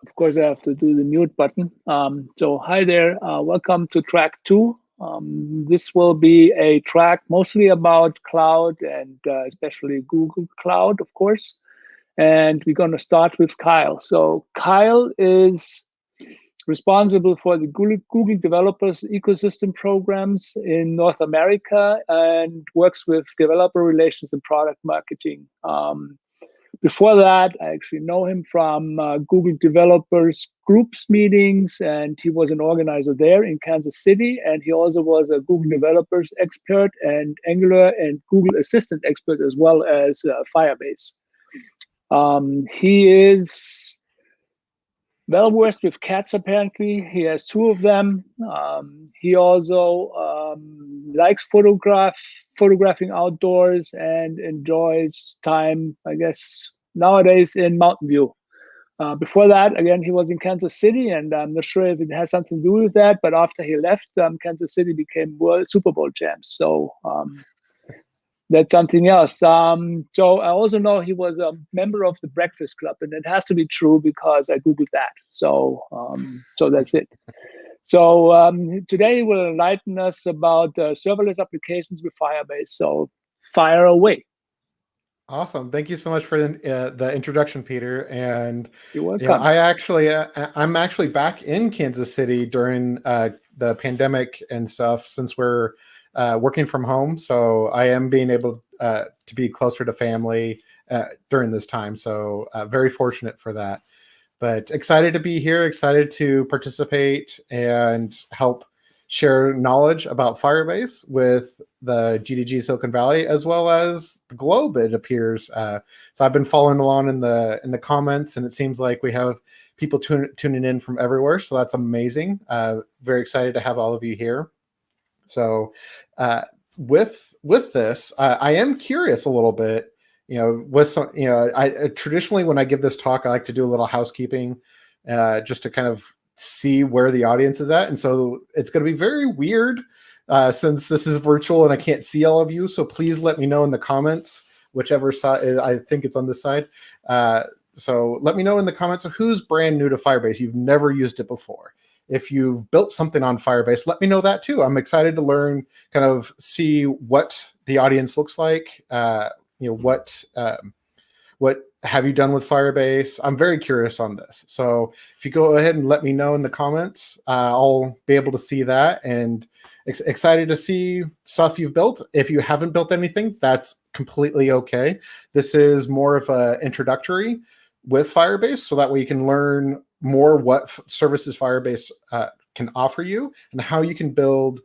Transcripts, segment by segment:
Of course, I have to do the mute button. So hi there, welcome to track 2. This will be a track mostly about cloud and especially Google Cloud, of course. And we're going to start with Kyle. So Kyle is responsible for the Google Developers Ecosystem programs in North America and works with developer relations and product marketing. Before that, I actually know him from Google Developers Groups meetings, and he was an organizer there in Kansas City. And he also was a Google Developers expert and Angular and Google Assistant expert, as well as Firebase. He is well versed with cats, apparently. He has 2 of them. He also likes photographing outdoors and enjoys time, I guess, nowadays in Mountain View. Before that, again, he was in Kansas City, and I'm not sure if it has something to do with that, but after he left, Kansas City became Super Bowl champs. So that's something else. So I also know he was a member of the Breakfast Club, and it has to be true because I Googled that. So so that's it. So today he will enlighten us about serverless applications with Firebase. So fire away. Awesome. Thank you so much for the introduction, Peter. And you're welcome. I'm actually back in Kansas City during the pandemic and stuff, since we're working from home. So I am being able to be closer to family during this time. So very fortunate for that. But excited to be here, excited to participate and help share knowledge about Firebase with the GDG Silicon Valley, as well as the globe, it appears. So I've been following along in the comments, and it seems like we have people tuning in from everywhere. So that's amazing. Very excited to have all of you here. So with this, I am curious a little bit, with some, I traditionally, when I give this talk, I like to do a little housekeeping just to kind of see where the audience is at. And so it's going to be very weird since this is virtual and I can't see all of you. So please let me know in the comments, whichever side. I think it's on this side. So let me know in the comments of who's brand new to Firebase. You've never used it before. If you've built something on Firebase, let me know that too. I'm excited to learn, kind of see what the audience looks like. What have you done with Firebase? I'm very curious on this. So if you go ahead and let me know in the comments, I'll be able to see that, and excited to see stuff you've built. If you haven't built anything, that's completely okay. This is more of an introductory with Firebase, so that way you can learn more what services Firebase can offer you and how you can build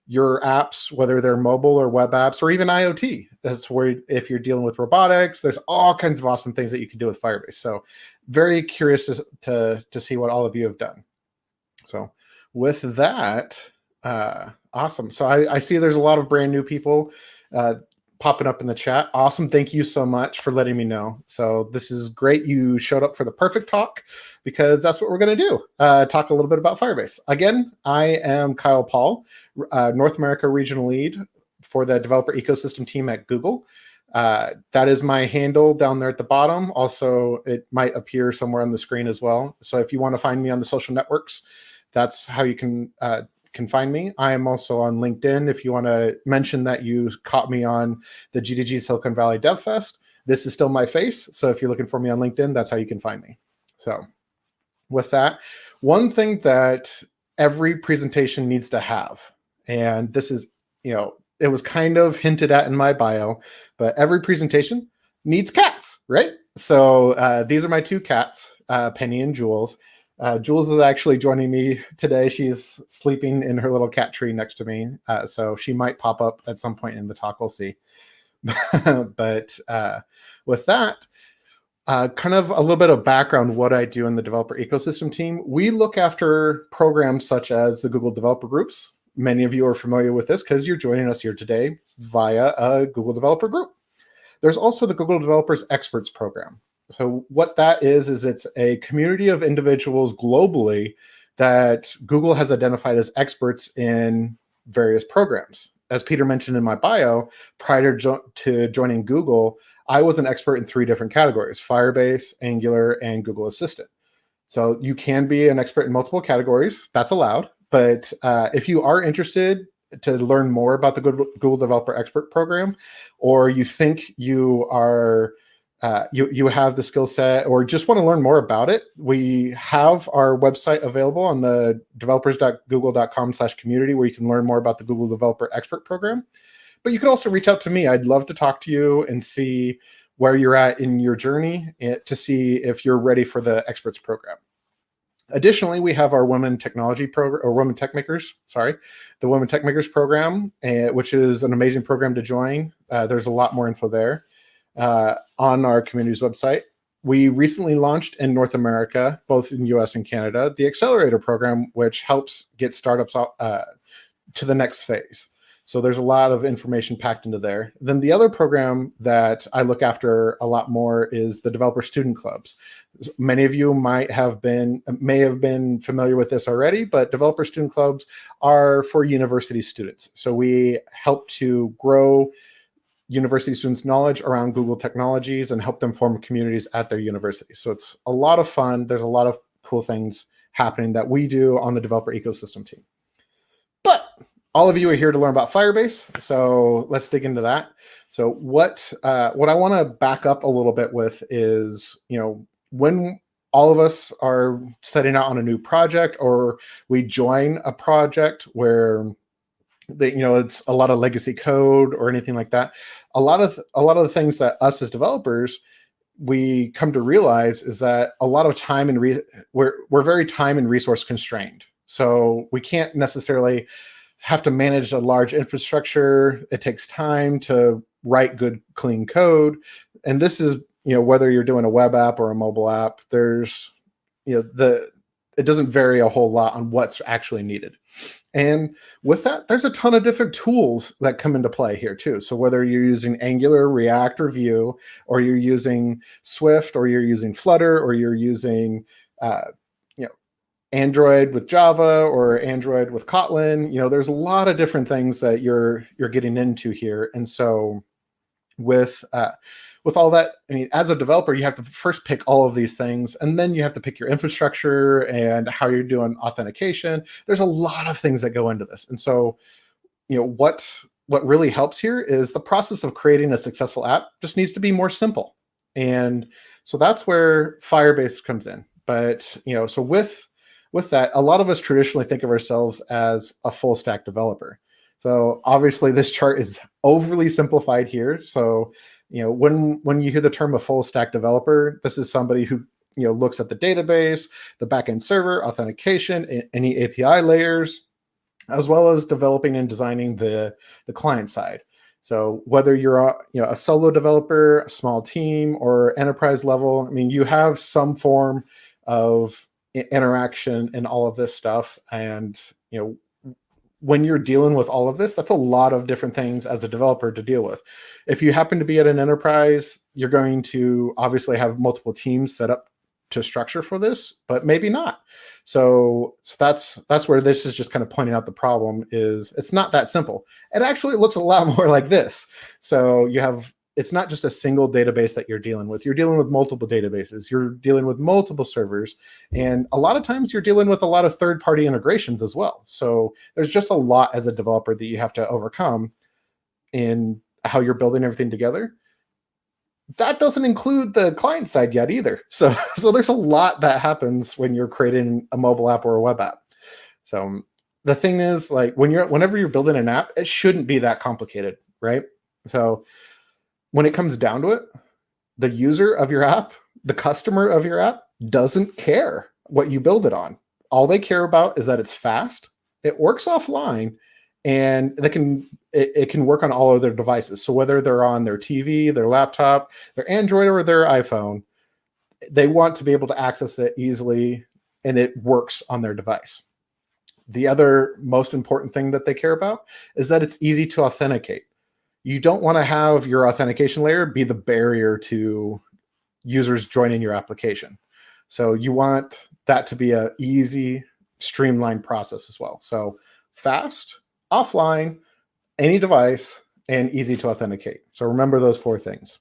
your apps, whether they're mobile or web apps or even IoT. That's where, if you're dealing with robotics, there's all kinds of awesome things that you can do with Firebase. So very curious to see what all of you have done. So with that, awesome. So I see there's a lot of brand new people popping up in the chat. Awesome. Thank you so much for letting me know. So this is great. You showed up for the perfect talk, because that's what we're going to do. Talk a little bit about Firebase. Again, I am Kyle Paul, North America Regional Lead for the Developer Ecosystem team at Google. That is my handle down there at the bottom. Also, it might appear somewhere on the screen as well. So if you want to find me on the social networks, that's how you can find me. I am also on LinkedIn. If you want to mention that you caught me on the GDG Silicon Valley DevFest, this is still my face. So if you're looking for me on LinkedIn, that's how you can find me. So with that, one thing that every presentation needs to have, and this is, it was kind of hinted at in my bio, but every presentation needs cats, right? So these are my two cats, Penny and Jules. Jules is actually joining me today. She's sleeping in her little cat tree next to me. So she might pop up at some point in the talk, we'll see. But with that, kind of a little bit of background what I do in the developer ecosystem team. We look after programs such as the Google Developer Groups. Many of you are familiar with this because you're joining us here today via a Google Developer Group. There's also the Google Developers Experts Program. So what that is it's a community of individuals globally that Google has identified as experts in various programs. As Peter mentioned in my bio, prior to joining Google, I was an expert in 3 different categories: Firebase, Angular, and Google Assistant. So you can be an expert in multiple categories. That's allowed. But if you are interested to learn more about the Google Developer Expert Program, or you think you are you have the skill set or just want to learn more about it, we have our website available on the developers.google.com/community where you can learn more about the Google Developer Expert Program. But you can also reach out to me. I'd love to talk to you and see where you're at in your journey to see if you're ready for the Experts Program. Additionally, we have our Women Technology Program, or Women Tech Makers, the Women Tech Makers Program, which is an amazing program to join. There's a lot more info there on our community's website. We recently launched in North America, both in US and Canada, the Accelerator Program, which helps get startups to the next phase. So there's a lot of information packed into there. Then the other program that I look after a lot more is the Developer Student Clubs. Many of you may have been familiar with this already, but Developer Student Clubs are for university students. So we help to grow university students' knowledge around Google technologies and help them form communities at their university. So it's a lot of fun. There's a lot of cool things happening that we do on the developer ecosystem team. But all of you are here to learn about Firebase, so let's dig into that. So what I want to back up a little bit with is, when all of us are setting out on a new project, or we join a project where it's a lot of legacy code or anything like that, a lot of the things that us as developers we come to realize is that a lot of time and we're very time and resource constrained. So we can't necessarily have to manage a large infrastructure. It takes time to write good, clean code. And this is, whether you're doing a web app or a mobile app, there's, it doesn't vary a whole lot on what's actually needed. And with that, there's a ton of different tools that come into play here too. So whether you're using Angular, React, or Vue, or you're using Swift, or you're using Flutter, or you're using, Android with Java or Android with Kotlin, there's a lot of different things that you're getting into here. And so with all that, as a developer, you have to first pick all of these things, and then you have to pick your infrastructure and how you're doing authentication. There's a lot of things that go into this. And so, what really helps here is the process of creating a successful app just needs to be more simple. And so that's where Firebase comes in. But, so with that, a lot of us traditionally think of ourselves as a full stack developer. So obviously this chart is overly simplified here. So, when you hear the term a full stack developer, this is somebody who, looks at the database, the backend server, authentication, any API layers, as well as developing and designing the client side. So whether you're a solo developer, a small team, or enterprise level, you have some form of interaction and all of this stuff. And when you're dealing with all of this, that's a lot of different things as a developer to deal with. If you happen to be at an enterprise, you're going to obviously have multiple teams set up to structure for this, but maybe not. So that's where this is just kind of pointing out the problem is it's not that simple. It actually looks a lot more like this. So it's not just a single database that you're dealing with. You're dealing with multiple databases. You're dealing with multiple servers. And a lot of times you're dealing with a lot of third-party integrations as well. So there's just a lot as a developer that you have to overcome in how you're building everything together. that doesn't include the client side yet either. So there's a lot that happens when you're creating a mobile app or a web app. So the thing is, like, whenever you're building an app, it shouldn't be that complicated, right? So when it comes down to it, the user of your app, the customer of your app, doesn't care what you build it on. All they care about is that it's fast, it works offline, and it can work on all of their devices. So whether they're on their TV, their laptop, their Android, or their iPhone, they want to be able to access it easily, and it works on their device. The other most important thing that they care about is that it's easy to authenticate. You don't want to have your authentication layer be the barrier to users joining your application. So you want that to be an easy, streamlined process as well. So fast, offline, any device, and easy to authenticate. So remember those 4 things.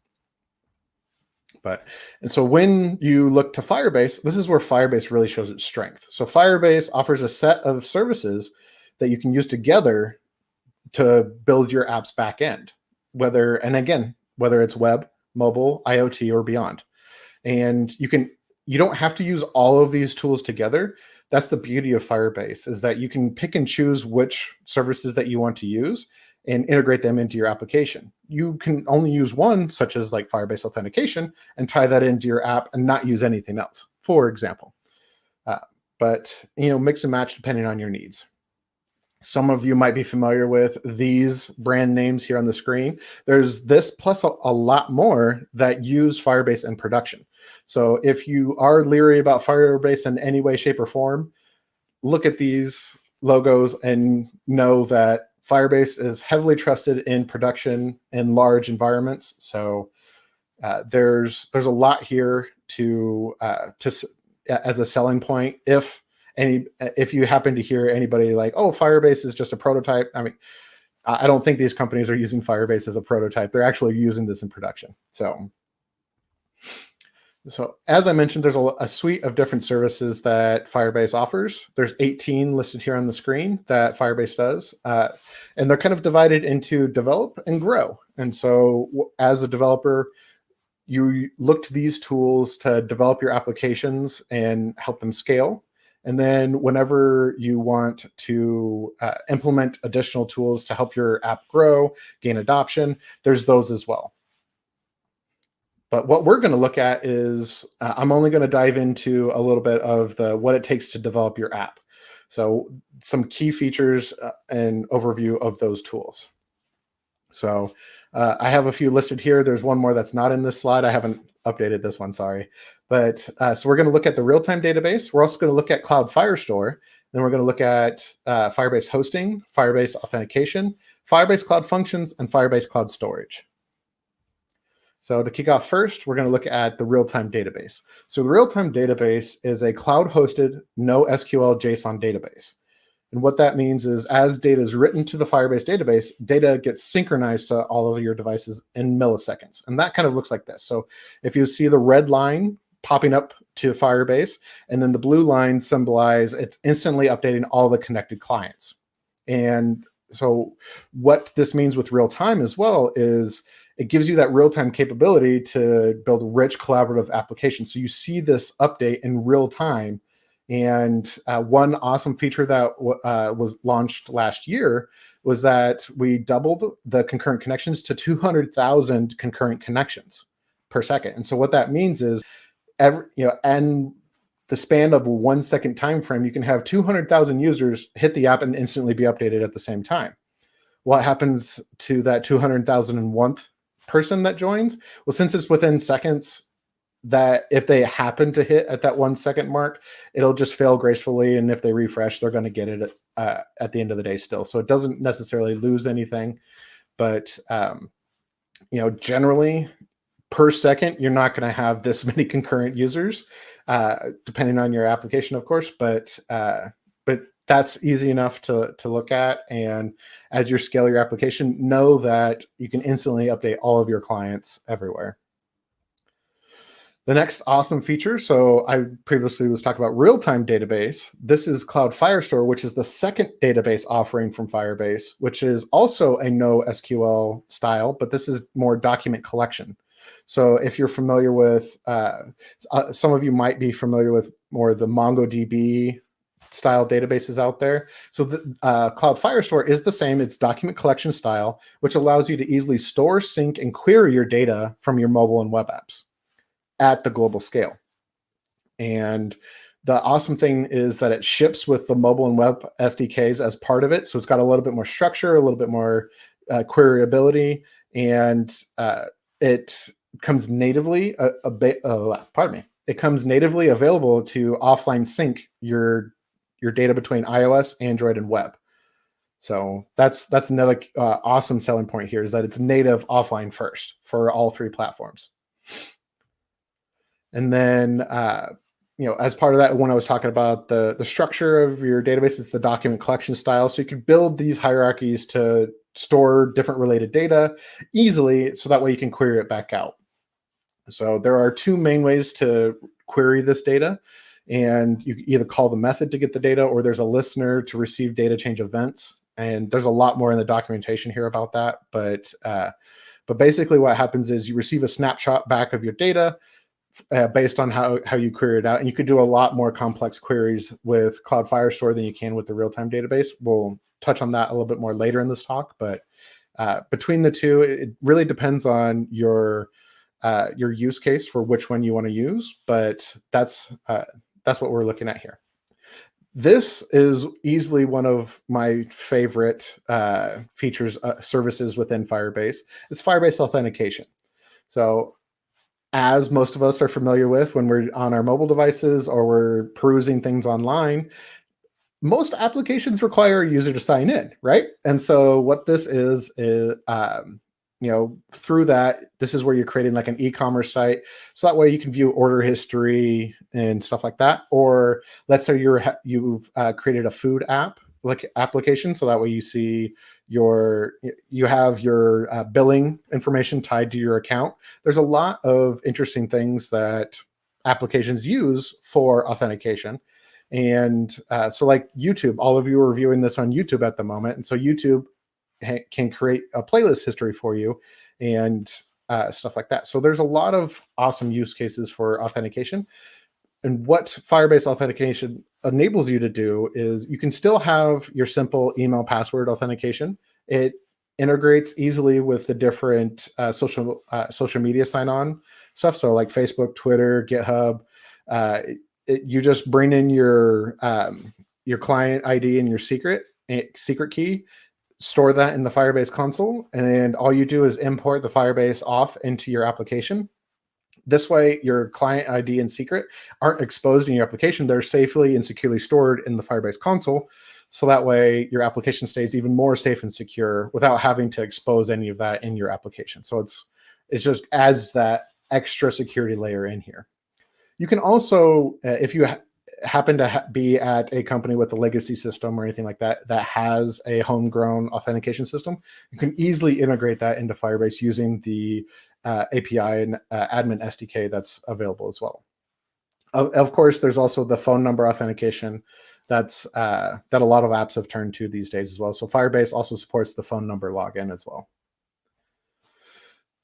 And so when you look to Firebase, this is where Firebase really shows its strength. So Firebase offers a set of services that you can use together to build your app's backend, whether it's web, mobile, IoT, or beyond. And you don't have to use all of these tools together. That's the beauty of Firebase, is that you can pick and choose which services that you want to use and integrate them into your application. You can only use one, such as like Firebase Authentication, and tie that into your app and not use anything else, for example. But mix and match depending on your needs. Some of you might be familiar with these brand names here on the screen. There's this plus a lot more that use Firebase in production. So if you are leery about Firebase in any way, shape, or form, look at these logos and know that Firebase is heavily trusted in production in large environments. So there's a lot here to as a selling point. If you happen to hear anybody like, oh, Firebase is just a prototype, I mean, I don't think these companies are using Firebase as a prototype. They're actually using this in production. So as I mentioned, there's a suite of different services that Firebase offers. There's 18 listed here on the screen that Firebase does. And they're kind of divided into develop and grow. And so as a developer, you look to these tools to develop your applications and help them scale. And then whenever you want to implement additional tools to help your app grow, gain adoption, there's those as well. But what we're going to look at is, I'm only going to dive into a little bit of what it takes to develop your app. So some key features and overview of those tools. So I have a few listed here. There's one more that's not in this slide. I haven't updated this one, sorry. But so we're going to look at the Realtime Database. We're also going to look at Cloud Firestore. Then we're going to look at Firebase Hosting, Firebase Authentication, Firebase Cloud Functions, and Firebase Cloud Storage. So to kick off first, we're going to look at the Realtime Database. So the Realtime Database is a cloud-hosted, no SQL JSON database. And what that means is as data is written to the Firebase database, data gets synchronized to all of your devices in milliseconds. And that kind of looks like this. So if you see the red line popping up to Firebase, and then the blue line symbolize it's instantly updating all the connected clients. And so what this means with real time as well is it gives you that real-time capability to build rich collaborative applications. So you see this update in real time. And one awesome feature that was launched last year was that we doubled the concurrent connections to 200,000 concurrent connections per second. And so what that means is, and the span of a 1 second time frame, you can have 200,000 users hit the app and instantly be updated at the same time. What happens to that 200,001th person that joins? Well, since it's within seconds, that if they happen to hit at that 1 second mark, it'll just fail gracefully. And if they refresh, they're going to get it at the end of the day still. So it doesn't necessarily lose anything, but generally per second, you're not going to have this many concurrent users, depending on your application, of course, but that's easy enough to look at. And as you scale your application, know that you can instantly update all of your clients everywhere. The next awesome feature, so I previously was talking about Realtime Database. This is Cloud Firestore, which is the second database offering from Firebase, which is also a no SQL style, but this is more document collection. So if you're familiar with, some of you might be familiar with more of the MongoDB style databases out there. So the Cloud Firestore is the same. It's document collection style, which allows you to easily store, sync, and query your data from your mobile and web apps at the global scale. And the awesome thing is that it ships with the mobile and web SDKs as part of it. So it's got a little bit more structure, a little bit more queryability, and it comes natively, it comes natively available to offline sync your data between iOS, Android, and web. So that's another awesome selling point here, is that it's native offline first for all three platforms. And then, as part of that, when I was talking about the structure of your database, it's the document collection style. So you can build these hierarchies to store different related data easily, so that way you can query it back out. So there are two main ways to query this data. And you either call the method to get the data, or there's a listener to receive data change events. And there's a lot more in the documentation here about that. But basically what happens is you receive a snapshot back of your data based on how you query it out. And you could do a lot more complex queries with Cloud Firestore than you can with the Realtime Database. We'll touch on that a little bit more later in this talk. But between the two, it really depends on your use case for which one you want to use. But that's what we're looking at here. This is easily one of my favorite features, services within Firebase. It's Firebase Authentication. So as most of us are familiar with when we're on our mobile devices or we're perusing things online, most applications require a user to sign in, right? And so what this is through that, this is where you're creating like an e-commerce site. So that way you can view order history and stuff like that. Or let's say you've created a food app, like application. So that way you see you have your billing information tied to your account. There's a lot of interesting things that applications use for authentication. And so like YouTube, all of you are viewing this on YouTube at the moment. And so YouTube can create a playlist history for you and stuff like that. So there's a lot of awesome use cases for authentication. And what Firebase Authentication enables you to do is you can still have your simple email password authentication. It integrates easily with the different social media sign-on stuff. So like Facebook, Twitter, GitHub. You just bring in your client ID and your secret key, store that in the Firebase console, and all you do is import the Firebase auth into your application. This way, your client ID and secret aren't exposed in your application. They're safely and securely stored in the Firebase console. So that way, your application stays even more safe and secure without having to expose any of that in your application. So it just adds that extra security layer in here. You can also, if you happen to be at a company with a legacy system or anything like that that has a homegrown authentication system, you can easily integrate that into Firebase using the API and admin SDK that's available as well. Of course, there's also the phone number authentication that a lot of apps have turned to these days as well. So Firebase also supports the phone number login as well.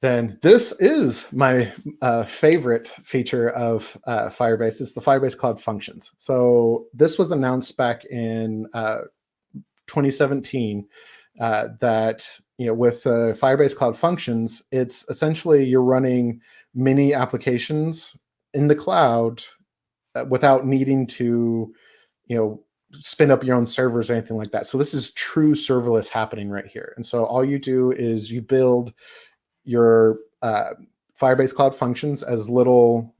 Then this is my favorite feature of Firebase. It's the Firebase Cloud Functions. So this was announced back in 2017 that with Firebase Cloud Functions, it's essentially you're running mini applications in the cloud without needing to spin up your own servers or anything like that. So this is true serverless happening right here. And so all you do is you build your Firebase Cloud Functions as little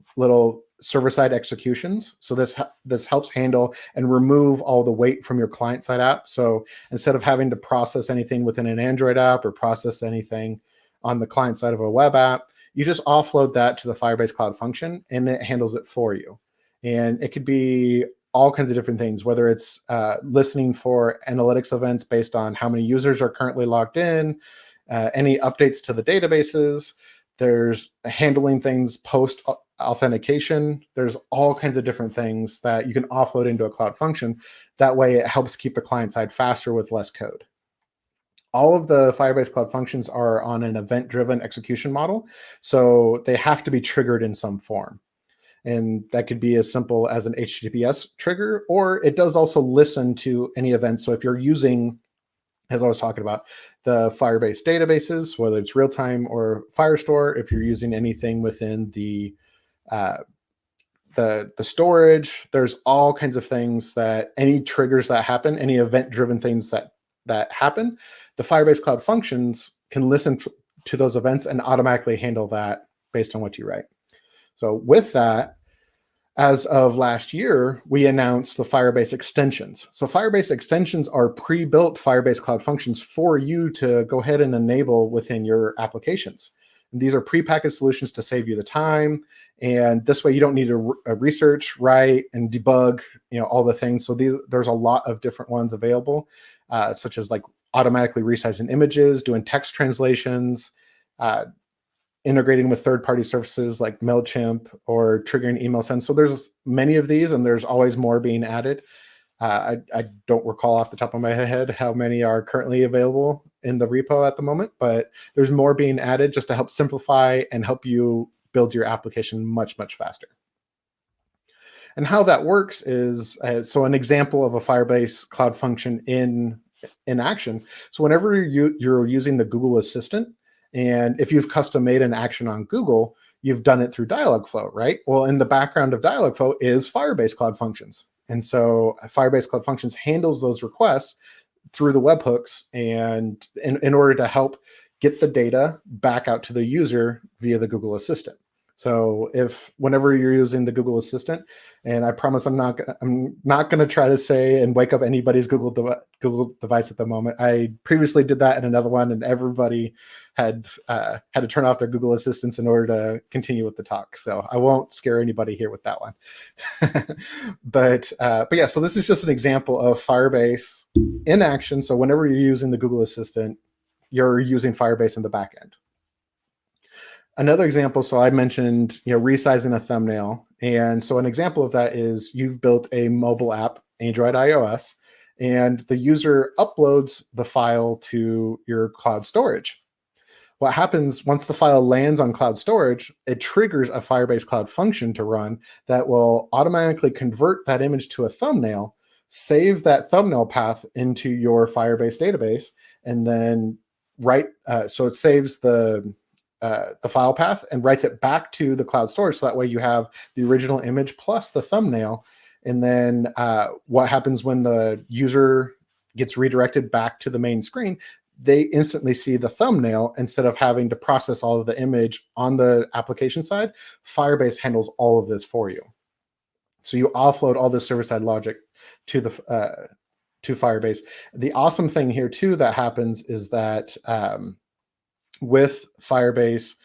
server-side executions. So this helps handle and remove all the weight from your client-side app. So instead of having to process anything within an Android app or process anything on the client side of a web app, you just offload that to the Firebase Cloud Function, and it handles it for you. And it could be all kinds of different things, whether it's listening for analytics events based on how many users are currently logged in, any updates to the databases. There's handling things post authentication. There's all kinds of different things that you can offload into a cloud function. That way it helps keep the client side faster with less code. all of the Firebase Cloud Functions are on an event-driven execution model, so they have to be triggered in some form. And that could be as simple as an HTTPS trigger, or it does also listen to any events. So if you're using, as I was talking about, the Firebase databases, whether it's Realtime or Firestore, if you're using anything within the storage, there's all kinds of things that any triggers that happen, any event-driven things that happen, the Firebase Cloud Functions can listen to those events and automatically handle that based on what you write. So with that, as of last year, we announced the Firebase extensions. So Firebase extensions are pre-built Firebase Cloud Functions for you to go ahead and enable within your applications. And these are pre-packaged solutions to save you the time. And this way you don't need to research, write, and debug, all the things. So there's a lot of different ones available, such as like automatically resizing images, doing text translations, integrating with third-party services like MailChimp, or triggering email sends. So there's many of these, and there's always more being added. I don't recall off the top of my head how many are currently available in the repo at the moment, but there's more being added just to help simplify and help you build your application much, much faster. And how that works is, so an example of a Firebase Cloud Function in action. So whenever you're using the Google Assistant, and if you've custom made an action on Google, you've done it through Dialogflow, right? Well, in the background of Dialogflow is Firebase Cloud Functions. And so Firebase Cloud Functions handles those requests through the webhooks, and in order to help get the data back out to the user via the Google Assistant. So whenever you're using the Google Assistant, and I promise I'm not going to try to say and wake up anybody's Google device at the moment. I previously did that in another one, and everybody had to turn off their Google Assistants in order to continue with the talk. So I won't scare anybody here with that one. But yeah, so this is just an example of Firebase in action. So whenever you're using the Google Assistant, you're using Firebase in the back end. Another example, so I mentioned, resizing a thumbnail. And so an example of that is you've built a mobile app, Android, iOS, and the user uploads the file to your cloud storage. What happens once the file lands on cloud storage, it triggers a Firebase Cloud Function to run that will automatically convert that image to a thumbnail, save that thumbnail path into your Firebase database, and then so it saves the file path and writes it back to the cloud storage. So that way you have the original image plus the thumbnail. And then what happens when the user gets redirected back to the main screen, they instantly see the thumbnail instead of having to process all of the image on the application side. Firebase handles all of this for you. So you offload all the server-side logic to Firebase. The awesome thing here too that happens is that with Firebase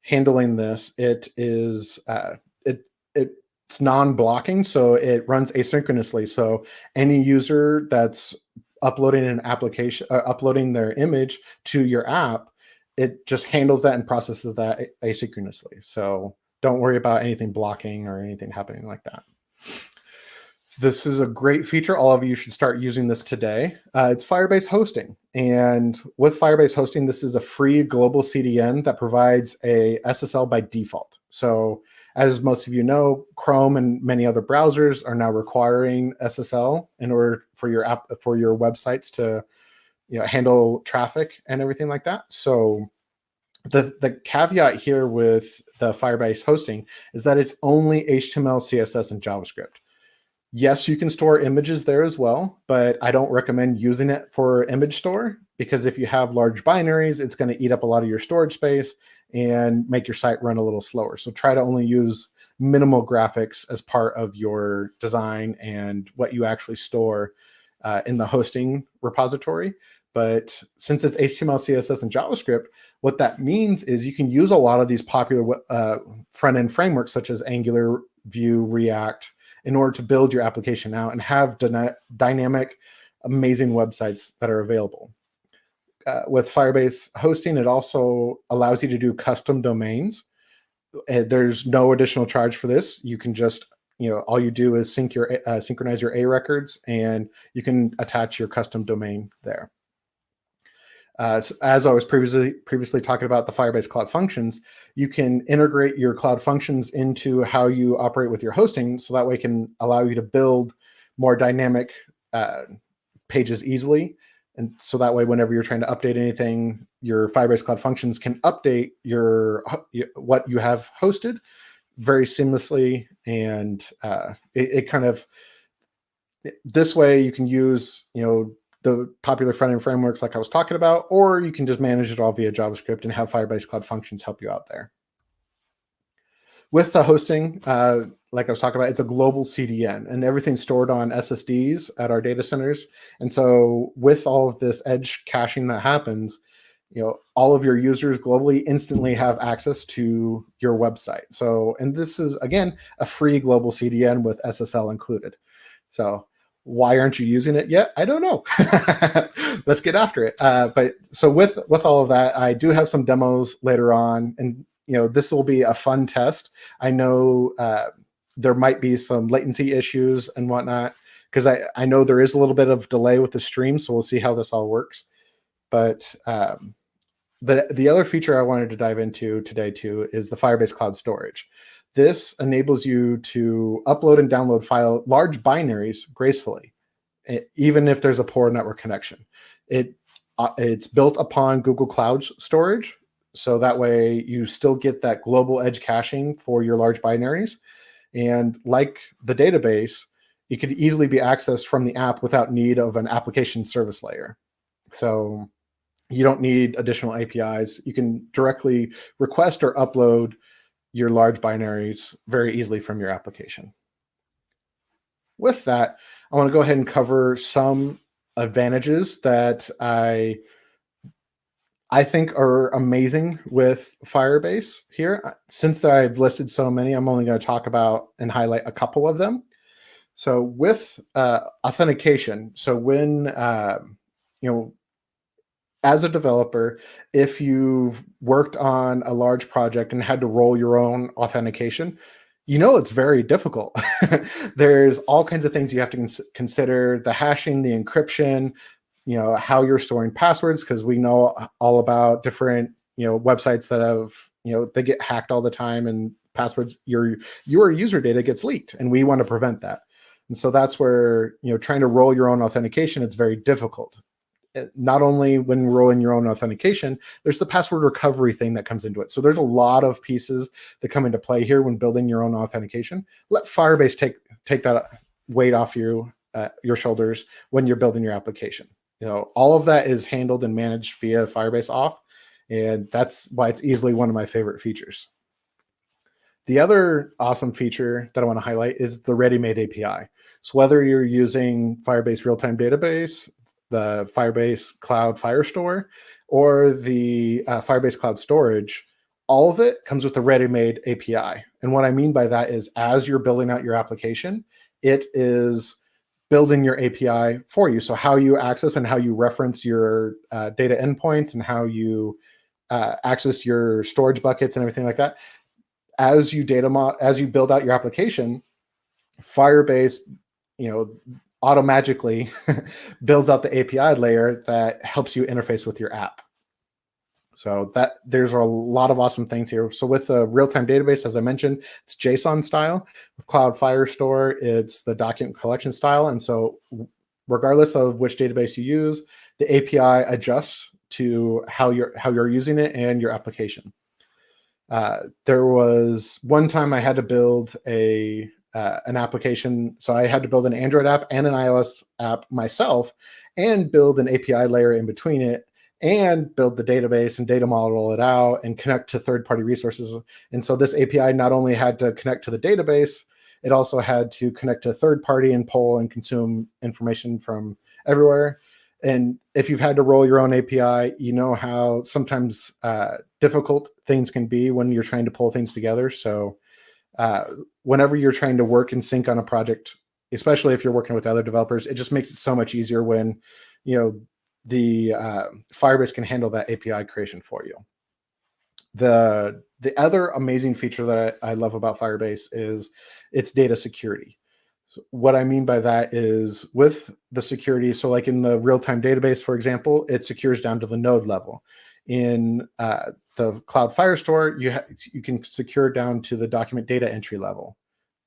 handling this, it's non-blocking, so it runs asynchronously. So any user that's uploading an application, uploading their image to your app, it just handles that and processes that asynchronously. So don't worry about anything blocking or anything happening like that. This is a great feature. All of you should start using this today. It's Firebase Hosting. And with Firebase Hosting, this is a free global CDN that provides a SSL by default. So as most of you know, Chrome and many other browsers are now requiring SSL in order for your websites to handle traffic and everything like that. So the caveat here with the Firebase Hosting is that it's only HTML, CSS, and JavaScript. Yes, you can store images there as well, but I don't recommend using it for image store, because if you have large binaries, it's going to eat up a lot of your storage space and make your site run a little slower. So try to only use minimal graphics as part of your design and what you actually store in the hosting repository. But since it's HTML, CSS, and JavaScript, what that means is you can use a lot of these popular front-end frameworks such as Angular, Vue, React, in order to build your application out and have dynamic, amazing websites that are available. With Firebase Hosting, it also allows you to do custom domains. There's no additional charge for this. You can just, all you do is synchronize your A records, and you can attach your custom domain there. As I was previously talking about the Firebase Cloud Functions, you can integrate your Cloud Functions into how you operate with your hosting, so that way it can allow you to build more dynamic pages easily. And so that way, whenever you're trying to update anything, your Firebase Cloud Functions can update what you have hosted very seamlessly. And it kind of, this way you can use, the popular front-end frameworks like I was talking about, or you can just manage it all via JavaScript and have Firebase Cloud Functions help you out there. With the hosting, like I was talking about, it's a global CDN, and everything's stored on SSDs at our data centers. And so with all of this edge caching that happens, all of your users globally instantly have access to your website. So, and this is, again, a free global CDN with SSL included. So why aren't you using it yet? I don't know. Let's get after it. But so with all of that, I do have some demos later on, and this will be a fun test. I know there might be some latency issues and whatnot, because I know there is a little bit of delay with the stream, so we'll see how this all works. But the other feature I wanted to dive into today too is the Firebase Cloud Storage. This enables you to upload and download large binaries gracefully, even if there's a poor network connection. It's built upon Google Cloud Storage, so that way you still get that global edge caching for your large binaries. And like the database, it could easily be accessed from the app without need of an application service layer. So you don't need additional APIs. You can directly request or upload your large binaries very easily from your application. With that, I want to go ahead and cover some advantages that I think are amazing with Firebase here. Since I've listed so many, I'm only going to talk about and highlight a couple of them. So with authentication, so when as a developer, if you've worked on a large project and had to roll your own authentication, it's very difficult. There's all kinds of things you have to consider: the hashing, the encryption, how you're storing passwords, because we know all about different, websites that have, they get hacked all the time, and passwords, your user data gets leaked, and we want to prevent that. And so that's where, trying to roll your own authentication, it's very difficult. Not only when rolling your own authentication, there's the password recovery thing that comes into it. So there's a lot of pieces that come into play here when building your own authentication. Let Firebase take that weight off your shoulders when you're building your application. All of that is handled and managed via Firebase Auth, and that's why it's easily one of my favorite features. The other awesome feature that I want to highlight is the ready-made API. So whether you're using Firebase Realtime Database, the Firebase Cloud Firestore, or the Firebase Cloud Storage, all of it comes with a ready-made API. And what I mean by that is, as you're building out your application, it is building your API for you. So how you access and how you reference your data endpoints and how you access your storage buckets and everything like that. As you build out your application, Firebase, automagically builds out the API layer that helps you interface with your app. So that there's a lot of awesome things here. So with the real-time database, as I mentioned, it's JSON style. With Cloud Firestore, it's the document collection style. And so regardless of which database you use, the API adjusts to how you're using it and your application. There was one time I had to build an application. So I had to build an Android app and an iOS app myself, and build an API layer in between it, and build the database and data model it out and connect to third-party resources. And so this API not only had to connect to the database, it also had to connect to third-party and pull and consume information from everywhere. And if you've had to roll your own API, you know how sometimes difficult things can be when you're trying to pull things together. So whenever you're trying to work in sync on a project, especially if you're working with other developers, it just makes it so much easier when, the Firebase can handle that API creation for you. The other amazing feature that I love about Firebase is its data security. So what I mean by that is with the security, so like in the real-time database, for example, it secures down to the node level. In the Cloud Firestore, you can secure down to the document data entry level.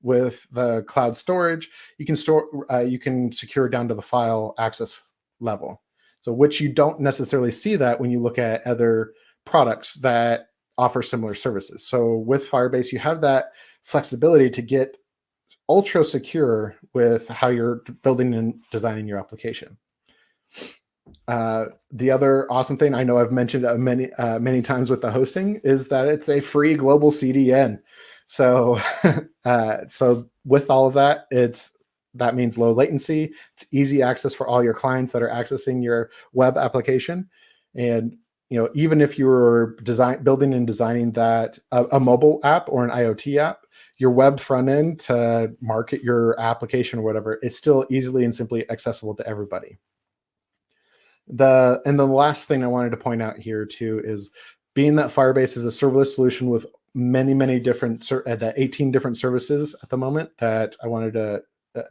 With the cloud storage, you can secure down to the file access level. So which you don't necessarily see that when you look at other products that offer similar services. So with Firebase, you have that flexibility to get ultra secure with how you're building and designing your application. The other awesome thing I know I've mentioned many times with the hosting is that it's a free global CDN. So, so with all of that, that means low latency. It's easy access for all your clients that are accessing your web application. And even if you were building and designing that a mobile app or an IoT app, your web front end to market your application or whatever, it's still easily and simply accessible to everybody. And the last thing I wanted to point out here too is being that Firebase is a serverless solution with many different, the 18 different services at the moment that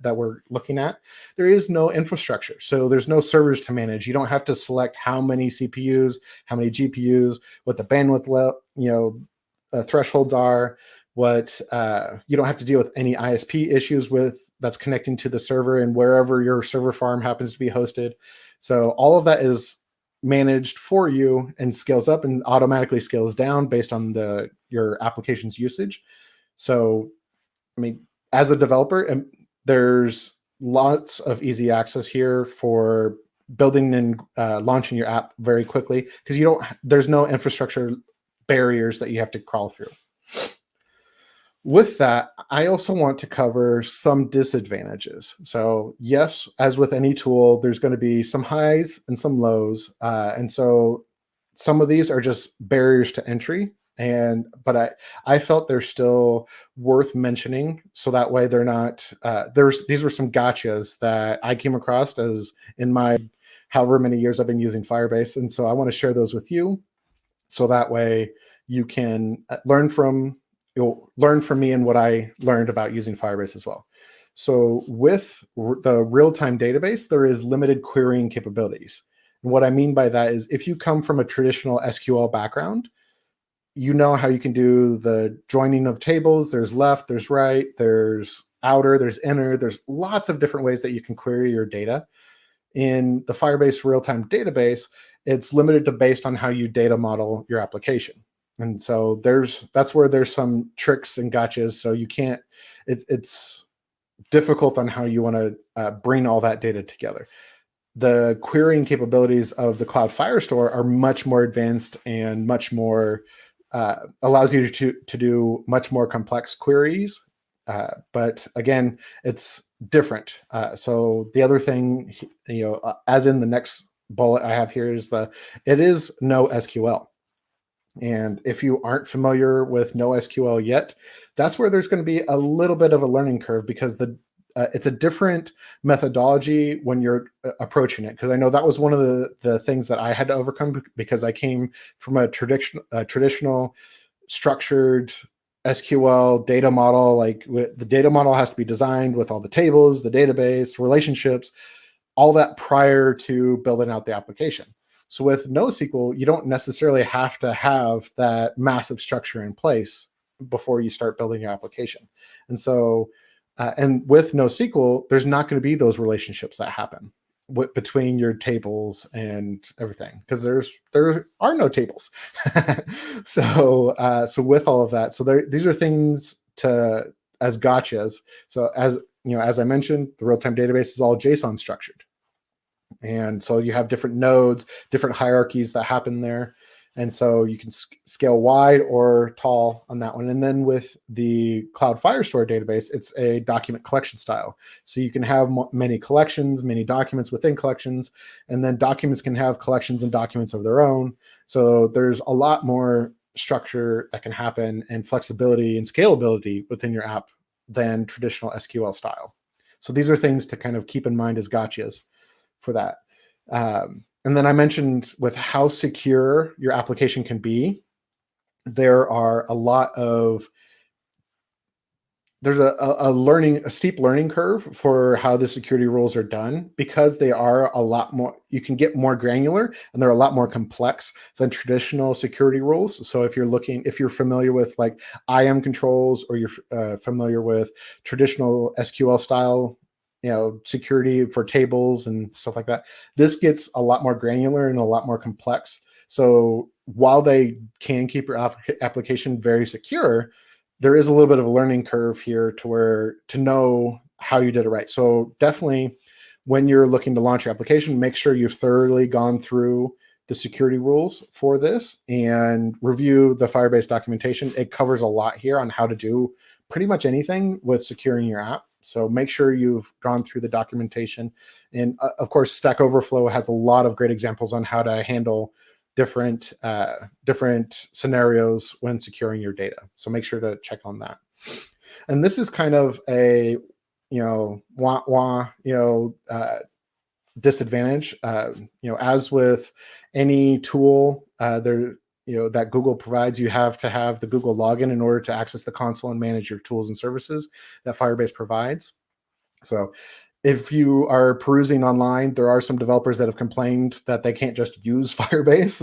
that we're looking at, there is no infrastructure. So there's no servers to manage. You don't have to select how many CPUs, how many GPUs, what the bandwidth thresholds are, what you don't have to deal with any ISP issues that's connecting to the server and wherever your server farm happens to be hosted. So all of that is managed for you and scales up and automatically scales down based on your application's usage. So, I mean, as a developer, there's lots of easy access here for building and launching your app very quickly because there's no infrastructure barriers that you have to crawl through. With that, I also want to cover some disadvantages. So yes, as with any tool, there's going to be some highs and some lows. And so some of these are just barriers to entry. But I felt they're still worth mentioning. So that way they're not, these were some gotchas that I came across as in my however many years I've been using Firebase. And so I want to share those with you. So that way you can you'll learn from me and what I learned about using Firebase as well. So with the real-time database, there is limited querying capabilities. And what I mean by that is if you come from a traditional SQL background, you know how you can do the joining of tables. There's left, there's right, there's outer, there's inner. There's lots of different ways that you can query your data. In the Firebase real-time database, it's limited to based on how you data model your application. And so that's where there's some tricks and gotchas. So you can't, it's difficult on how you want to bring all that data together. The querying capabilities of the Cloud Firestore are much more advanced and much more, allows you to do much more complex queries. But again, it's different. So the other thing, as in the next bullet I have here is it is no SQL. And if you aren't familiar with NoSQL yet, that's where there's going to be a little bit of a learning curve because it's a different methodology when you're approaching it. Because I know that was one of the things that I had to overcome because I came from a traditional structured SQL data model. Like the data model has to be designed with all the tables, the database, relationships, all that prior to building out the application. So with NoSQL, you don't necessarily have to have that massive structure in place before you start building your application. And so, and with NoSQL, there's not going to be those relationships that happen between your tables and everything because there are no tables. So with all of that, so these are things as gotchas. So as I mentioned, the real-time database is all JSON structured. And so you have different nodes, different hierarchies that happen there. And so you can scale wide or tall on that one. And then with the Cloud Firestore database, it's a document collection style. So you can have many collections, many documents within collections, and then documents can have collections and documents of their own. So there's a lot more structure that can happen and flexibility and scalability within your app than traditional SQL style. So these are things to kind of keep in mind as gotchas for that. And then I mentioned with how secure your application can be, there are a lot of there's a steep learning curve for how the security rules are done, because they are a lot more, you can get more granular and they're a lot more complex than traditional security rules. So if you're familiar with like IAM controls, or you're familiar with traditional SQL style, security for tables and stuff like that, this gets a lot more granular and a lot more complex. So while they can keep your application very secure, there is a little bit of a learning curve here to know how you did it right. So definitely, when you're looking to launch your application, make sure you've thoroughly gone through the security rules for this and review the Firebase documentation. It covers a lot here on how to do pretty much anything with securing your app. So make sure you've gone through the documentation. And of course, Stack Overflow has a lot of great examples on how to handle different scenarios when securing your data. So make sure to check on that. And this is kind of a disadvantage. As with any tool that Google provides, you have to have the Google login in order to access the console and manage your tools and services that Firebase provides. So if you are perusing online, there are some developers that have complained that they can't just use Firebase.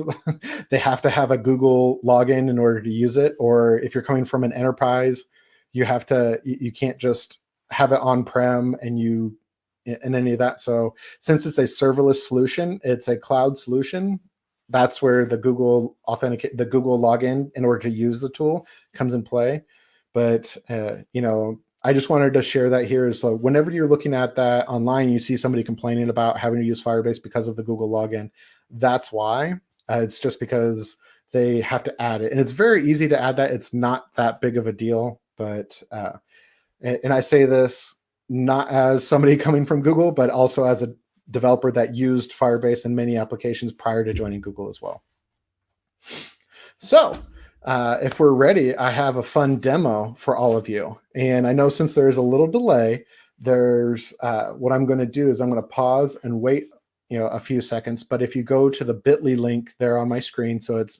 They have to have a Google login in order to use it. Or if you're coming from an enterprise, you can't just have it on-prem and any of that. So since it's a serverless solution, it's a cloud solution. That's where the Google login in order to use the tool comes in play. But I just wanted to share that here. So whenever you're looking at that online, you see somebody complaining about having to use Firebase because of the Google login. That's why. It's just because they have to add it. And it's very easy to add that. It's not that big of a deal. But and I say this not as somebody coming from Google, but also as a developer that used Firebase in many applications prior to joining Google as well. So if we're ready, I have a fun demo for all of you. And I know since there is a little delay, what I'm going to do is I'm going to pause and wait a few seconds. But if you go to the bit.ly link there on my screen, so it's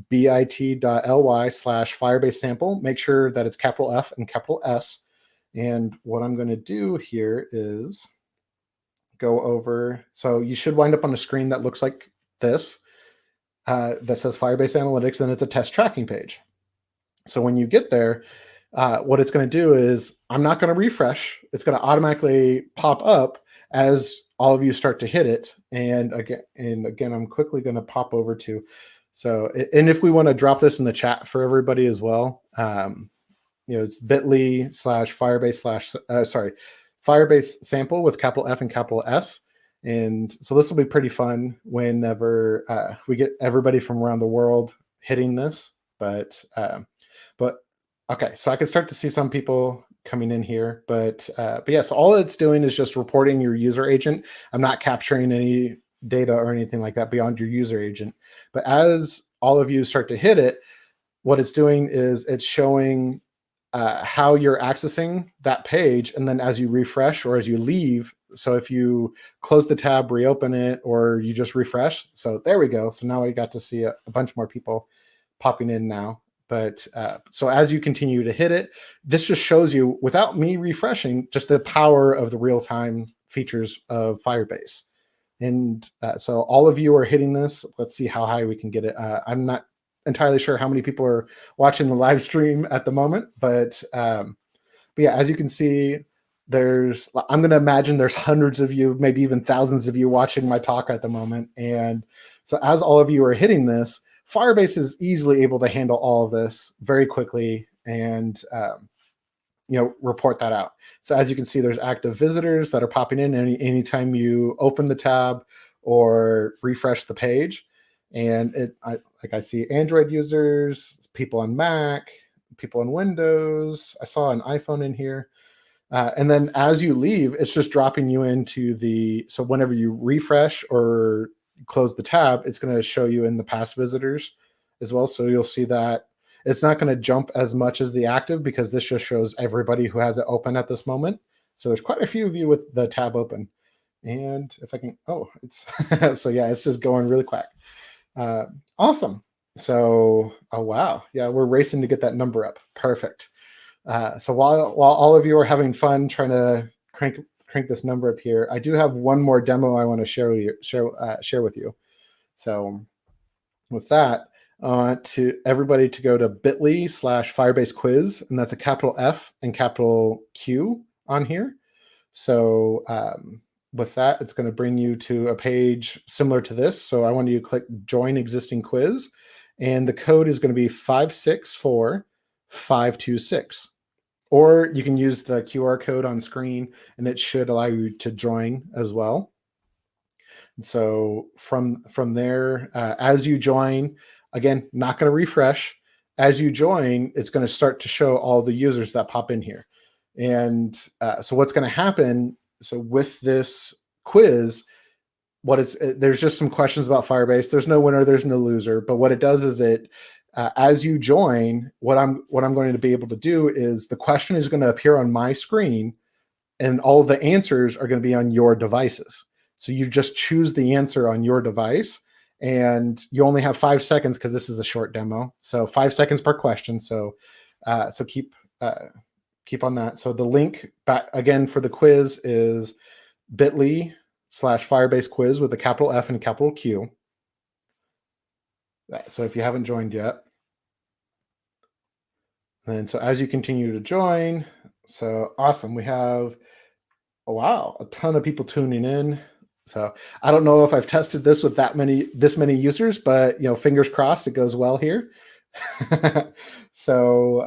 bit.ly/Firebase sample, make sure that it's capital F and capital S. And what I'm going to do here is go over. So you should wind up on a screen that looks like this. That says Firebase Analytics, and it's a test tracking page. So when you get there, what it's going to do is, I'm not going to refresh. It's going to automatically pop up as all of you start to hit it. And again, I'm quickly going to pop over to. So, and if we want to drop this in the chat for everybody as well, it's bit.ly/Firebase Firebase sample with capital F and capital S. And so this will be pretty fun whenever we get everybody from around the world hitting this. But okay, so I can start to see some people coming in here. But yeah, so all it's doing is just reporting your user agent. I'm not capturing any data or anything like that beyond your user agent. But as all of you start to hit it, what it's doing is it's showing how you're accessing that page. And then as you refresh or as you leave, so if you close the tab, reopen it, or you just refresh. So there we go. So now we got to see a bunch more people popping in now. But so as you continue to hit it, this just shows you, without me refreshing, just the power of the real-time features of Firebase. And so all of you are hitting this. Let's see how high we can get it. I'm not entirely sure how many people are watching the live stream at the moment, but yeah, as you can see, I'm going to imagine there's hundreds of you, maybe even thousands of you watching my talk at the moment. And so as all of you are hitting this, Firebase is easily able to handle all of this very quickly and report that out. So as you can see, there's active visitors that are popping in anytime you open the tab or refresh the page. And I see Android users, people on Mac, people on Windows. I saw an iPhone in here. And then as you leave, it's just dropping you into so whenever you refresh or close the tab, it's going to show you in the past visitors as well. So you'll see that it's not going to jump as much as the active, because this just shows everybody who has it open at this moment. So there's quite a few of you with the tab open. And if I can, it's, so yeah, it's just going really quick. Awesome. So, oh, wow. Yeah, we're racing to get that number up. Perfect. So while all of you are having fun trying to crank this number up here, I do have one more demo I want to share with you. So with that, to everybody to go to bit.ly/Firebase quiz, and that's a capital F and capital Q on here. So with that, it's going to bring you to a page similar to this. So I want you to click join existing quiz, and the code is going to be 564526. Or you can use the QR code on screen, and it should allow you to join as well. And so from there, as you join, again, not going to refresh. As you join, it's going to start to show all the users that pop in here. And so what's going to happen, so with this quiz, there's just some questions about Firebase. There's no winner, there's no loser. But what it does is as you join, what I'm going to be able to do is the question is going to appear on my screen, and all the answers are going to be on your devices. So you just choose the answer on your device, and you only have 5 seconds because this is a short demo. So 5 seconds per question. So keep on that. So the link back again for the quiz is bit.ly/Firebase quiz with a capital F and a capital Q. So if you haven't joined yet. And so as you continue to join, so awesome. We have, oh, wow, a ton of people tuning in. So I don't know if I've tested this with this many users, but fingers crossed it goes well here. So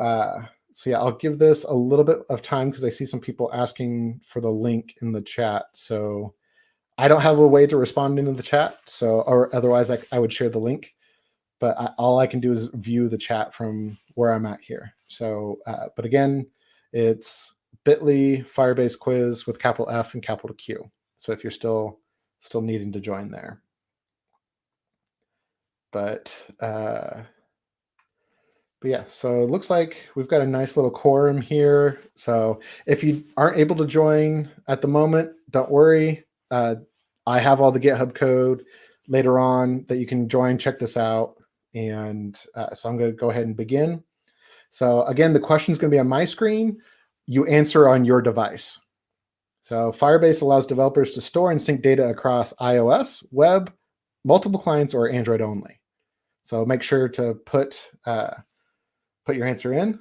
yeah, I'll give this a little bit of time because I see some people asking for the link in the chat. So I don't have a way to respond into the chat, or otherwise I would share the link. But all I can do is view the chat from where I'm at here. So, but again, it's bit.ly Firebase quiz with capital F and capital Q. So if you're still needing to join there. But yeah, so it looks like we've got a nice little quorum here. So if you aren't able to join at the moment, don't worry. I have all the GitHub code later on that you can join. Check this out. And so I'm going to go ahead and begin. So again, the question is going to be on my screen. You answer on your device. So Firebase allows developers to store and sync data across iOS, web, multiple clients, or Android only. So make sure to put your answer in.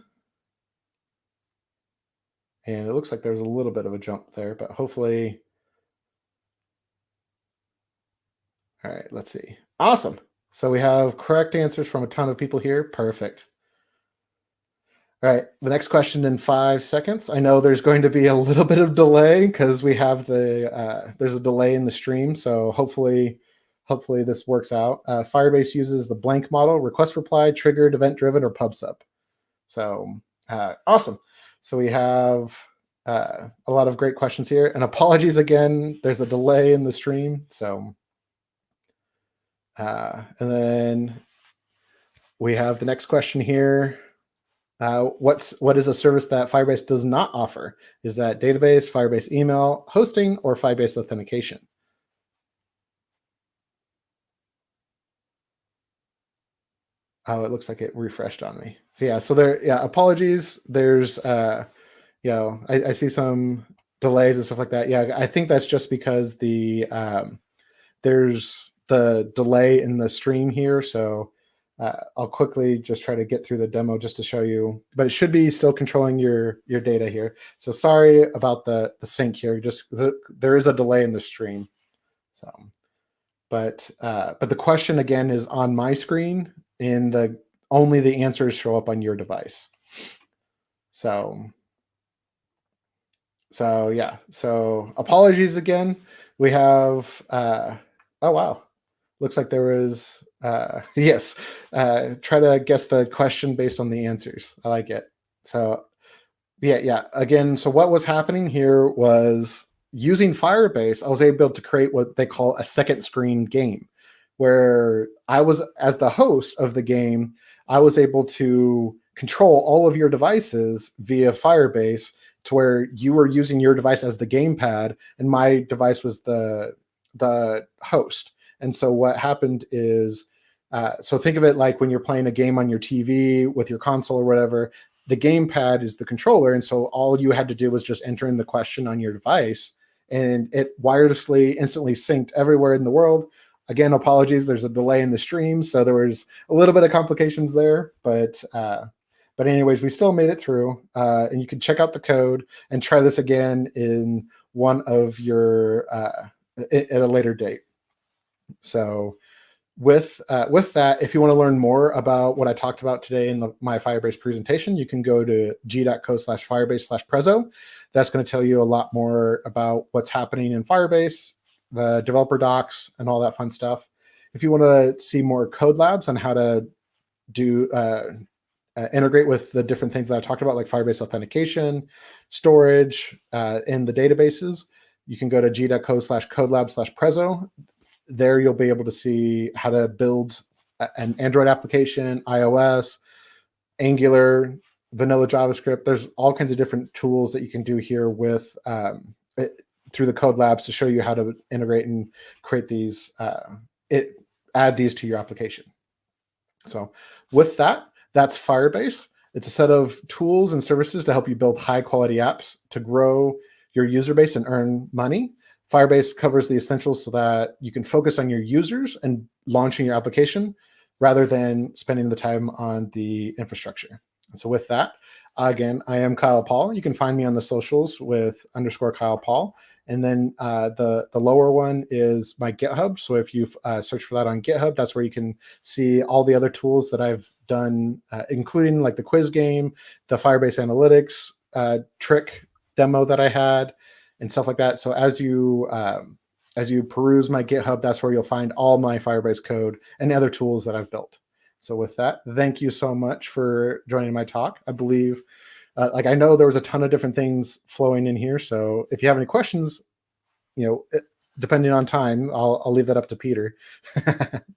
And it looks like there's a little bit of a jump there, but hopefully. All right, let's see. Awesome. So we have correct answers from a ton of people here. Perfect. All right, the next question in 5 seconds. I know there's going to be a little bit of delay because we have there's a delay in the stream. So hopefully this works out. Firebase uses the blank model, request reply, triggered, event driven, or pub sub. So awesome. So we have a lot of great questions here. And apologies again, there's a delay in the stream. So and then we have the next question here. What is a service that Firebase does not offer? Is that database, Firebase email, hosting, or Firebase authentication? Oh, it looks like it refreshed on me. So yeah, apologies. There's I see some delays and stuff like that. Yeah, I think that's just because there's the delay in the stream here. So I'll quickly just try to get through the demo just to show you, but it should be still controlling your data here. So sorry about the sync here. There is a delay in the stream. So, but the question again is on my screen, and only the answers show up on your device. So yeah. So apologies again. We have oh wow. Looks like there was, yes, try to guess the question based on the answers. I like it. So yeah. Again, so what was happening here was using Firebase, I was able to create what they call a second screen game, where I was, as the host of the game, I was able to control all of your devices via Firebase to where you were using your device as the gamepad and my device was the host. And so what happened is, so think of it like when you're playing a game on your TV with your console or whatever, the gamepad is the controller. And so all you had to do was just enter in the question on your device, and it wirelessly instantly synced everywhere in the world. Again, apologies, there's a delay in the stream, so there was a little bit of complications there, but anyways, we still made it through, and you can check out the code and try this again in one of your at a later date. So with that, if you want to learn more about what I talked about today in my Firebase presentation, you can go to g.co/firebase/prezo. That's going to tell you a lot more about what's happening in Firebase, the developer docs, and all that fun stuff. If you want to see more code labs on how to do integrate with the different things that I talked about, like Firebase authentication, storage, and the databases, you can go to g.co/codelab/prezo. There you'll be able to see how to build an Android application, iOS, Angular, vanilla JavaScript. There's all kinds of different tools that you can do here with through the code labs to show you how to integrate and create these, add these to your application. So with that, that's Firebase. It's a set of tools and services to help you build high quality apps to grow your user base and earn money. Firebase covers the essentials so that you can focus on your users and launching your application rather than spending the time on the infrastructure. And so with that, again, I am Kyle Paul. You can find me on the socials with _Kyle Paul. And then the lower one is my GitHub. So if you search for that on GitHub, that's where you can see all the other tools that I've done, including like the quiz game, the Firebase Analytics trick demo that I had, and stuff like that. So as you peruse my GitHub, that's where you'll find all my Firebase code and other tools that I've built. So with that, thank you so much for joining my talk. I believe, I know there was a ton of different things flowing in here. So if you have any questions, depending on time, I'll leave that up to Peter.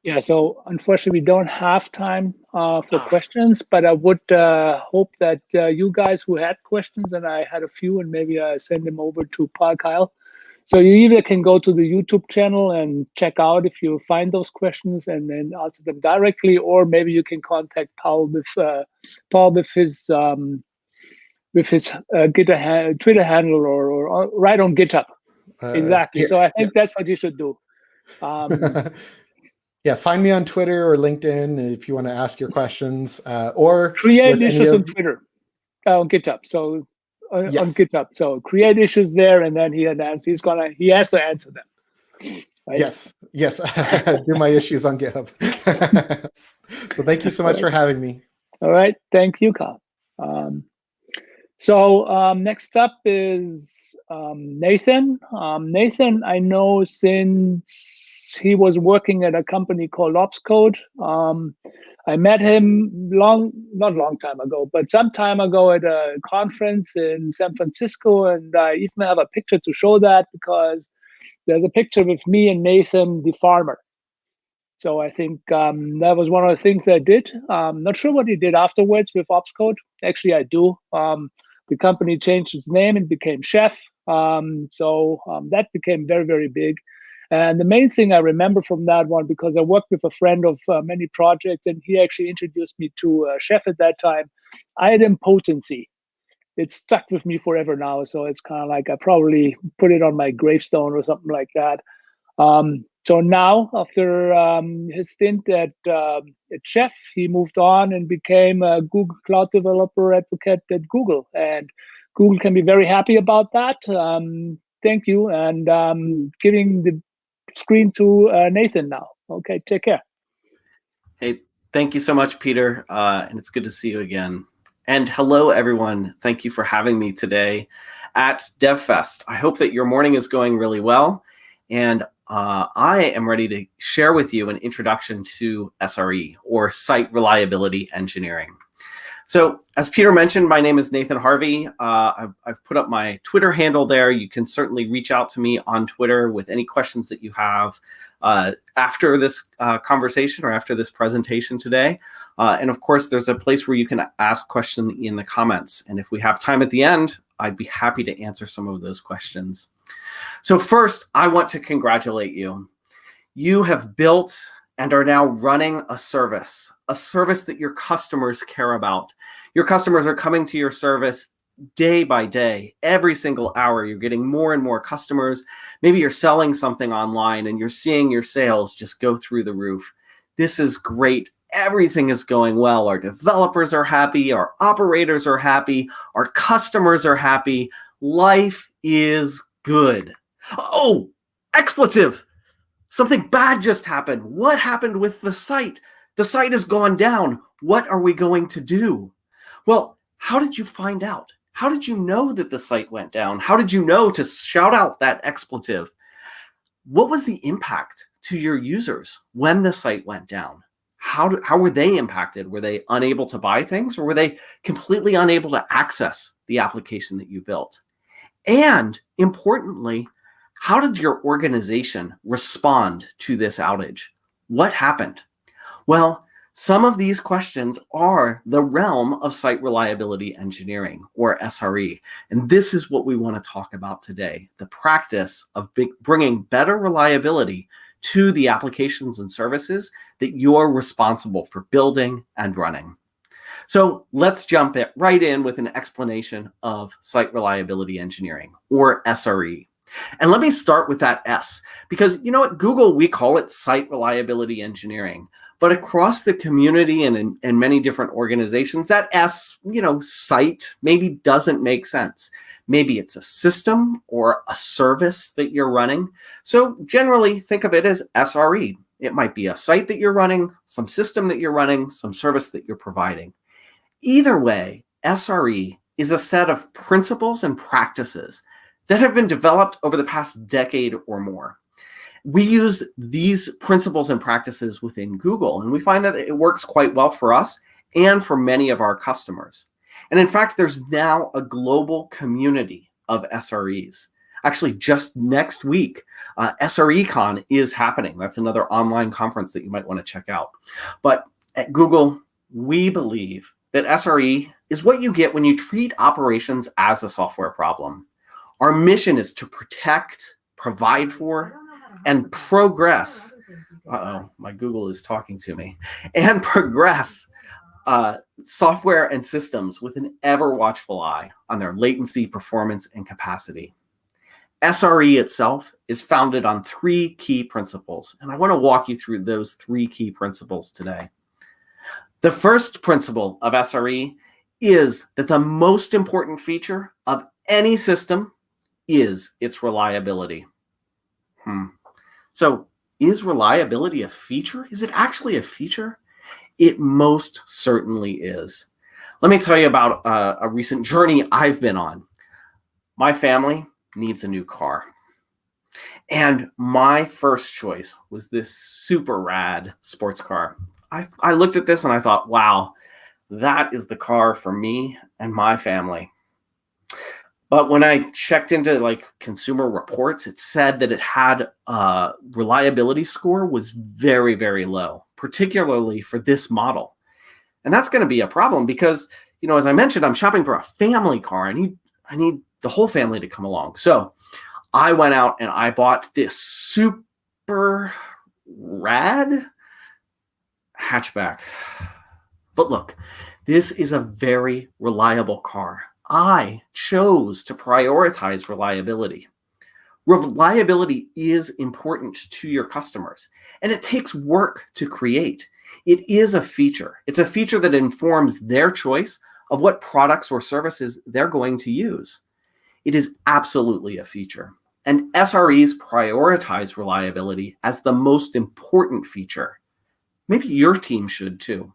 Yeah, so unfortunately, we don't have time for questions, but I would hope that you guys who had questions, and I had a few, and maybe I send them over to Kyle. So you either can go to the YouTube channel and check out if you find those questions and then answer them directly, or maybe you can contact Paul with his Twitter handle or right on GitHub. Exactly. Here, so I think that's what you should do. Yeah, find me on Twitter or LinkedIn if you want to ask your questions, or create issues on Twitter, on GitHub. So on GitHub, so create issues there, and then he has to answer them. Right? Yes, do my issues on GitHub. So thank you so much for having me. All right, thank you, Kyle. So next up is Nathen. Nathen, I know since he was working at a company called OpsCode. I met him not long time ago, but some time ago at a conference in San Francisco, and I even have a picture to show that because there's a picture with me and Nathen, the farmer. So I think that was one of the things I did. Not sure what he did afterwards with OpsCode. Actually, I do. The company changed its name and became Chef. So that became very, very big. And the main thing I remember from that one, because I worked with a friend of many projects, and he actually introduced me to Chef at that time, idempotency. It stuck with me forever now. So it's kind of like I probably put it on my gravestone or something like that. So now, after his stint at Chef, he moved on and became a Google Cloud Developer Advocate at Google. And Google can be very happy about that. Thank you. And giving the screen to Nathen now. Okay, take care. Hey, thank you so much, Peter. And it's good to see you again. And hello, everyone. Thank you for having me today at DevFest. I hope that your morning is going really well. And I am ready to share with you an introduction to SRE, or Site Reliability Engineering. So as Peter mentioned, my name is Nathen Harvey. I've put up my Twitter handle there. You can certainly reach out to me on Twitter with any questions that you have after this conversation or after this presentation today. And of course, there's a place where you can ask questions in the comments. And if we have time at the end, I'd be happy to answer some of those questions. So first, I want to congratulate you. You have built and are now running a service that your customers care about. Your customers are coming to your service day by day, every single hour. You're getting more and more customers. Maybe you're selling something online and you're seeing your sales just go through the roof. This is great. Everything is going well. Our developers are happy. Our operators are happy. Our customers are happy. Life is good. Oh, expletive. Something bad just happened. What happened with the site? The site has gone down. What are we going to do? Well, how did you find out? How did you know that the site went down? How did you know to shout out that expletive? What was the impact to your users when the site went down? How were they impacted? Were they unable to buy things, or were they completely unable to access the application that you built? And importantly, how did your organization respond to this outage? What happened? Well, some of these questions are the realm of site reliability engineering, or SRE. And this is what we want to talk about today, the practice of bringing better reliability to the applications and services that you're responsible for building and running. So let's jump right in with an explanation of site reliability engineering, or SRE. And let me start with that S, because at Google, we call it site reliability engineering. But across the community and in many different organizations, that S, site, maybe doesn't make sense. Maybe it's a system or a service that you're running. So generally, think of it as SRE. It might be a site that you're running, some system that you're running, some service that you're providing. Either way, SRE is a set of principles and practices that have been developed over the past decade or more. We use these principles and practices within Google, and we find that it works quite well for us and for many of our customers. And in fact, there's now a global community of SREs. Actually, just next week, SRECon is happening. That's another online conference that you might want to check out. But at Google, we believe that SRE is what you get when you treat operations as a software problem. Our mission is to protect, provide for, and progress. Uh-oh, my Google is talking to me. And progress software and systems with an ever-watchful eye on their latency, performance, and capacity. SRE itself is founded on 3 key principles, and I want to walk you through those 3 key principles today. The first principle of SRE is that the most important feature of any system is its reliability. So is reliability a feature? Is it actually a feature? It most certainly is. Let me tell you about a recent journey I've been on. My family needs a new car. And my first choice was this super rad sports car. I looked at this and I thought, wow, that is the car for me and my family. But when I checked into consumer reports, it said that it had a reliability score was very, very low, particularly for this model. And that's going to be a problem because, as I mentioned, I'm shopping for a family car. I need the whole family to come along. So I went out and I bought this super rad hatchback. But look, this is a very reliable car. I chose to prioritize reliability. Reliability is important to your customers, and it takes work to create. It is a feature. It's a feature that informs their choice of what products or services they're going to use. It is absolutely a feature, and SREs prioritize reliability as the most important feature. Maybe your team should too.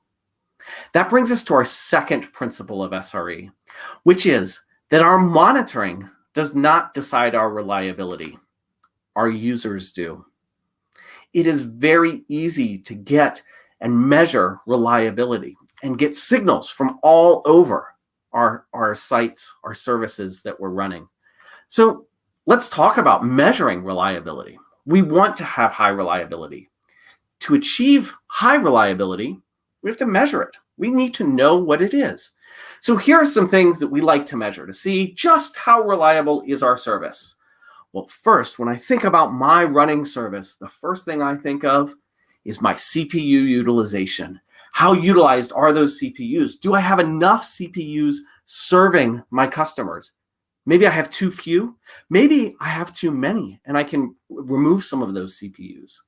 That brings us to our second principle of SRE, which is that our monitoring does not decide our reliability. Our users do. It is very easy to get and measure reliability and get signals from all over our sites, our services that we're running. So let's talk about measuring reliability. We want to have high reliability. To achieve high reliability, we have to measure it. We need to know what it is. So here are some things that we like to measure to see just how reliable is our service. Well, first, when I think about my running service, the first thing I think of is my CPU utilization. How utilized are those CPUs? Do I have enough CPUs serving my customers? Maybe I have too few. Maybe I have too many, and I can remove some of those CPUs.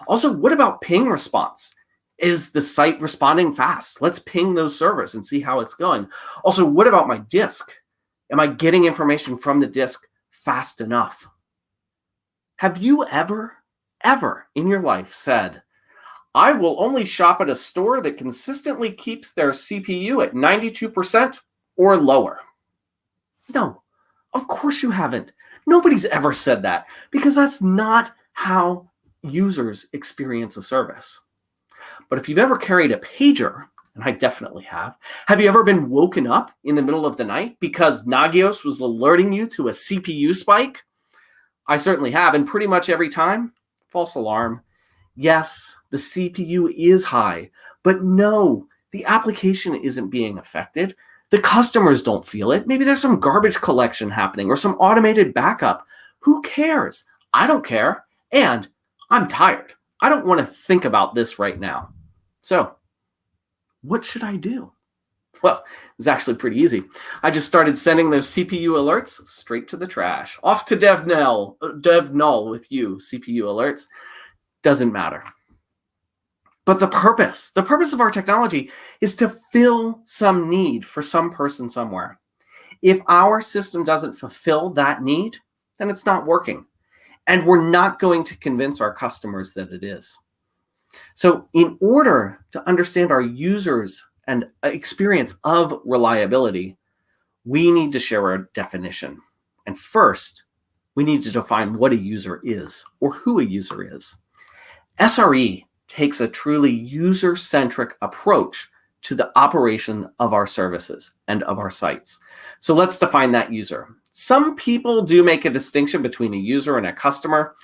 Also, what about ping response? Is the site responding fast? Let's ping those servers and see how it's going. Also, what about my disk? Am I getting information from the disk fast enough? Have you ever in your life said, I will only shop at a store that consistently keeps their CPU at 92% or lower? No, of course you haven't. Nobody's ever said that, because that's not how users experience a service. But if you've ever carried a pager, and I definitely have you ever been woken up in the middle of the night because Nagios was alerting you to a CPU spike? I certainly have, and pretty much every time, false alarm. Yes, the CPU is high, but no, the application isn't being affected. The customers don't feel it. Maybe there's some garbage collection happening or some automated backup. Who cares? I don't care, and I'm tired. I don't want to think about this right now. So, what should I do? Well, it was actually pretty easy. I just started sending those CPU alerts straight to the trash. Off to dev null with you, CPU alerts. Doesn't matter. But the purpose of our technology is to fill some need for some person somewhere. If our system doesn't fulfill that need, then it's not working. And we're not going to convince our customers that it is. So in order to understand our users and experience of reliability, we need to share a definition. And first, we need to define what a user is, or who a user is. SRE takes a truly user-centric approach to the operation of our services and of our sites. So let's define that user. Some people do make a distinction between a user and a customer.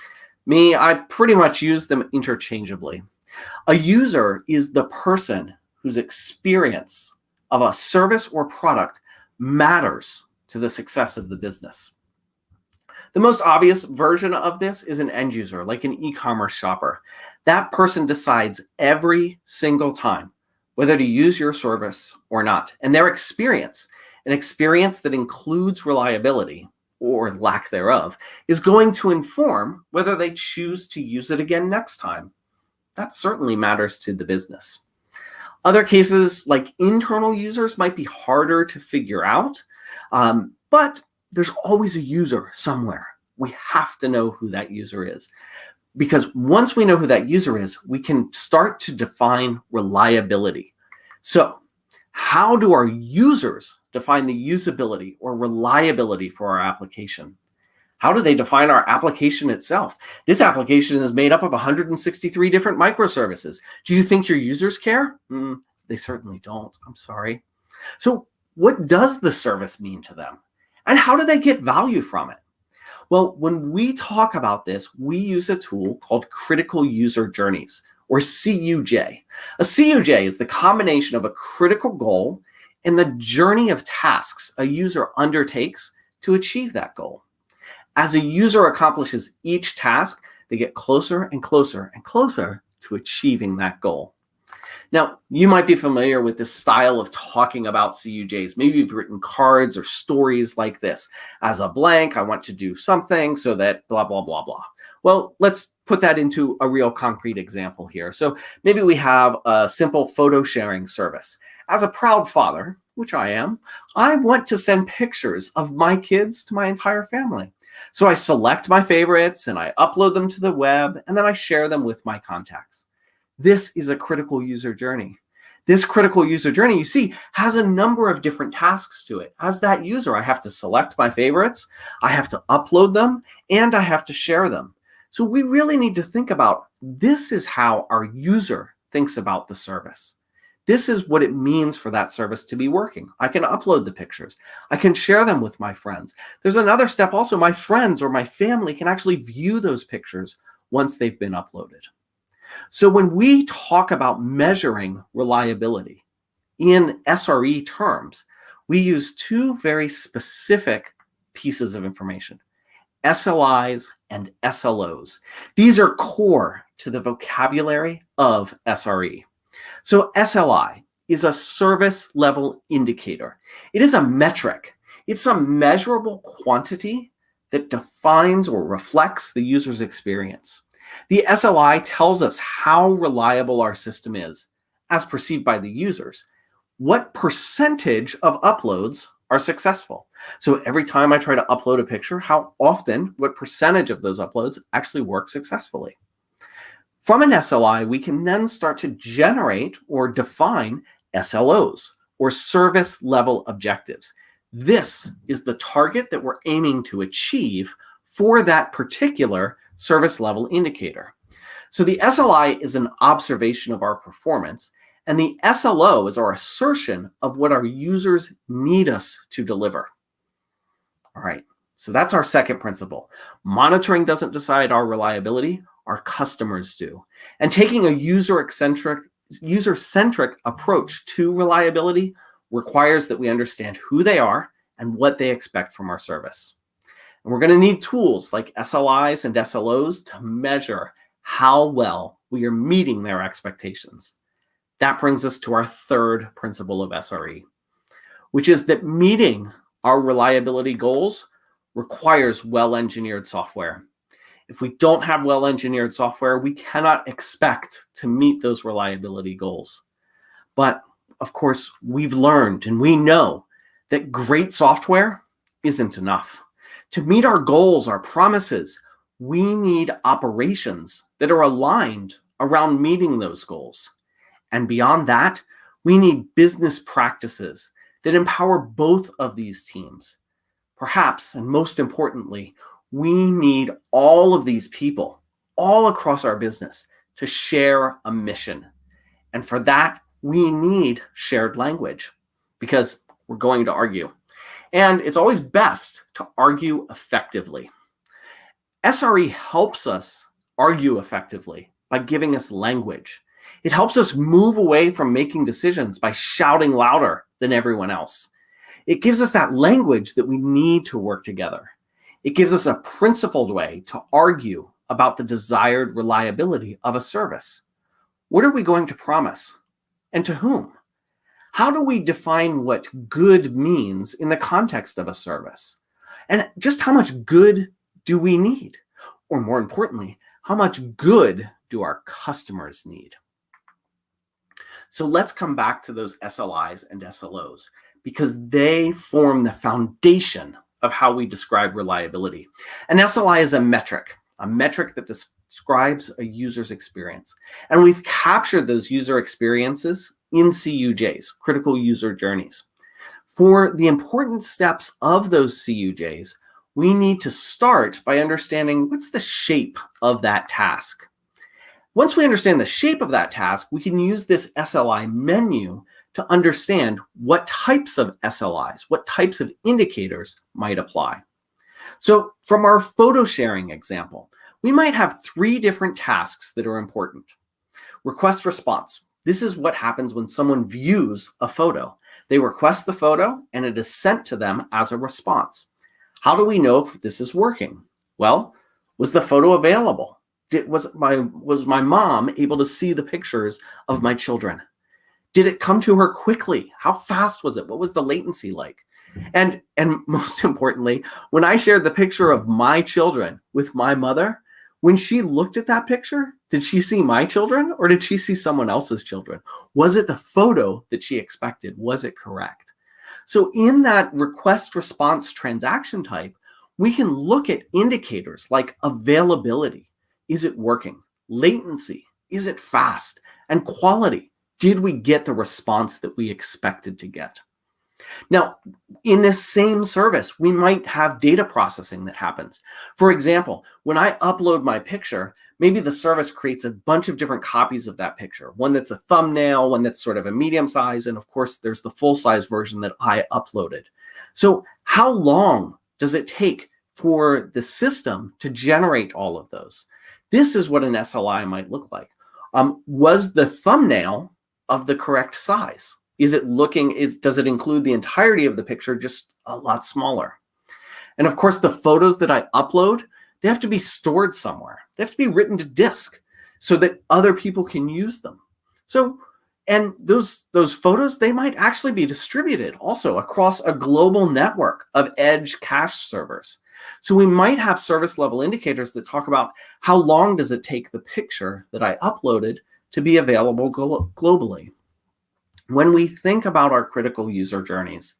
Me, I pretty much use them interchangeably. A user is the person whose experience of a service or product matters to the success of the business. The most obvious version of this is an end user, like an e-commerce shopper. That person decides every single time whether to use your service or not. And their experience, an experience that includes reliability or lack thereof, is going to inform whether they choose to use it again next time. That certainly matters to the business. Other cases, like internal users, might be harder to figure out, but there's always a user somewhere. We have to know who that user is. Because once we know who that user is, we can start to define reliability. So how do our users define the usability or reliability for our application? How do they define our application itself? This application is made up of 163 different microservices. Do you think your users care? They certainly don't. I'm sorry. So what does the service mean to them? And how do they get value from it? Well, when we talk about this, we use a tool called Critical User Journeys, or CUJ. A CUJ is the combination of a critical goal and the journey of tasks a user undertakes to achieve that goal. As a user accomplishes each task, they get closer and closer and closer to achieving that goal. Now, you might be familiar with this style of talking about CUJs. Maybe you've written cards or stories like this. As a blank, I want to do something so that blah, blah, blah, blah. Well, let's put that into a real concrete example here. So maybe we have a simple photo sharing service. As a proud father, which I am, I want to send pictures of my kids to my entire family. So I select my favorites and I upload them to the web, and then I share them with my contacts. This is a critical user journey. This critical user journey, you see, has a number of different tasks to it. As that user, I have to select my favorites, I have to upload them, and I have to share them. So we really need to think about, this is how our user thinks about the service. This is what it means for that service to be working. I can upload the pictures. I can share them with my friends. There's another step also. My friends or my family can actually view those pictures once they've been uploaded. So when we talk about measuring reliability in SRE terms, we use two very specific pieces of information: SLIs and SLOs. These are core to the vocabulary of SRE. So SLI is a service level indicator. It is a metric. It's a measurable quantity that defines or reflects the user's experience. The SLI tells us how reliable our system is, as perceived by the users. What percentage of uploads are successful? So every time I try to upload a picture, how often, what percentage of those uploads actually work successfully? From an SLI, we can then start to generate or define SLOs, or service level objectives. This is the target that we're aiming to achieve for that particular service level indicator. So the SLI is an observation of our performance, and the SLO is our assertion of what our users need us to deliver. All right, so that's our second principle. Monitoring doesn't decide our reliability, our customers do. And taking a user-centric approach to reliability requires that we understand who they are and what they expect from our service. And we're going to need tools like SLIs and SLOs to measure how well we are meeting their expectations. That brings us to our third principle of SRE, which is that meeting our reliability goals requires well-engineered software. If we don't have well-engineered software, we cannot expect to meet those reliability goals. But of course, we've learned and we know that great software isn't enough. To meet our goals, our promises, we need operations that are aligned around meeting those goals. And beyond that, we need business practices that empower both of these teams. Perhaps, and most importantly, we need all of these people all across our business to share a mission. And for that, we need shared language because we're going to argue. And it's always best to argue effectively. SRE helps us argue effectively by giving us language. It helps us move away from making decisions by shouting louder than everyone else. It gives us that language that we need to work together. It gives us a principled way to argue about the desired reliability of a service. What are we going to promise? And to whom? How do we define what good means in the context of a service? And just how much good do we need? Or more importantly, how much good do our customers need? So let's come back to those SLIs and SLOs because they form the foundation of how we describe reliability. An SLI is a metric that describes a user's experience. And we've captured those user experiences in CUJs, critical user journeys. For the important steps of those CUJs, we need to start by understanding what's the shape of that task. Once we understand the shape of that task, we can use this SLI menu to understand what types of SLIs, what types of indicators might apply. So from our photo sharing example, we might have 3 different tasks that are important. Request response. This is what happens when someone views a photo. They request the photo and it is sent to them as a response. How do we know if this is working? Well, was the photo available? Was my mom able to see the pictures of my children? Did it come to her quickly? How fast was it? What was the latency like? And most importantly, when I shared the picture of my children with my mother, when she looked at that picture, did she see my children or did she see someone else's children? Was it the photo that she expected? Was it correct? So in that request response transaction type, we can look at indicators like availability. Is it working? Latency. Is it fast? And quality. Did we get the response that we expected to get? Now, in this same service, we might have data processing that happens. For example, when I upload my picture, maybe the service creates a bunch of different copies of that picture. One that's a thumbnail, one that's sort of a medium size, and of course, there's the full size version that I uploaded. So how long does it take for the system to generate all of those? This is what an SLI might look like. Was the thumbnail of the correct size? Does it include the entirety of the picture, just a lot smaller? And of course, the photos that I upload, they have to be stored somewhere. They have to be written to disk. so that other people can use them. So, and those photos, they might actually be distributed also across a global network of edge cache servers. So we might have service level indicators that talk about how long does it take the picture that I uploaded to be available globally. When we think about our critical user journeys,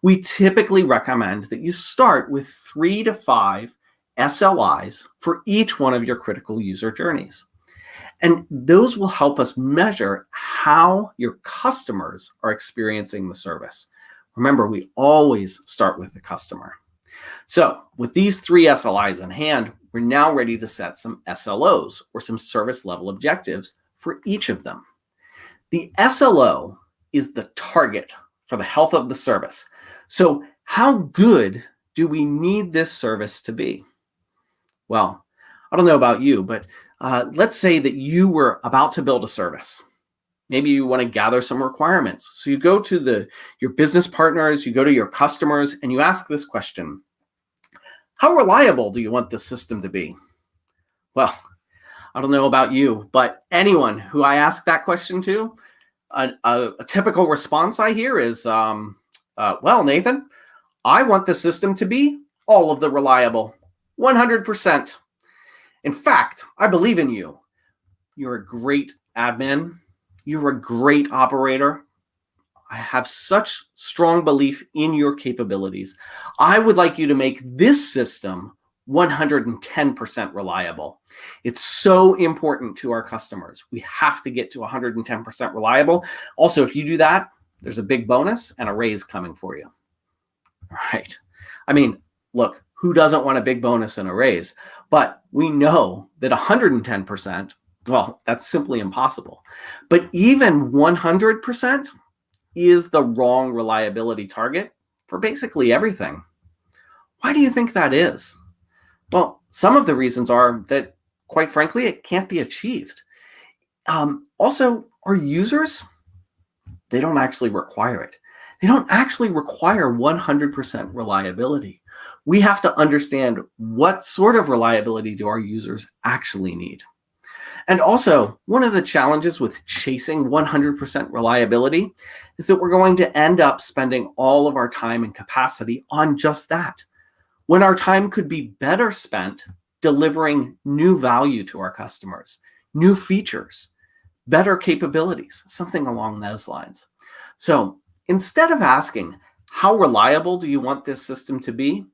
we typically recommend that you start with 3 to 5 SLIs for each one of your critical user journeys. And those will help us measure how your customers are experiencing the service. Remember, we always start with the customer. So with these 3 SLIs in hand, we're now ready to set some SLOs, or some service level objectives, for each of them. The SLO is the target for the health of the service. So how good do we need this service to be? Well, I don't know about you, but let's say that you were about to build a service. Maybe you want to gather some requirements. So you go to your business partners, you go to your customers, and you ask this question: how reliable do you want this system to be? Well, I don't know about you, but anyone who I ask that question to, a typical response I hear is, well, Nathan, I want the system to be all of the reliable, 100%. In fact, I believe in you. You're a great admin. You're a great operator. I have such strong belief in your capabilities. I would like you to make this system 110% reliable. It's so important to our customers. We have to get to 110% reliable. Also, if you do that, there's a big bonus and a raise coming for you. All right. I mean, look, who doesn't want a big bonus and a raise? But we know that 110%, well, that's simply impossible. But even 100% is the wrong reliability target for basically everything. Why do you think that is? Well, some of the reasons are that, quite frankly, it can't be achieved. Also, our users, they don't actually require it. They don't actually require 100% reliability. We have to understand what sort of reliability do our users actually need. And also, one of the challenges with chasing 100% reliability is that we're going to end up spending all of our time and capacity on just that, when our time could be better spent delivering new value to our customers, new features, better capabilities, something along those lines. So instead of asking, how reliable do you want this system to be?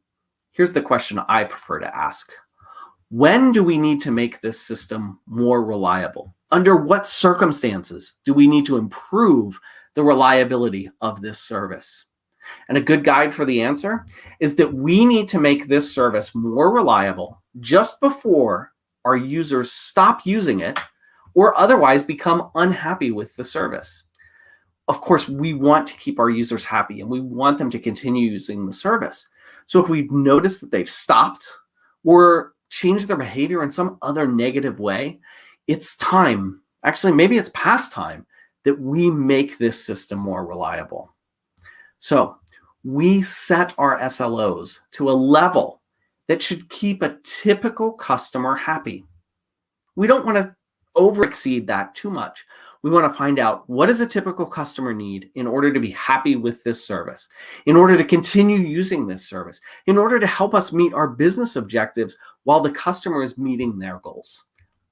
Here's the question I prefer to ask. When do we need to make this system more reliable? Under what circumstances do we need to improve the reliability of this service? And a good guide for the answer is that we need to make this service more reliable just before our users stop using it or otherwise become unhappy with the service. Of course, we want to keep our users happy and we want them to continue using the service. So if we've noticed that they've stopped or changed their behavior in some other negative way, it's time, actually, maybe it's past time, that we make this system more reliable. So we set our SLOs to a level that should keep a typical customer happy. We don't want to overexceed that too much. We want to find out, what does a typical customer need in order to be happy with this service, in order to continue using this service, in order to help us meet our business objectives while the customer is meeting their goals.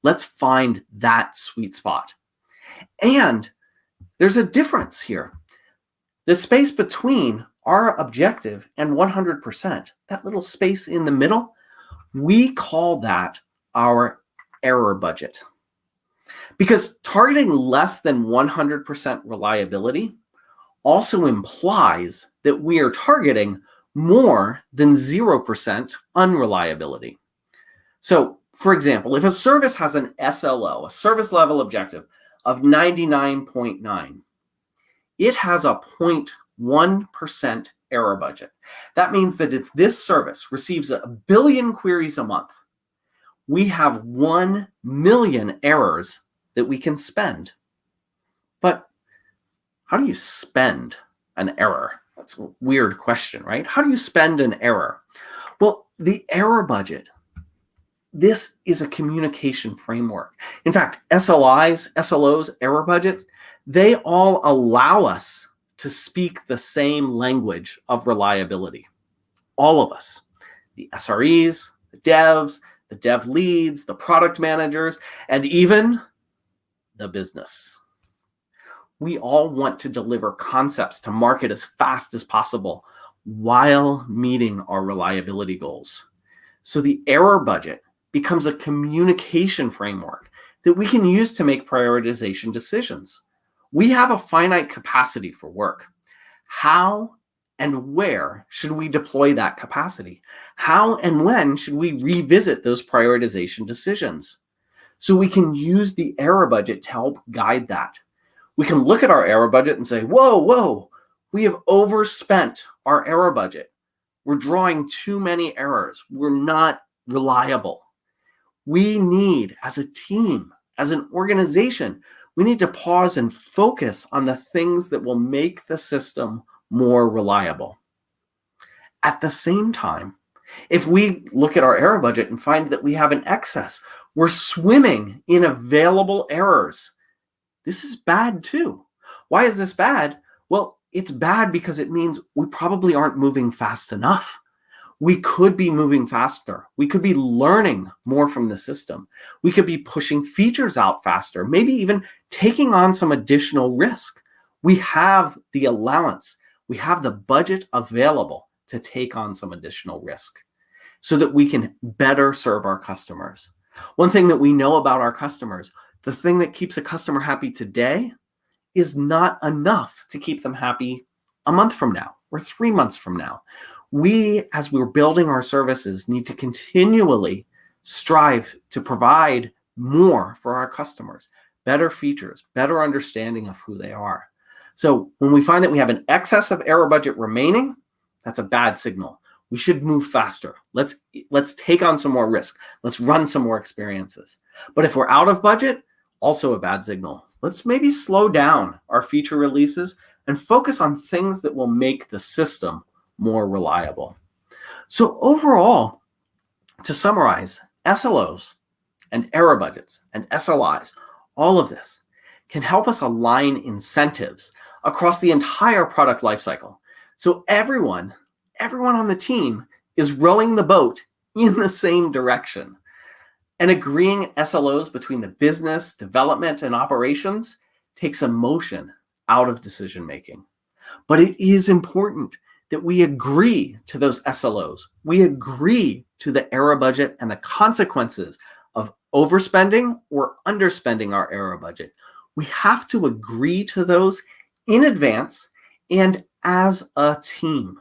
Let's find that sweet spot. And there's a difference here. The space between our objective and 100%, that little space in the middle, we call that our error budget. Because targeting less than 100% reliability also implies that we are targeting more than 0% unreliability. So, for example, if a service has an SLO, a service level objective, of 99.9, it has a 0.1% error budget. That means that if this service receives 1 billion queries a month, we have 1 million errors that we can spend. But how do you spend an error? That's a weird question, right? How do you spend an error? Well, the error budget This is a communication framework. In fact, SLIs, SLOs, error budgets, they all allow us to speak the same language of reliability. All of us, the SREs, the devs, the dev leads, the product managers, and even the business. We all want to deliver concepts to market as fast as possible while meeting our reliability goals. So the error budget becomes a communication framework that we can use to make prioritization decisions. We have a finite capacity for work. How and where should we deploy that capacity? How and when should we revisit those prioritization decisions? So we can use the error budget to help guide that. We can look at our error budget and say, whoa, we have overspent our error budget. We're drawing too many errors. We're not reliable. We need, as a team, as an organization, we need to pause and focus on the things that will make the system more reliable. At the same time, if we look at our error budget and find that we have an excess, we're swimming in available errors. This is bad too. Why is this bad? Well, it's bad because it means we probably aren't moving fast enough. We could be moving faster. We could be learning more from the system. We could be pushing features out faster, maybe even taking on some additional risk. We have the allowance. We have the budget available to take on some additional risk so that we can better serve our customers. One thing that we know about our customers, the thing that keeps a customer happy today is not enough to keep them happy a month from now or 3 months from now. We, as we're building our services, need to continually strive to provide more for our customers, better features, better understanding of who they are. So when we find that we have an excess of error budget remaining, that's a bad signal. We should move faster. Let's take on some more risk. Let's run some more experiences. But if we're out of budget, also a bad signal. Let's maybe slow down our feature releases and focus on things that will make the system more reliable. So overall, to summarize, SLOs and error budgets and SLIs, all of this can help us align incentives across the entire product lifecycle. So everyone on the team is rowing the boat in the same direction. And agreeing SLOs between the business, development, and operations takes emotion out of decision making. But it is important that we agree to those SLOs. We agree to the error budget and the consequences of overspending or underspending our error budget. We have to agree to those in advance and as a team.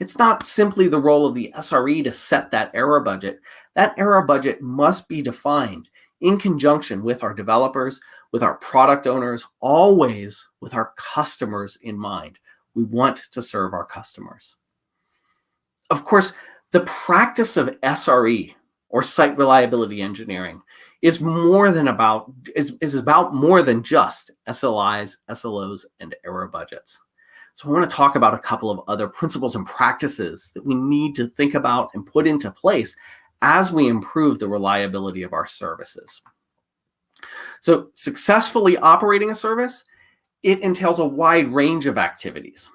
It's not simply the role of the SRE to set that error budget. That error budget must be defined in conjunction with our developers, with our product owners, always with our customers in mind. We want to serve our customers. Of course, the practice of SRE, or site reliability engineering, is about more than just SLIs, SLOs, and error budgets. So I want to talk about a couple of other principles and practices that we need to think about and put into place as we improve the reliability of our services. So successfully operating a service, it entails a wide range of activities.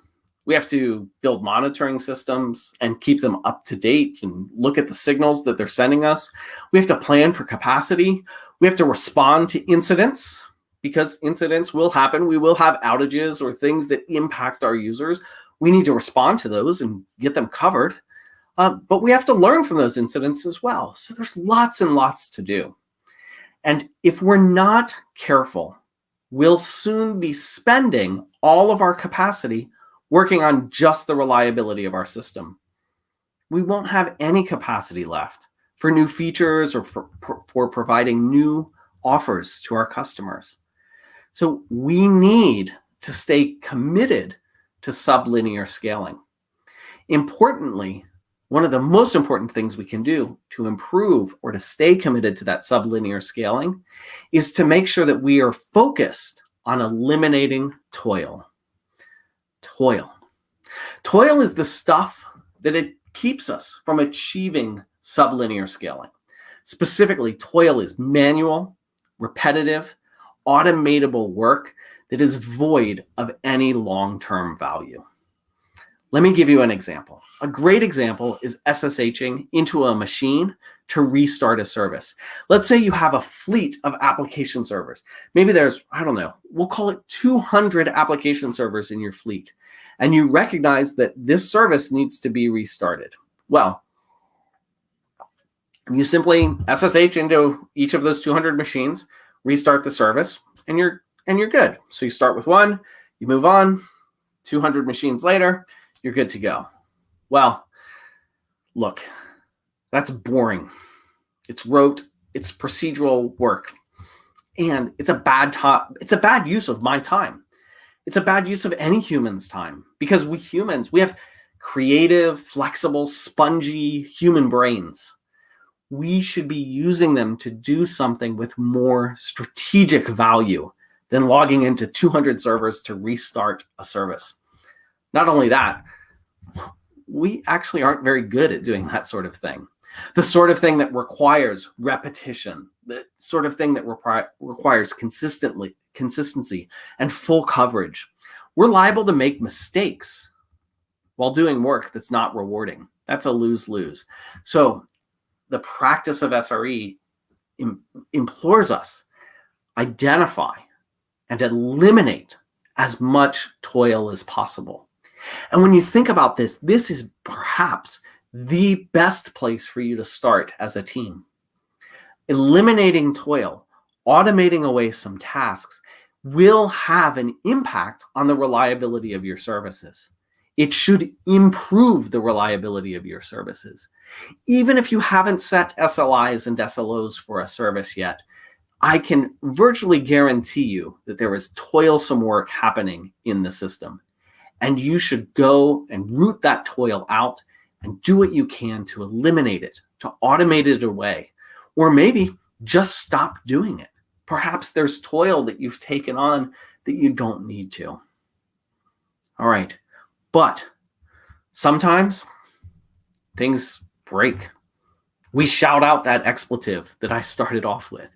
We have to build monitoring systems and keep them up to date and look at the signals that they're sending us. We have to plan for capacity. We have to respond to incidents, because incidents will happen. We will have outages or things that impact our users. We need to respond to those and get them covered. But we have to learn from those incidents as well. So there's lots and lots to do. And if we're not careful, we'll soon be spending all of our capacity working on just the reliability of our system. We won't have any capacity left for new features or for providing new offers to our customers. So we need to stay committed to sublinear scaling. Importantly, one of the most important things we can do to improve or to stay committed to that sublinear scaling is to make sure that we are focused on eliminating toil. Toil is the stuff that it keeps us from achieving sublinear scaling. Specifically, toil is manual, repetitive, automatable work that is void of any long-term value. Let me give you an example. A great example is SSHing into a machine to restart a service. Let's say you have a fleet of application servers. Maybe there's, I don't know, we'll call it 200 application servers in your fleet. And you recognize that this service needs to be restarted. Well, you simply SSH into each of those 200 machines, restart the service, and you're good. So you start with one, you move on, 200 machines later, you're good to go. Well, look, that's boring. It's rote, it's procedural work, and it's a bad use of my time. It's a bad use of any human's time, because we humans, we have creative, flexible, spongy human brains. We should be using them to do something with more strategic value than logging into 200 servers to restart a service. Not only that, we actually aren't very good at doing that sort of thing. The sort of thing that requires repetition, the sort of thing that requires consistency and full coverage. We're liable to make mistakes while doing work that's not rewarding. That's a lose-lose. So the practice of SRE implores us, identify and eliminate as much toil as possible. And when you think about this, this is perhaps the best place for you to start as a team. Eliminating toil, automating away some tasks will have an impact on the reliability of your services. It should improve the reliability of your services. Even if you haven't set SLIs and SLOs for a service yet, I can virtually guarantee you that there is toilsome work happening in the system. And you should go and root that toil out and do what you can to eliminate it, to automate it away, or maybe just stop doing it. Perhaps there's toil that you've taken on that you don't need to. All right, but sometimes things break. We shout out that expletive that I started off with.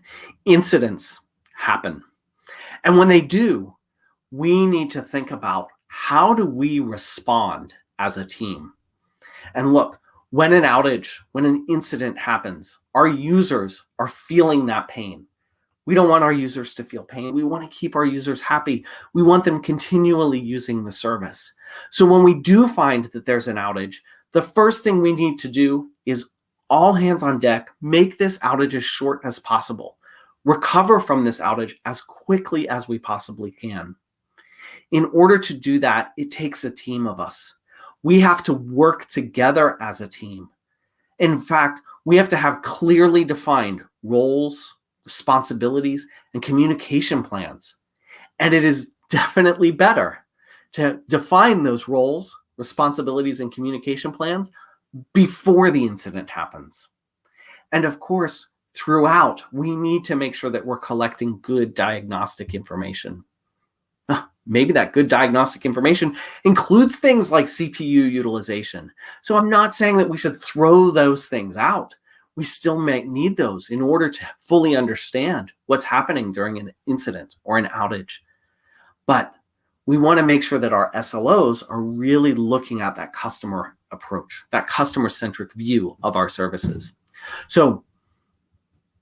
Incidents happen. And when they do, we need to think about, how do we respond as a team? And look, when an outage, when an incident happens, our users are feeling that pain. We don't want our users to feel pain. We want to keep our users happy. We want them continually using the service. So when we do find that there's an outage, the first thing we need to do is all hands on deck, make this outage as short as possible. Recover from this outage as quickly as we possibly can. In order to do that, it takes a team of us. We have to work together as a team. In fact, we have to have clearly defined roles, responsibilities, and communication plans. And it is definitely better to define those roles, responsibilities, and communication plans before the incident happens. And of course, throughout, we need to make sure that we're collecting good diagnostic information. Maybe that good diagnostic information includes things like CPU utilization. So I'm not saying that we should throw those things out. We still may need those in order to fully understand what's happening during an incident or an outage. But we want to make sure that our SLOs are really looking at that customer approach, that customer-centric view of our services. So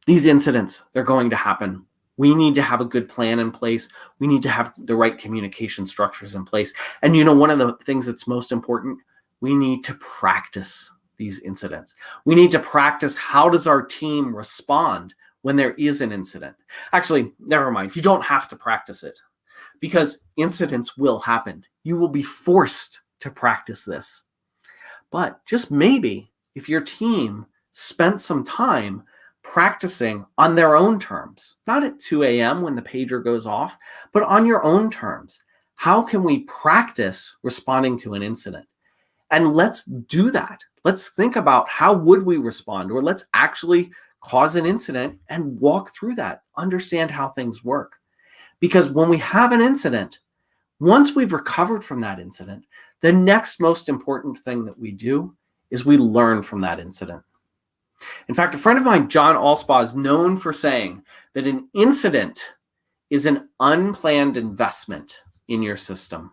these incidents, they're going to happen. We need to have a good plan in place. We need to have the right communication structures in place. And one of the things that's most important, we need to practice these incidents. We need to practice, how does our team respond when there is an incident? Actually, never mind. You don't have to practice it, because incidents will happen. You will be forced to practice this. But just maybe if your team spent some time practicing on their own terms, not at 2 a.m. when the pager goes off, but on your own terms. How can we practice responding to an incident? And let's do that. Let's think about, how would we respond? Or let's actually cause an incident and walk through that, understand how things work. Because when we have an incident, once we've recovered from that incident, the next most important thing that we do is we learn from that incident. In fact, a friend of mine, John Allspaw, is known for saying that an incident is an unplanned investment in your system.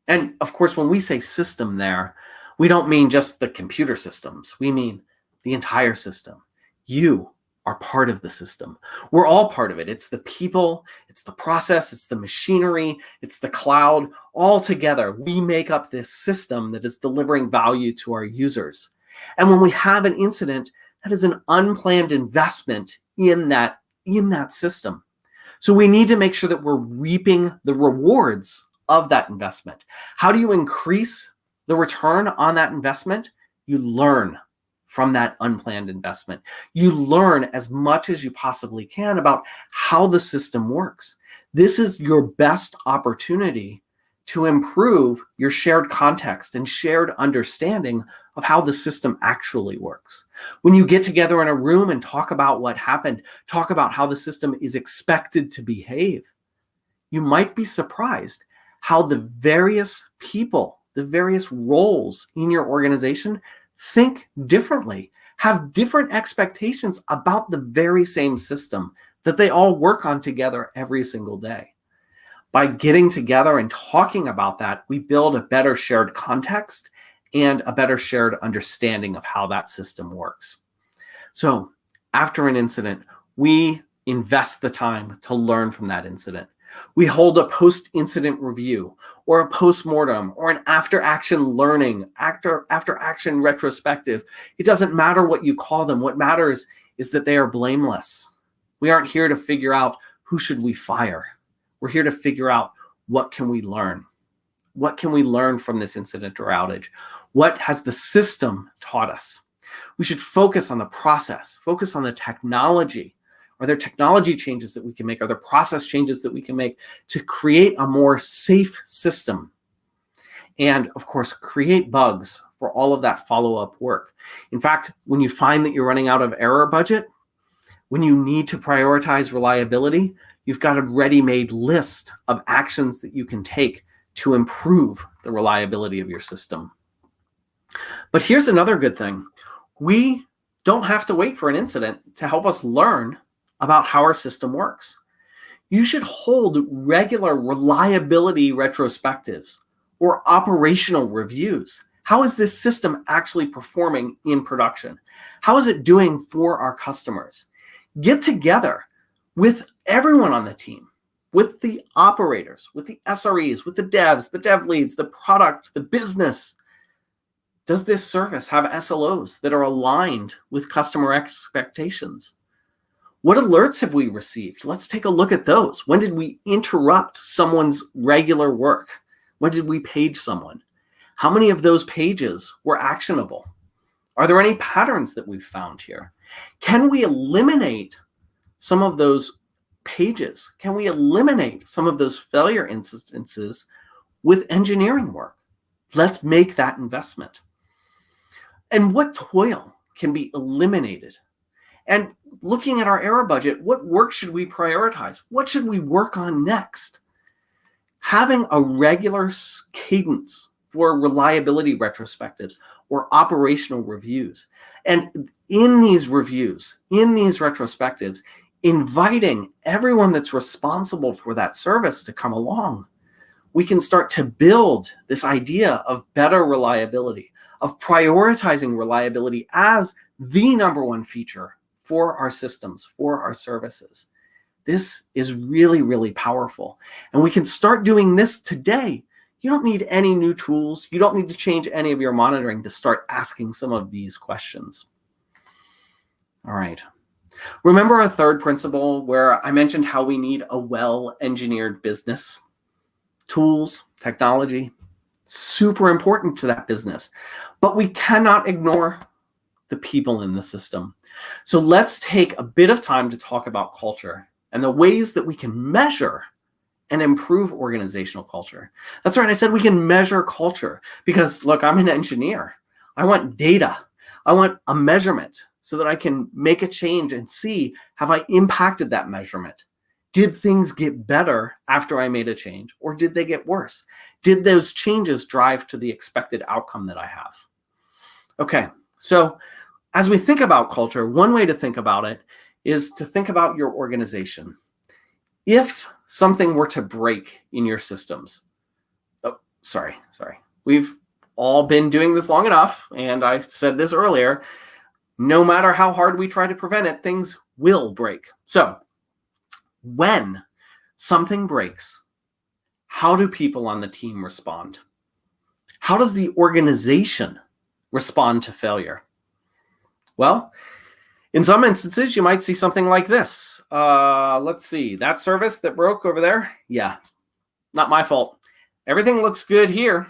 And of course, when we say system there, we don't mean just the computer systems. We mean the entire system. You are part of the system. We're all part of it. It's the people, it's the process, it's the machinery, it's the cloud. All together, we make up this system that is delivering value to our users. And when we have an incident, that is an unplanned investment in that system. So we need to make sure that we're reaping the rewards of that investment. How do you increase the return on that investment? You learn from that unplanned investment. You learn as much as you possibly can about how the system works. This is your best opportunity to improve your shared context and shared understanding of how the system actually works. When you get together in a room and talk about what happened, talk about how the system is expected to behave, you might be surprised how the various people, the various roles in your organization think differently, have different expectations about the very same system that they all work on together every single day. By getting together and talking about that, we build a better shared context and a better shared understanding of how that system works. So after an incident, we invest the time to learn from that incident. We hold a post-incident review or a post-mortem or an after-action learning, after-action retrospective. It doesn't matter what you call them. What matters is that they are blameless. We aren't here to figure out who should we fire. We're here to figure out what can we learn. What can we learn from this incident or outage? What has the system taught us? We should focus on the process, focus on the technology. Are there technology changes that we can make? Are there process changes that we can make to create a more safe system? And of course, create bugs for all of that follow-up work. In fact, when you find that you're running out of error budget, when you need to prioritize reliability, you've got a ready-made list of actions that you can take to improve the reliability of your system. But here's another good thing. We don't have to wait for an incident to help us learn about how our system works. You should hold regular reliability retrospectives or operational reviews. How is this system actually performing in production? How is it doing for our customers? Get together with everyone on the team, with the operators, with the SREs, with the devs, the dev leads, the product, the business. Does this service have SLOs that are aligned with customer expectations? What alerts have we received? Let's take a look at those. When did we interrupt someone's regular work? When did we page someone? How many of those pages were actionable? Are there any patterns that we've found here? Can we eliminate some of those pages? Can we eliminate some of those failure instances with engineering work? Let's make that investment. And what toil can be eliminated? And looking at our error budget, what work should we prioritize? What should we work on next? Having a regular cadence for reliability retrospectives or operational reviews. And in these reviews, in these retrospectives, inviting everyone that's responsible for that service to come along, we can start to build this idea of better reliability, of prioritizing reliability as the number one feature for our systems, for our services. This is really, really powerful. And we can start doing this today. You don't need any new tools. You don't need to change any of your monitoring to start asking some of these questions. All right. Remember our third principle where I mentioned how we need a well-engineered business? Tools, technology, super important to that business. But we cannot ignore the people in the system. So let's take a bit of time to talk about culture and the ways that we can measure and improve organizational culture. That's right, I said we can measure culture because, look, I'm an engineer. I want data. I want a measurement so that I can make a change and see, have I impacted that measurement? Did things get better after I made a change, or did they get worse? Did those changes drive to the expected outcome that I have? Okay, so as we think about culture, one way to think about it is to think about your organization. If something were to break in your systems, sorry. We've all been doing this long enough, and I said this earlier, no matter how hard we try to prevent it, things will break. So when something breaks, how do people on the team respond? How does the organization respond to failure? Well, in some instances, you might see something like this. Let's see, that service that broke over there, yeah, not my fault. Everything looks good here.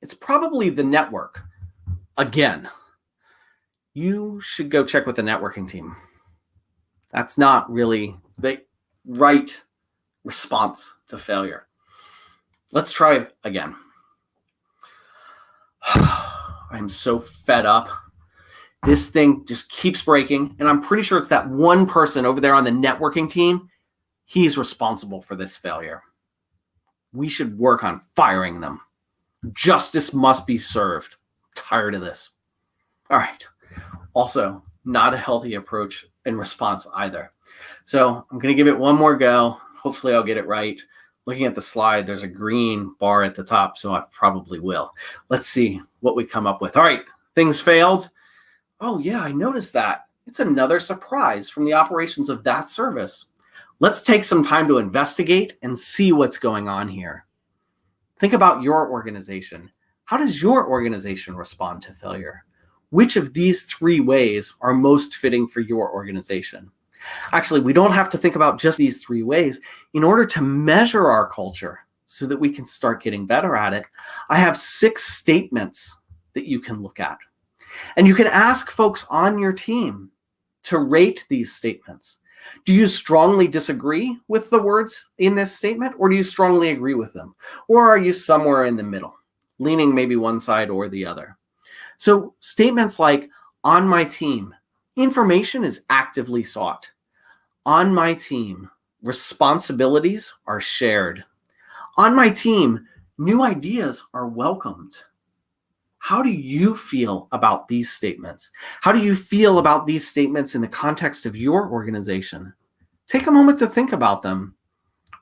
It's probably the network. Again, you should go check with the networking team. That's not really the right response to failure. Let's try again. I'm so fed up. This thing just keeps breaking, and I'm pretty sure it's that one person over there on the networking team. He's responsible for this failure. We should work on firing them. Justice must be served. Tired of this. All right. Also, not a healthy approach and response either. So I'm going to give it one more go. Hopefully I'll get it right. Looking at the slide, there's a green bar at the top, so I probably will. Let's see what we come up with. All right, things failed. Oh yeah, I noticed that. It's another surprise from the operations of that service. Let's take some time to investigate and see what's going on here. Think about your organization. How does your organization respond to failure? Which of these three ways are most fitting for your organization? Actually, we don't have to think about just these three ways. In order to measure our culture so that we can start getting better at it, I have 6 statements that you can look at. And you can ask folks on your team to rate these statements. Do you strongly disagree with the words in this statement, or do you strongly agree with them? Or are you somewhere in the middle, leaning maybe one side or the other? So statements like, on my team, information is actively sought. On my team, responsibilities are shared. On my team, new ideas are welcomed. How do you feel about these statements? How do you feel about these statements in the context of your organization? Take a moment to think about them.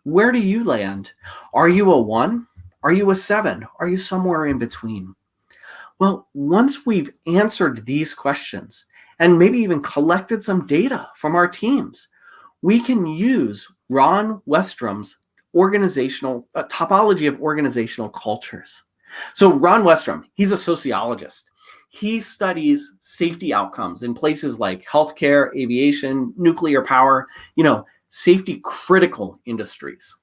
Where do you land? Are you a 1? Are you a 7? Are you somewhere in between? Well, once we've answered these questions and maybe even collected some data from our teams, we can use Ron Westrom's organizational topology of organizational cultures. So Ron Westrom, he's a sociologist. He studies safety outcomes in places like healthcare, aviation, nuclear power, safety critical industries.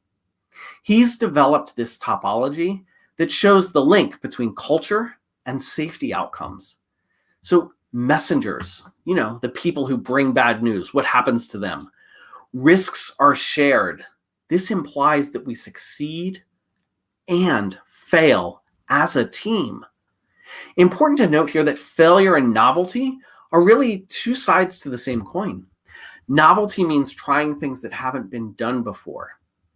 He's developed this topology that shows the link between culture and safety outcomes. So messengers, the people who bring bad news, what happens to them? Risks are shared. This implies that we succeed and fail as a team. Important to note here that failure and novelty are really 2 sides to the same coin. Novelty means trying things that haven't been done before,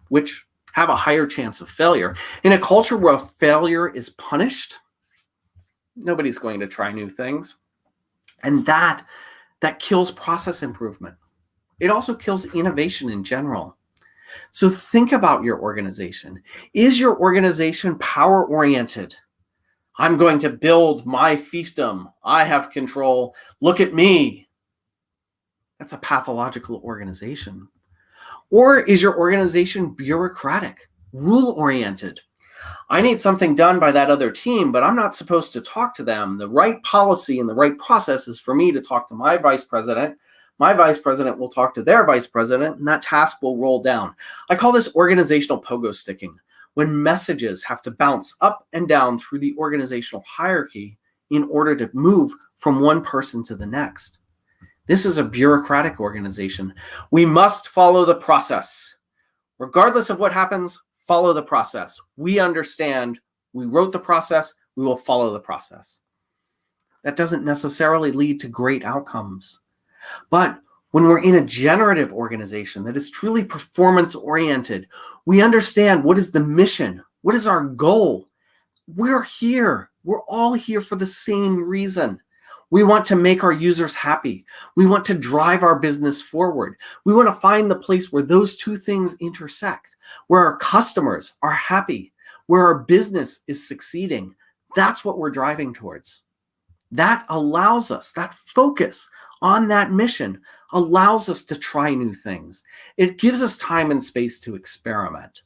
which have a higher chance of failure. In a culture where failure is punished, nobody's going to try new things. And that kills process improvement. It also kills innovation in general. So think about your organization. Is your organization power-oriented? I'm going to build my fiefdom. I have control. Look at me. That's a pathological organization. Or is your organization bureaucratic, rule-oriented? I need something done by that other team, but I'm not supposed to talk to them. The right policy and the right process is for me to talk to my vice president. My vice president will talk to their vice president, and that task will roll down. I call this organizational pogo sticking, when messages have to bounce up and down through the organizational hierarchy in order to move from one person to the next. This is a bureaucratic organization. We must follow the process. Regardless of what happens, follow the process. We understand, we wrote the process, we will follow the process. That doesn't necessarily lead to great outcomes. But when we're in a generative organization that is truly performance-oriented, we understand what is the mission, what is our goal. We're here. We're all here for the same reason. We want to make our users happy. We want to drive our business forward. We want to find the place where those two things intersect, where our customers are happy, where our business is succeeding. That's what we're driving towards. That allows us, that focus on that mission allows us to try new things. It gives us time and space to experiment.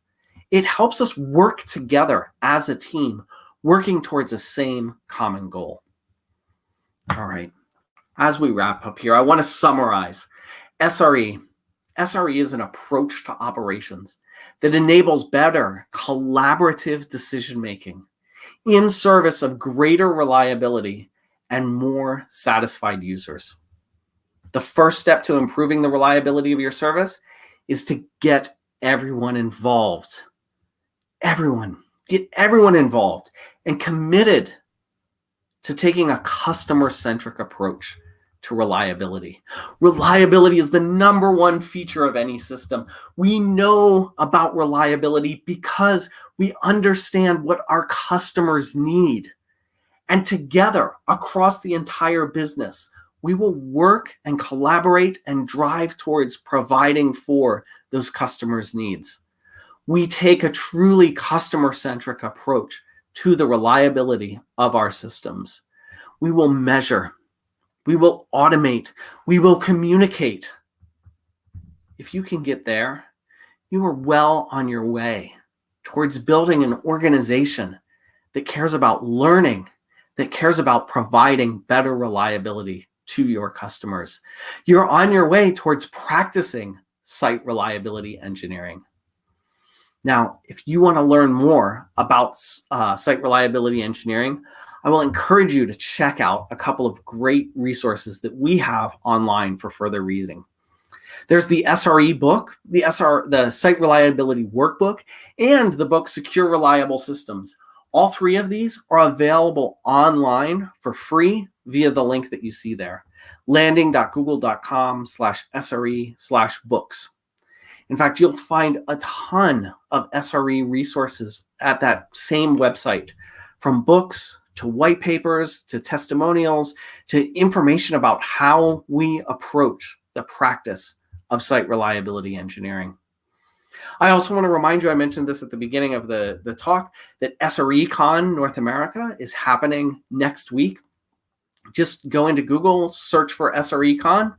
It helps us work together as a team, working towards the same common goal. All right, as we wrap up here, I want to summarize. SRE. SRE is an approach to operations that enables better collaborative decision-making in service of greater reliability and more satisfied users. The first step to improving the reliability of your service is to get everyone involved. Get everyone involved and committed to taking a customer-centric approach to reliability. Reliability is the #1 feature of any system. We know about reliability because we understand what our customers need. And together, across the entire business, we will work and collaborate and drive towards providing for those customers' needs. We take a truly customer-centric approach to the reliability of our systems. We will measure, we will automate, we will communicate. If you can get there, you are well on your way towards building an organization that cares about learning, that cares about providing better reliability to your customers. You're on your way towards practicing site reliability engineering. Now, if you want to learn more about site reliability engineering, I will encourage you to check out a couple of great resources that we have online for further reading. There's the SRE book, the Site Reliability Workbook, and the book Secure Reliable Systems. All three of these are available online for free via the link that you see there, landing.google.com/SRE/books. In fact, you'll find a ton of SRE resources at that same website, from books to white papers to testimonials to information about how we approach the practice of site reliability engineering. I also want to remind you, I mentioned this at the beginning of the talk, that SRECon North America is happening next week. Just go into Google, search for SRECon.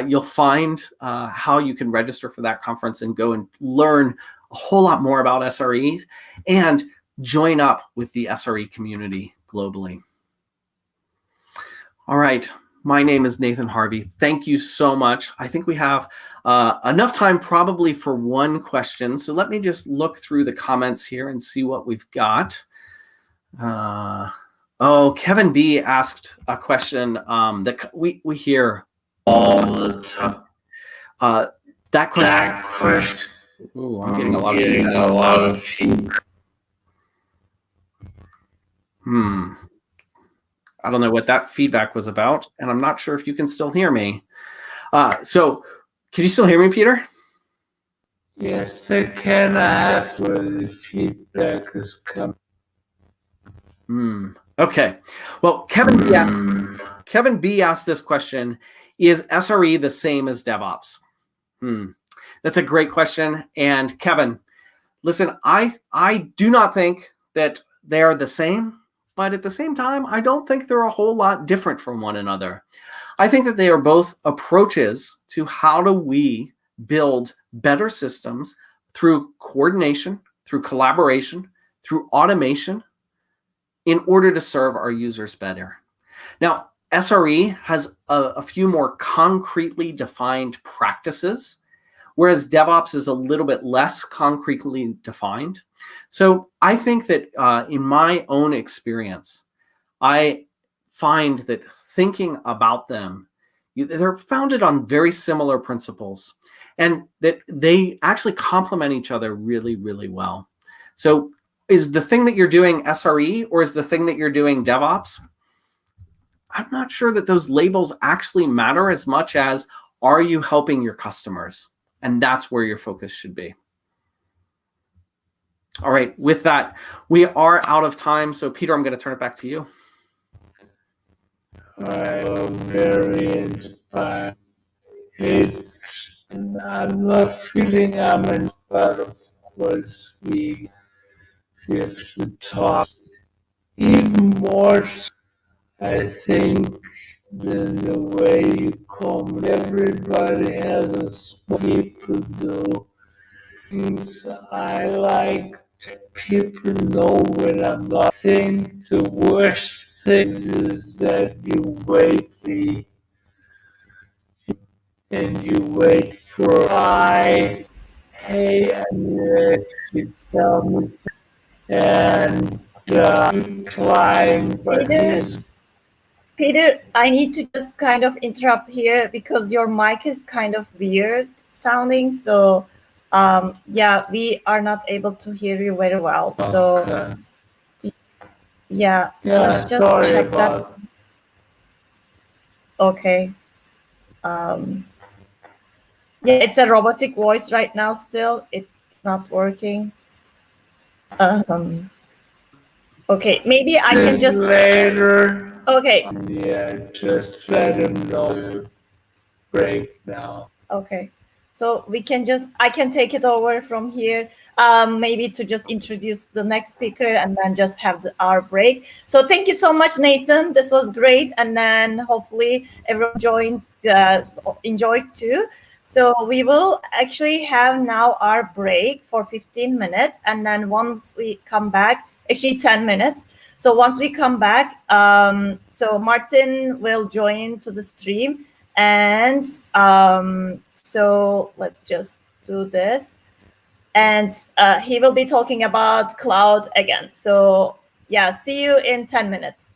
You'll find how you can register for that conference and go and learn a whole lot more about SREs and join up with the SRE community globally. All right. My name is Nathen Harvey. Thank you so much. I think we have enough time probably for one question. So let me just look through the comments here and see what we've got. Kevin B asked a question that we hear all the time. That question. Ooh, I'm getting a lot of feedback. I don't know what that feedback was about, and I'm not sure if you can still hear me. So can you still hear me, Peter? Yes, I can. I have the feedback is coming. Okay. Well, Kevin B asked this question: is SRE the same as DevOps? That's a great question. And Kevin, listen, I do not think that they are the same, but at the same time, I don't think they're a whole lot different from one another. I think that they are both approaches to how do we build better systems through coordination, through collaboration, through automation, in order to serve our users better. Now, SRE has a few more concretely defined practices, whereas DevOps is a little bit less concretely defined. So I think that in my own experience, I find that thinking about them, they're founded on very similar principles, and that they actually complement each other really, really well. So is the thing that you're doing SRE or is the thing that you're doing DevOps? I'm not sure that those labels actually matter as much as, are you helping your customers? And that's where your focus should be. All right, with that, we are out of time. So Peter, I'm going to turn it back to you. I'm very inspired. I'm not feeling I'm inspired, of course. We have to talk even more, I think, than the way you come. Everybody has a people do things I like. People know when I'm not. I think the worst thing is that you wait for hey, and you actually tell me, and trying, but Peter, I need to just kind of interrupt here because your mic is kind of weird sounding. So, yeah, we are not able to hear you very well. So, yeah, let's just check that. Okay. Yeah, it's a robotic voice right now still. It's not working. Okay, maybe I can just... Later. Okay. Yeah, just let him know. Break now. Okay. So I can take it over from here, maybe to just introduce the next speaker and then just have our break. So thank you so much, Nathen. This was great. And then hopefully everyone enjoyed too. So we will actually have now our break for 15 minutes. And then once we come back, actually 10 minutes. So once we come back, so Martin will join to the stream. And so let's just do this. And he will be talking about cloud again. So yeah, see you in 10 minutes.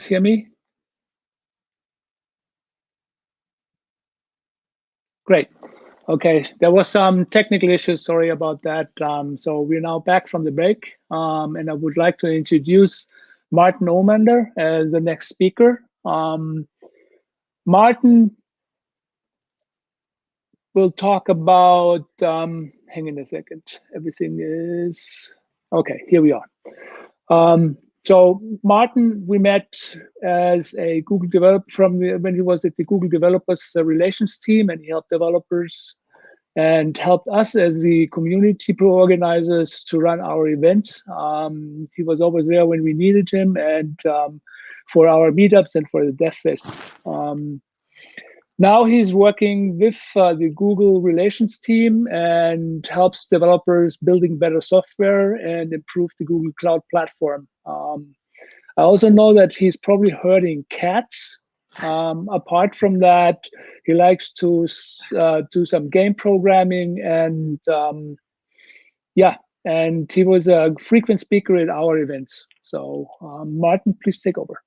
hear me? Great. Okay, there was some technical issues. Sorry about that. So we're now back from the break, and I would like to introduce Martin Omander as the next speaker. Martin will talk about, hang on a second, everything is, okay, here we are. So Martin, we met as a Google developer when he was at the Google Developers Relations team, and he helped developers and helped us as the community organizers to run our events. He was always there when we needed him, and for our meetups and for the DevFest. Now he's working with the Google Relations team and helps developers building better software and improve the Google Cloud Platform. I also know that he's probably herding cats. Apart from that, he likes to do some game programming, and yeah, and he was a frequent speaker at our events. So Martin, please take over.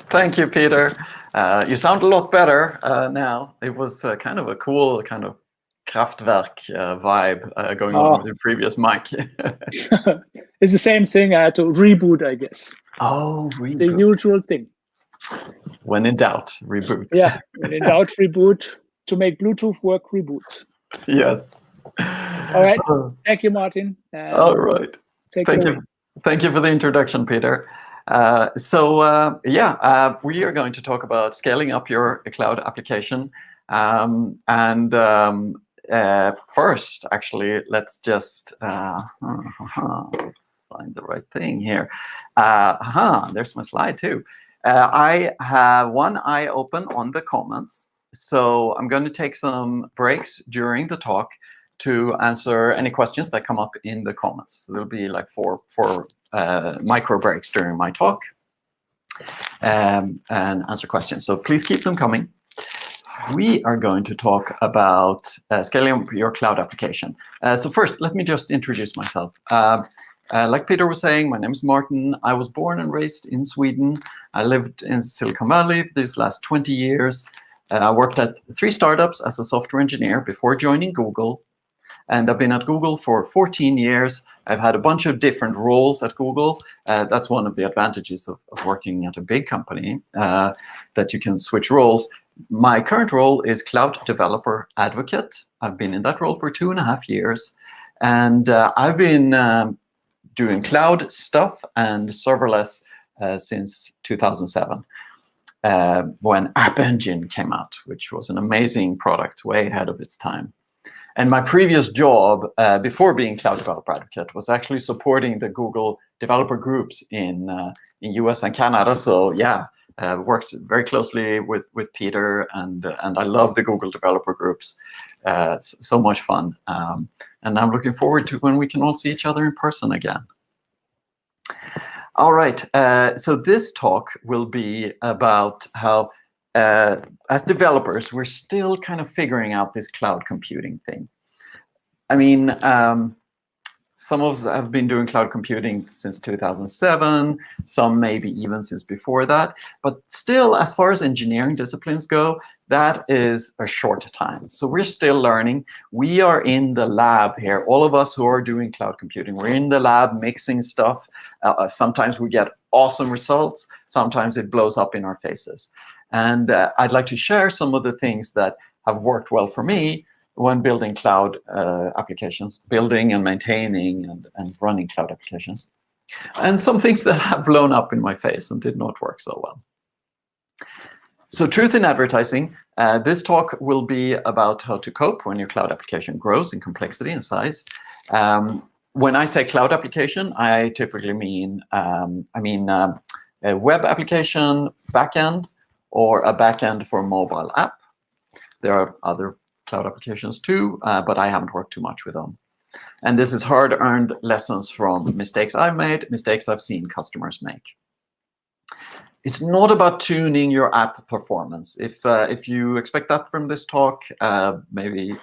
Thank you, Peter. You sound a lot better now. It was kind of a cool kind of Kraftwerk vibe going on with the previous mic. It's the same thing. I had to reboot, I guess. Oh, reboot. The usual thing. When in doubt, reboot. Yeah, when in doubt, reboot. To make Bluetooth work, reboot. Yes. All right. Thank you, Martin. All right. Thank you. Thank you for the introduction, Peter. We are going to talk about scaling up your cloud application. First, actually, let's just let's find the right thing here. There's my slide too. I have one eye open on the comments, so I'm going to take some breaks during the talk to answer any questions that come up in the comments. So there'll be like four micro breaks during my talk and answer questions. So please keep them coming. We are going to talk about scaling up your cloud application. So first, let me just introduce myself. Like Peter was saying, my name is Martin. I was born and raised in Sweden. I lived in Silicon Valley for these last 20 years. I worked at 3 startups as a software engineer before joining Google. And I've been at Google for 14 years. I've had a bunch of different roles at Google. That's one of the advantages of working at a big company, that you can switch roles. My current role is Cloud Developer Advocate. I've been in that role for 2.5 years. And I've been doing cloud stuff and serverless since 2007, when App Engine came out, which was an amazing product, way ahead of its time. And my previous job, before being Cloud Developer Advocate, was actually supporting the Google developer groups in US and Canada. So yeah, worked very closely with Peter, and I love the Google developer groups. So much fun. And I'm looking forward to when we can all see each other in person again. All right, so this talk will be about how, as developers, we're still kind of figuring out this cloud computing thing. I mean, some of us have been doing cloud computing since 2007, some maybe even since before that. But still, as far as engineering disciplines go, that is a short time. So we're still learning. We are in the lab here. All of us who are doing cloud computing, we're in the lab mixing stuff. Sometimes we get awesome results. Sometimes it blows up in our faces. And I'd like to share some of the things that have worked well for me when building cloud applications, building and maintaining and running cloud applications, and some things that have blown up in my face and did not work so well. So truth in advertising, this talk will be about how to cope when your cloud application grows in complexity and size. When I say cloud application, I typically mean, a web application backend or a backend for a mobile app. There are other cloud applications too, but I haven't worked too much with them. And this is hard-earned lessons from mistakes I've made, mistakes I've seen customers make. It's not about tuning your app performance. If you expect that from this talk, maybe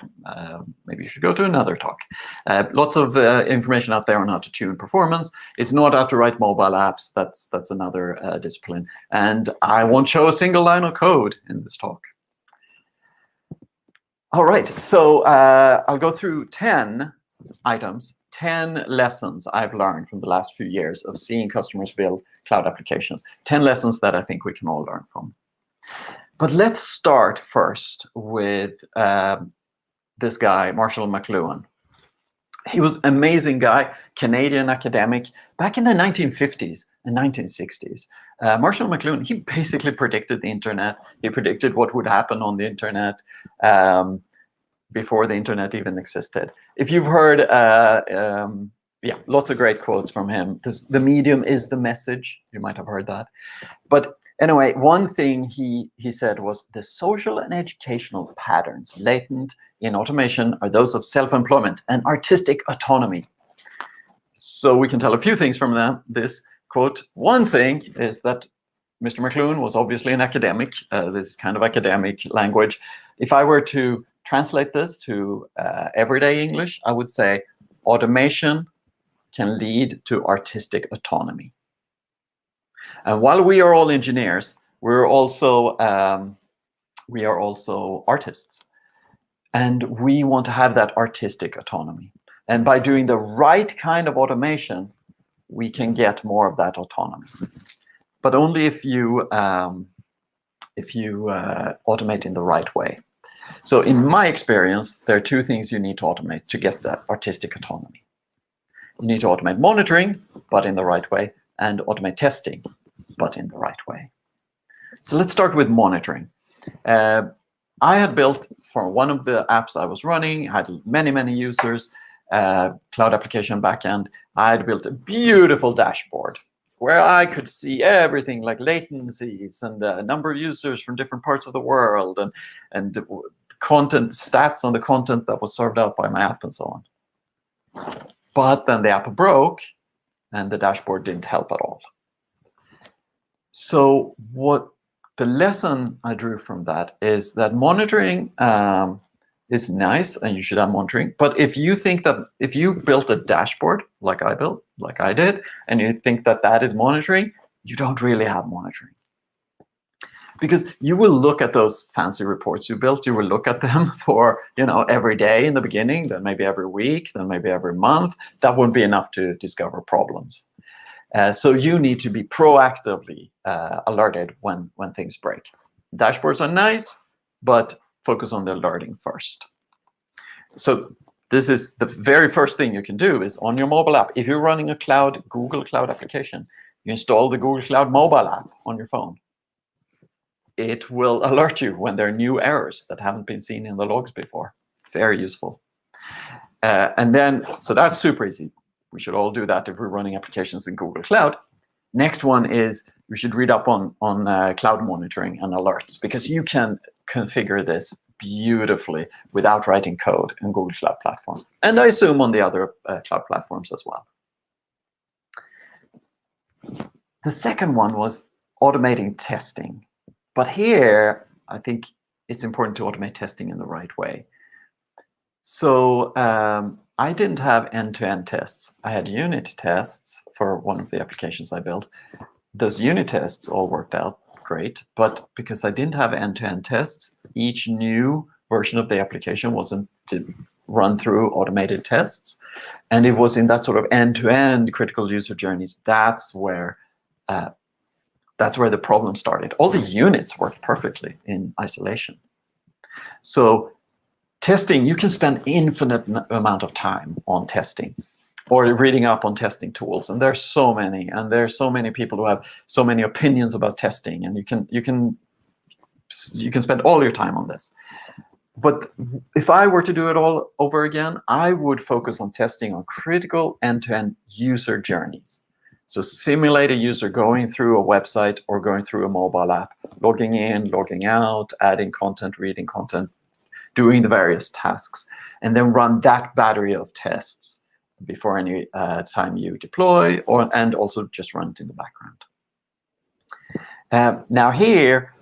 you should go to another talk. Lots of information out there on how to tune performance. It's not how to write mobile apps. That's another discipline. And I won't show a single line of code in this talk. All right, so I'll go through 10 items, 10 lessons I've learned from the last few years of seeing customers build cloud applications. 10 lessons that I think we can all learn from. But let's start first with this guy, Marshall McLuhan. He was an amazing guy, Canadian academic, back in the 1950s and 1960s. Marshall McLuhan, he basically predicted the internet. He predicted what would happen on the internet before the internet even existed. If you've heard, yeah, lots of great quotes from him. The medium is the message. You might have heard that. But anyway, one thing he said was the social and educational patterns latent in automation are those of self-employment and artistic autonomy. So we can tell a few things from this quote. One thing is that Mr. McLuhan was obviously an academic. This is kind of academic language. If I were to translate this to everyday English, I would say automation can lead to artistic autonomy. And while we are all engineers, we are also artists. And we want to have that artistic autonomy. And by doing the right kind of automation, we can get more of that autonomy. But only if you automate in the right way. So in my experience, there are two things you need to automate to get that artistic autonomy. You need to automate monitoring, but in the right way, and automate testing, but in the right way. So let's start with monitoring. I had built, for one of the apps I was running, I had many users, cloud application backend. I had built a beautiful dashboard where I could see everything like latencies and the number of users from different parts of the world and content stats on the content that was served out by my app and so on. But then the app broke and the dashboard didn't help at all. So what the lesson I drew from that is that monitoring is nice and you should have monitoring. But if you think that if you built a dashboard like I did, and you think that that is monitoring, you don't really have monitoring. Because you will look at those fancy reports you built, you will look at them for, every day in the beginning, then maybe every week, then maybe every month. That wouldn't be enough to discover problems. So you need to be proactively alerted when things break. Dashboards are nice, but focus on the alerting first. So this is the very first thing you can do is on your mobile app. If you're running a Google Cloud application, you install the Google Cloud mobile app on your phone. It will alert you when there are new errors that haven't been seen in the logs before. Very useful. And then, so that's super easy. We should all do that if we're running applications in Google Cloud. Next one is you should read up on cloud monitoring and alerts, because you can configure this beautifully without writing code in Google Cloud Platform. And I assume on the other cloud platforms as well. The second one was automating testing. But here, I think it's important to automate testing in the right way. So I didn't have end-to-end tests. I had unit tests for one of the applications I built. Those unit tests all worked out great, but because I didn't have end-to-end tests, each new version of the application wasn't to run through automated tests. And it was in that sort of end-to-end critical user journeys, that's where the problem started. All the units worked perfectly in isolation. So testing, you can spend infinite amount of time on testing or reading up on testing tools. And there's so many, and there's so many people who have so many opinions about testing, and you can spend all your time on this. But if I were to do it all over again, I would focus on testing on critical end-to-end user journeys. So simulate a user going through a website or going through a mobile app, logging in, logging out, adding content, reading content, doing the various tasks, and then run that battery of tests before any time you deploy, and also just run it in the background. Now here,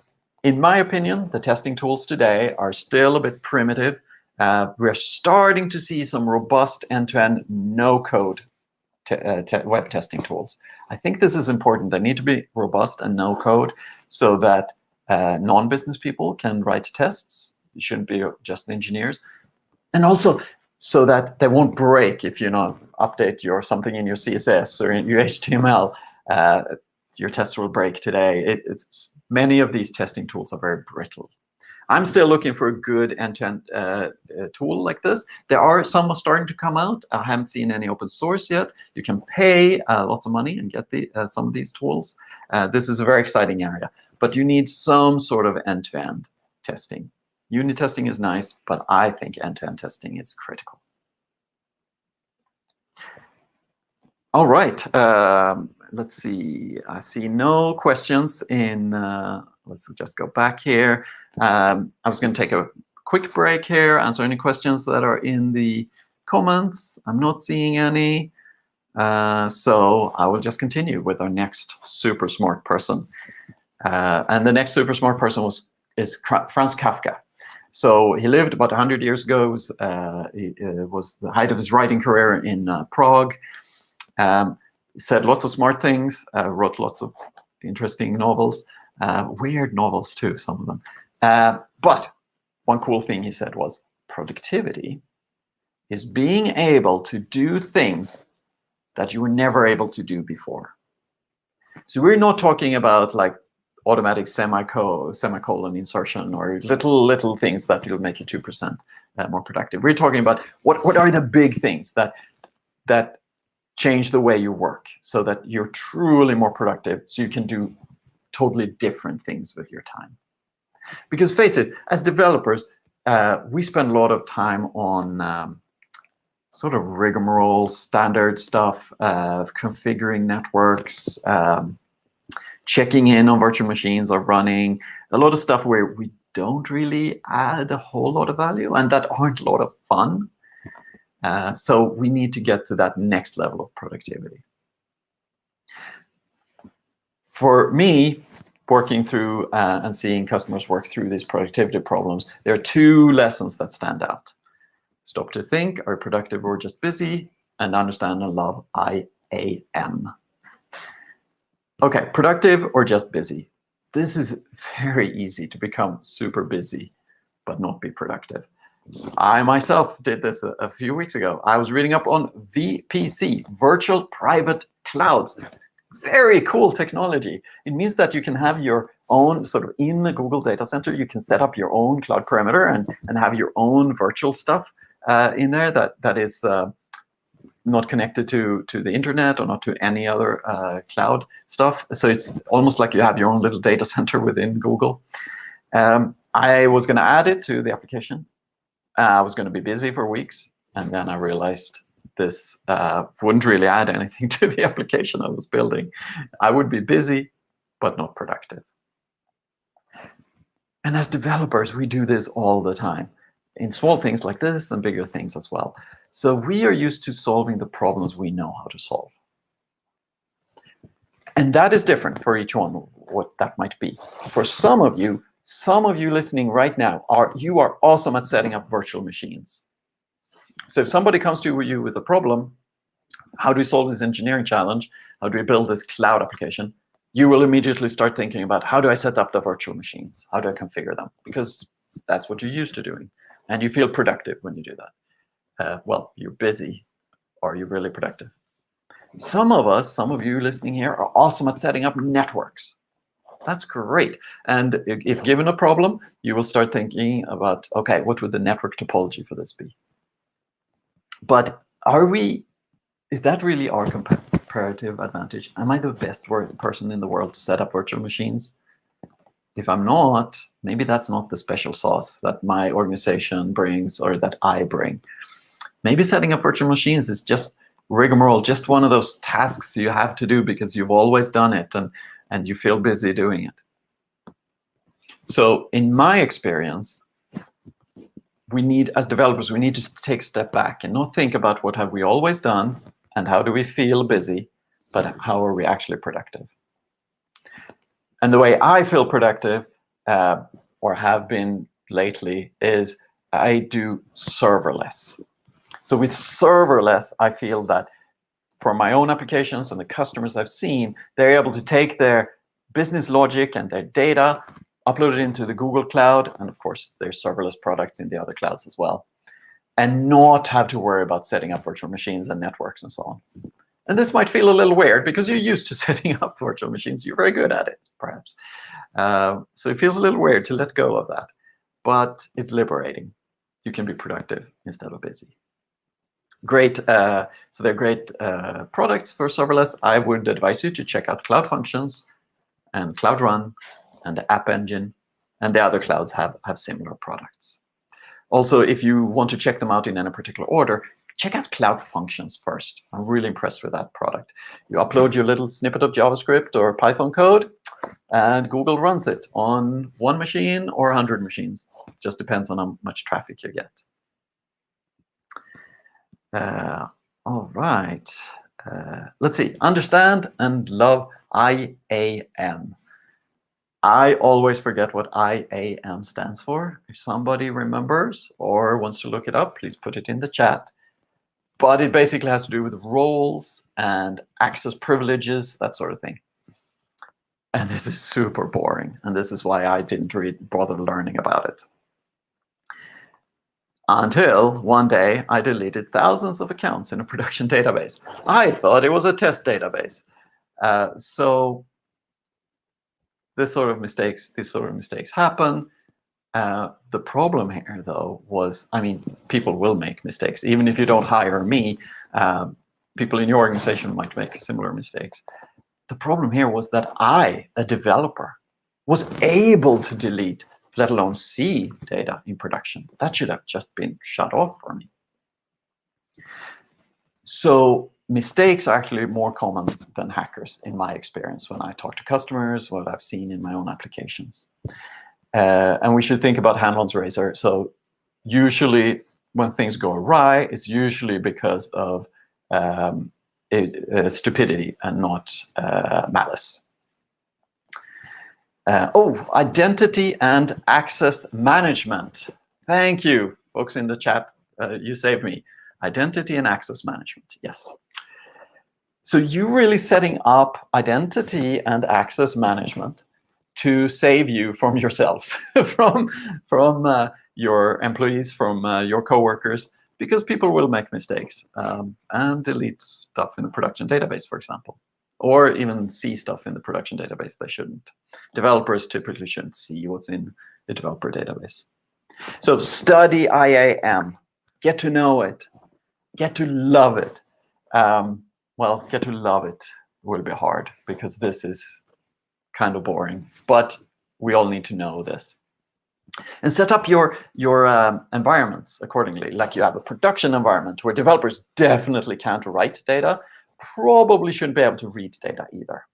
in my opinion, the testing tools today are still a bit primitive. We're starting to see some robust end-to-end no-code web testing tools. I think this is important. They need to be robust and no-code so that non-business people can write tests. It shouldn't be just engineers. And also so that they won't break if you update something in your CSS or in your HTML. Your tests will break today. Many of these testing tools are very brittle. I'm still looking for a good end-to-end tool like this. There are some starting to come out. I haven't seen any open source yet. You can pay lots of money and get some of these tools. This is a very exciting area, but you need some sort of end-to-end testing. Unit testing is nice, but I think end-to-end testing is critical. All right. Let's see. I see no questions in. Let's just go back here. I was going to take a quick break here, answer any questions that are in the comments. I'm not seeing any. So I will just continue with our next super smart person. And the next super smart person is Franz Kafka. So he lived about 100 years ago. It was the height of his writing career in Prague. He said lots of smart things, wrote lots of interesting novels, weird novels too, some of them. But one cool thing he said was productivity is being able to do things that you were never able to do before. So we're not talking about like automatic semicolon insertion or little things that will make you 2% more productive. We're talking about what are the big things that change the way you work so that you're truly more productive, so you can do totally different things with your time. Because face it, as developers, we spend a lot of time on sort of rigmarole, standard stuff, configuring networks, checking in on virtual machines or running, a lot of stuff where we don't really add a whole lot of value and that aren't a lot of fun. So we need to get to that next level of productivity. For me, working through and seeing customers work through these productivity problems, there are two lessons that stand out. Stop to think, are you productive or just busy? And understand and love IAM. Okay, productive or just busy? This is very easy to become super busy, but not be productive. I myself did this a few weeks ago. I was reading up on VPC, Virtual Private Clouds. Very cool technology. It means that you can have your own, sort of in the Google data center, you can set up your own cloud perimeter and have your own virtual stuff in there that is not connected to the internet or not to any other cloud stuff. So it's almost like you have your own little data center within Google. I was going to add it to the application. I was going to be busy for weeks, and then I realized this wouldn't really add anything to the application I was building. I would be busy, but not productive. And as developers, we do this all the time, in small things like this and bigger things as well. So we are used to solving the problems we know how to solve. And that is different for each one, what that might be. For some of you listening right now, you are awesome at setting up virtual machines. So if somebody comes to you with a problem, how do we solve this engineering challenge? How do we build this cloud application? You will immediately start thinking about, how do I set up the virtual machines? How do I configure them? Because that's what you're used to doing. And you feel productive when you do that. Well, you're busy. Are you really productive? Some of you listening here are awesome at setting up networks. That's great. And if given a problem, you will start thinking about, okay, what would the network topology for this be? But is that really our comparative advantage? Am I the best person in the world to set up virtual machines? If I'm not, maybe that's not the special sauce that my organization brings or that I bring. Maybe setting up virtual machines is just rigmarole, just one of those tasks you have to do because you've always done it and you feel busy doing it. So in my experience, as developers, we need to take a step back and not think about what have we always done and how do we feel busy, but how are we actually productive? And the way I feel productive, or have been lately, is I do serverless. So with serverless, I feel that for my own applications and the customers I've seen, they're able to take their business logic and their data, upload it into the Google Cloud, and of course, there's serverless products in the other clouds as well, and not have to worry about setting up virtual machines and networks and so on. And this might feel a little weird because you're used to setting up virtual machines. You're very good at it, perhaps. So it feels a little weird to let go of that, but it's liberating. You can be productive instead of busy. Great. So they're great products for serverless. I would advise you to check out Cloud Functions and Cloud Run and the App Engine, and the other clouds have similar products. Also, if you want to check them out in any particular order, check out Cloud Functions first. I'm really impressed with that product. You upload your little snippet of JavaScript or Python code, and Google runs it on 1 machine or 100 machines. Just depends on how much traffic you get. All right. Let's see. Understand and love IAM. I always forget what IAM stands for. If somebody remembers or wants to look it up, please put it in the chat. But it basically has to do with roles and access privileges, that sort of thing. And this is super boring. And this is why I didn't bother learning about it. Until one day, I deleted thousands of accounts in a production database. I thought it was a test database. So these sort of mistakes happen. The problem here, though, was, I mean, people will make mistakes. Even if you don't hire me, people in your organization might make similar mistakes. The problem here was that I, a developer, was able to delete, let alone see data in production. That should have just been shut off for me. So mistakes are actually more common than hackers, in my experience, when I talk to customers, what I've seen in my own applications. And we should think about Hanlon's razor. So usually when things go awry, it's usually because of stupidity and not malice. Identity and access management. Thank you, folks in the chat. You saved me. Identity and access management, yes. So you're really setting up identity and access management to save you from yourselves, from your employees, from your coworkers, because people will make mistakes and delete stuff in the production database, for example, or even see stuff in the production database they shouldn't. Developers typically shouldn't see what's in the developer database. So study IAM, get to know it, get to love it. Well, get to love it will be hard because this is kind of boring, but we all need to know this. And set up your environments accordingly. Like you have a production environment where developers definitely can't write data, probably shouldn't be able to read data either.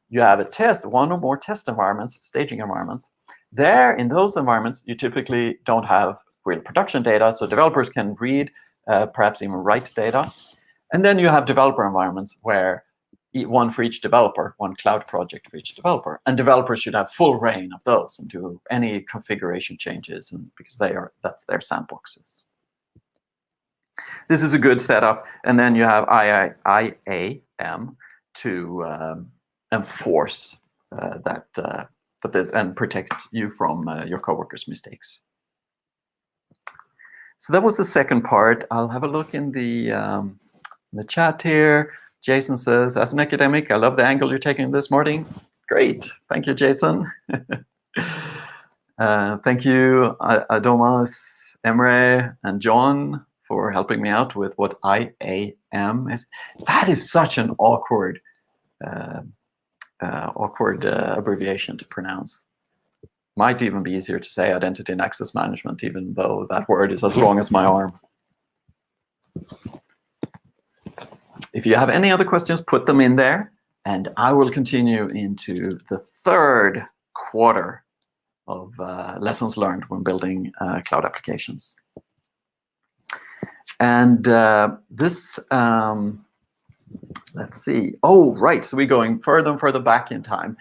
You have a one or more test environments, staging environments. There, in those environments, you typically don't have real production data, so developers can read, perhaps even write data. And then you have developer environments where one for each developer, one cloud project for each developer. And developers should have full reign of those and do any configuration changes, and because that's their sandboxes. This is a good setup. And then you have IAM to enforce that and protect you from your coworkers' mistakes. So that was the second part. I'll have a look in the chat here. Jason says, as an academic, I love the angle you're taking this morning. Great. Thank you, Jason. Thank you, Adomas, Emre, and John for helping me out with what IAM is. That is such an awkward abbreviation to pronounce. Might even be easier to say identity and access management, even though that word is as long as my arm. If you have any other questions, put them in there, and I will continue into the third quarter of lessons learned when building cloud applications. And this, let's see. Oh, right. So we're going further and further back in time.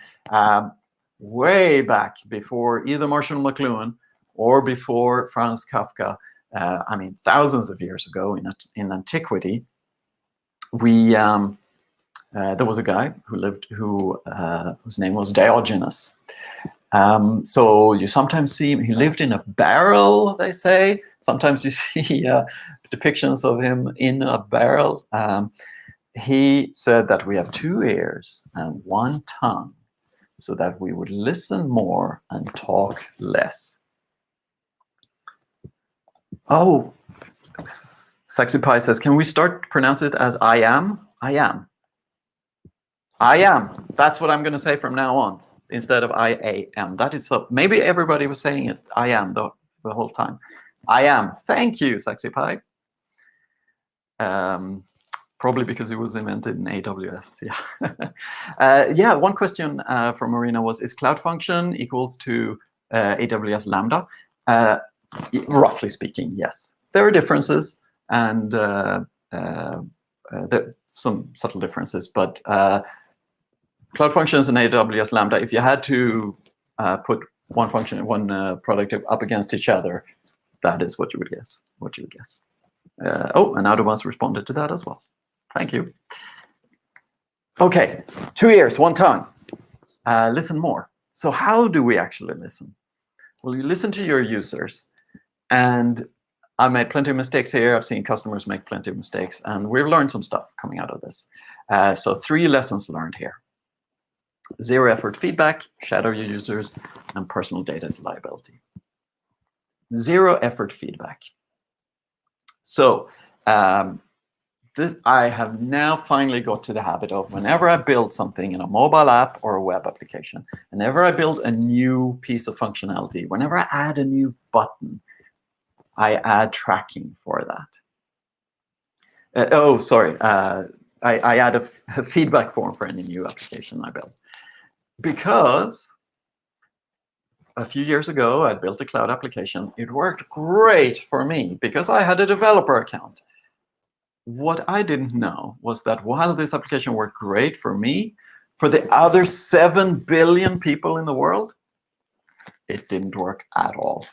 way back before either Marshall McLuhan or before Franz Kafka. I mean, thousands of years ago in antiquity, there was a guy who lived whose name was Diogenes. So you sometimes see him, he lived in a barrel, they say. Sometimes you see depictions of him in a barrel. He said that we have 2 ears and 1 tongue, so that we would listen more and talk less. Oh, Sexy Pie says, can we start pronounce it as I am? I am. I am. That's what I'm going to say from now on, instead of I am. That is so. Maybe everybody was saying it. I am the whole time. I am. Thank you, Sexy Pie. Probably because it was invented in AWS. Yeah. Yeah. One question from Marina was: is Cloud Function equals to AWS Lambda? Roughly speaking, yes. There are differences, and there are some subtle differences, but Cloud Functions and AWS Lambda, if you had to put one function and one product up against each other, that is what you would guess. Oh, and Audubon's responded to that as well. Thank you. Okay, 2 ears, 1 tongue. Listen more. So how do we actually listen? Well, you listen to your users, and I made plenty of mistakes here. I've seen customers make plenty of mistakes, and we've learned some stuff coming out of this. So 3 lessons learned here. 0 effort feedback, shadow your users, and personal data is a liability. 0 effort feedback. So this I have now finally got to the habit of, whenever I build something in a mobile app or a web application, whenever I build a new piece of functionality, whenever I add a new button, I add tracking for that. Oh, sorry. I add a feedback form for any new application I build. Because a few years ago, I built a cloud application. It worked great for me because I had a developer account. What I didn't know was that while this application worked great for me, for the other 7 billion people in the world, it didn't work at all.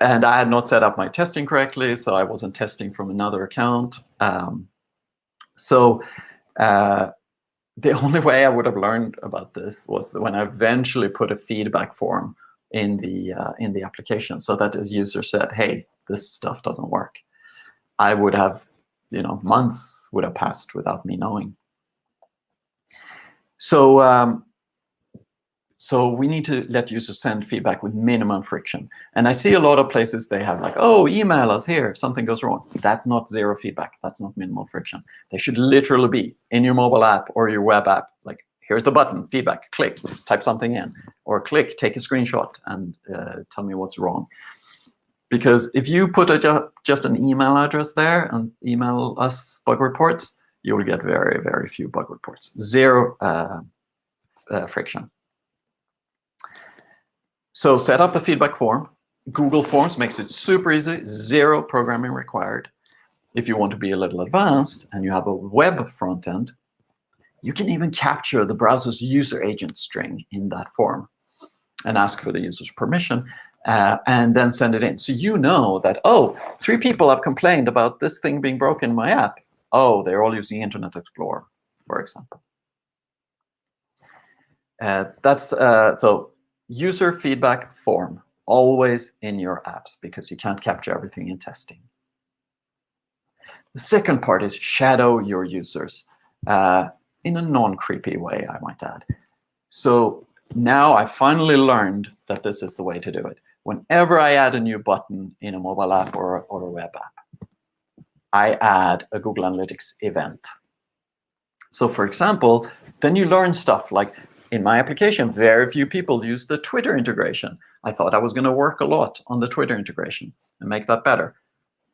And I had not set up my testing correctly, so I wasn't testing from another account. The only way I would have learned about this was when I eventually put a feedback form in the application, so that as user said, "Hey, this stuff doesn't work." I would have, months would have passed without me knowing. So we need to let users send feedback with minimum friction. And I see a lot of places they have like, oh, email us here if something goes wrong. That's not 0 feedback. That's not minimal friction. They should literally be in your mobile app or your web app. Like, here's the button, feedback, click, type something in. Or click, take a screenshot and tell me what's wrong. Because if you put just an email address there and email us bug reports, you will get very, very few bug reports. 0 friction. So set up a feedback form. Google Forms makes it super easy, 0 programming required. If you want to be a little advanced and you have a web front end, you can even capture the browser's user agent string in that form and ask for the user's permission and then send it in. So you know that, oh, 3 people have complained about this thing being broken in my app. Oh, they're all using Internet Explorer, for example. So user feedback form, always in your apps, because you can't capture everything in testing. The second part is shadow your users in a non-creepy way, I might add. So now I finally learned that this is the way to do it. Whenever I add a new button in a mobile app or a web app, I add a Google Analytics event. So for example, then you learn stuff like, in my application, very few people use the Twitter integration. I thought I was going to work a lot on the Twitter integration and make that better.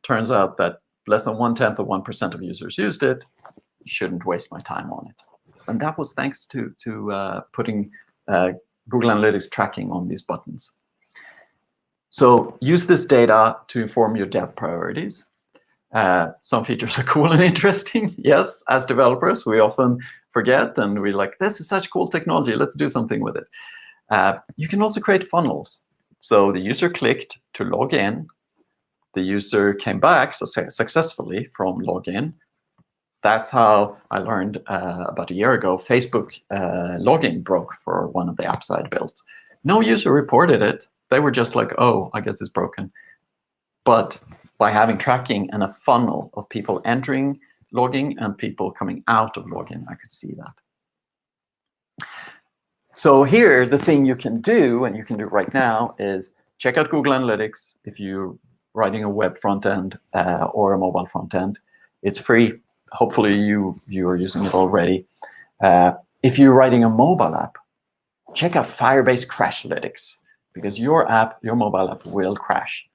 Turns out that less than 1/10 of 1% of users used it. Shouldn't waste my time on it. And that was thanks to putting Google Analytics tracking on these buttons. So use this data to inform your dev priorities. Some features are cool and interesting. Yes, as developers, we often forget, and we're like, this is such cool technology, let's do something with it. You can also create funnels. So the user clicked to log in. The user came back successfully from login. That's how I learned about a year ago, Facebook login broke for one of the apps I'd built. No user reported it. They were just like, oh, I guess it's broken. But by having tracking and a funnel of people entering login and people coming out of login, I could see that. So here, the thing you can do, and you can do right now, is check out Google Analytics if you're writing a web front end or a mobile front end. It's free. Hopefully you are using it already. If you're writing a mobile app, check out Firebase Crashlytics, because your mobile app will crash,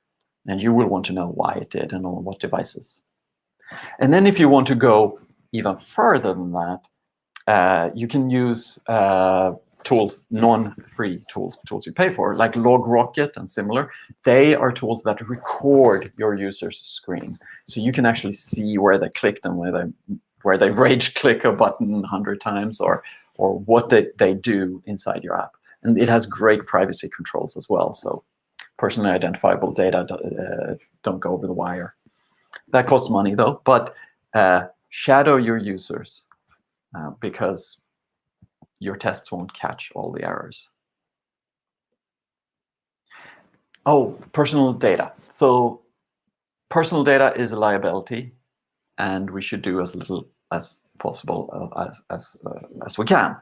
and you will want to know why it did and on what devices. And then if you want to go even further than that, you can use tools, non-free tools you pay for, like LogRocket and similar. They are tools that record your user's screen. So you can actually see where they clicked and where they rage click a button 100 times, or what they do inside your app. And it has great privacy controls as well. So personally identifiable data don't go over the wire. That costs money though, but shadow your users because your tests won't catch all the errors. Oh, personal data. So personal data is a liability, and we should do as little as possible as we can.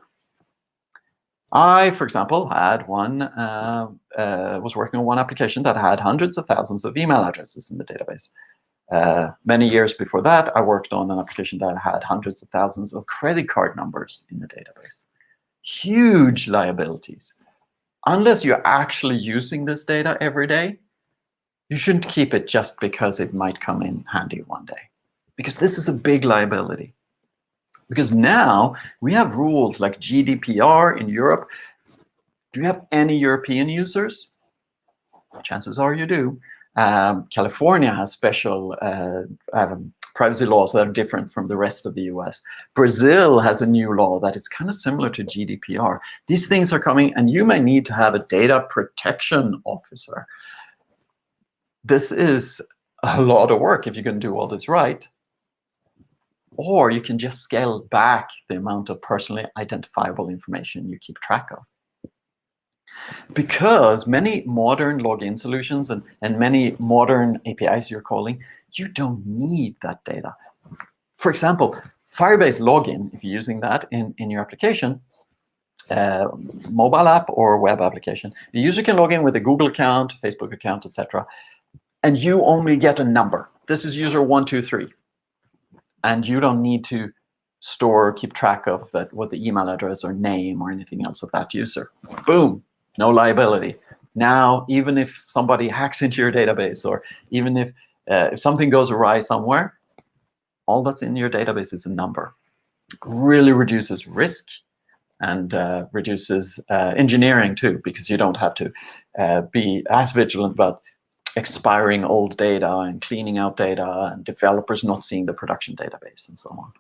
I, for example, had was working on one application that had hundreds of thousands of email addresses in the database. Many years before that, I worked on an application that had hundreds of thousands of credit card numbers in the database. Huge liabilities. Unless you're actually using this data every day, you shouldn't keep it just because it might come in handy one day. Because this is a big liability. Because now we have rules like GDPR in Europe. Do you have any European users? Chances are you do. California has special privacy laws that are different from the rest of the US. Brazil has a new law that is kind of similar to GDPR. These things are coming, and you may need to have a data protection officer. This is a lot of work if you can do all this right. Or you can just scale back the amount of personally identifiable information you keep track of. Because many modern login solutions and many modern APIs you're calling, you don't need that data. For example, Firebase login, if you're using that in your application, mobile app or web application, the user can log in with a Google account, Facebook account, etc. And you only get a number. This is user 123. And you don't need to store or keep track of what the email address or name or anything else of that user. Boom, no liability. Now, even if somebody hacks into your database, or even if something goes awry somewhere, all that's in your database is a number. Really reduces risk and reduces engineering too, because you don't have to be as vigilant about expiring old data and cleaning out data and developers not seeing the production database and so on.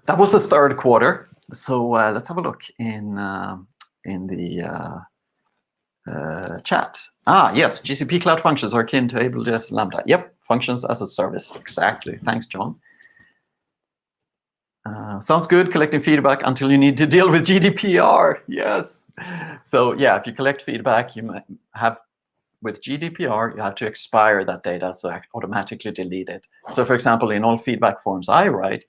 That was the third quarter. So let's have a look in the chat. Yes, GCP Cloud Functions are akin to AWS Lambda. Yep, functions as a service. Exactly. Thanks, John. Sounds good, collecting feedback until you need to deal with GDPR. Yes. So yeah, if you collect feedback, you might have, with GDPR, you have to expire that data, so automatically delete it. So for example, in all feedback forms I write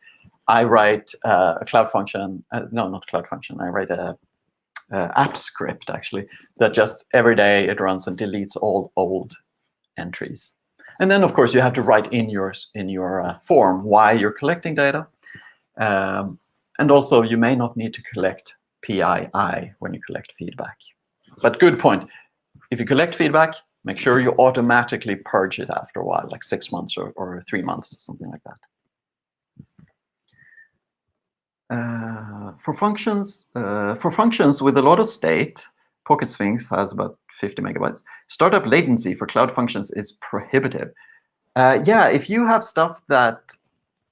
a cloud function, no, not cloud function, I write a app script actually, that just every day it runs and deletes all old entries. And then of course you have to write in your form why you're collecting data. And also you may not need to collect PII when you collect feedback. But good point. If you collect feedback, make sure you automatically purge it after a while, like 6 months or 3 months, something like that. For functions with a lot of state, Pocket Sphinx has about 50 megabytes. Startup latency for cloud functions is prohibitive. Yeah, if you have stuff that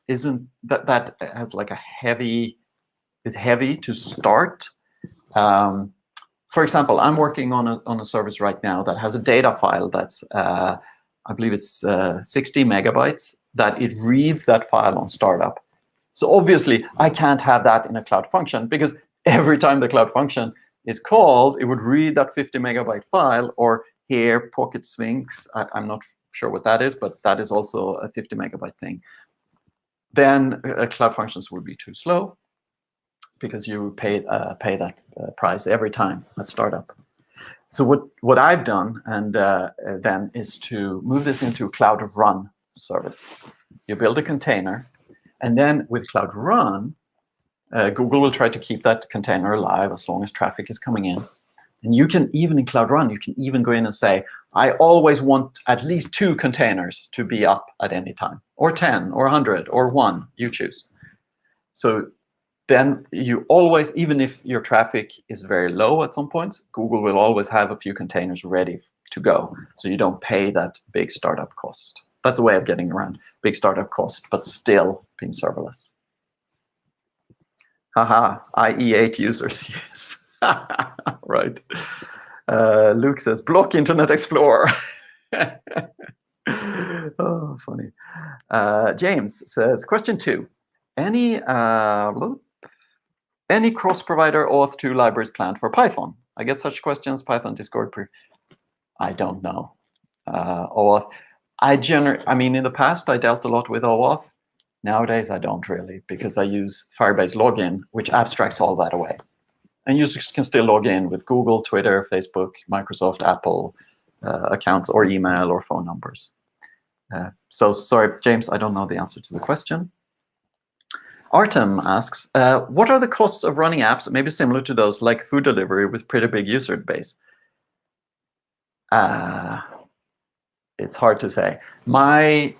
isn't that has like is heavy to start. For example, I'm working on a service right now that has a data file that's I believe it's 60 megabytes, that it reads that file on startup. So obviously, I can't have that in a Cloud Function, because every time the Cloud Function is called, it would read that 50 megabyte file, or here, Pocket Sphinx. I'm not sure what that is, but that is also a 50 megabyte thing. Then Cloud Functions would be too slow, because you pay that price every time at startup. So what I've done then is to move this into Cloud Run service. You build a container, and then with Cloud Run, Google will try to keep that container alive as long as traffic is coming in. And you can even in Cloud Run, you can even go in and say, I always want at least 2 containers to be up at any time, or 10, or 100, or 1, you choose. So then you always, even if your traffic is very low at some points, Google will always have a few containers ready to go, so you don't pay that big startup cost. That's a way of getting around big startup cost, but still being serverless. Haha, IE8 users, yes. Right. Luke says, block Internet Explorer. Oh, funny. James says, question 2. Any cross-provider Auth2 libraries planned for Python? I get such questions, Python, Discord. I don't know. OAuth. I mean, in the past, I dealt a lot with OAuth. Nowadays, I don't really, because I use Firebase Login, which abstracts all that away. And users can still log in with Google, Twitter, Facebook, Microsoft, Apple accounts, or email, or phone numbers. So sorry, James, I don't know the answer to the question. Artem asks, what are the costs of running apps maybe similar to those like food delivery with pretty big user base? It's hard to say. My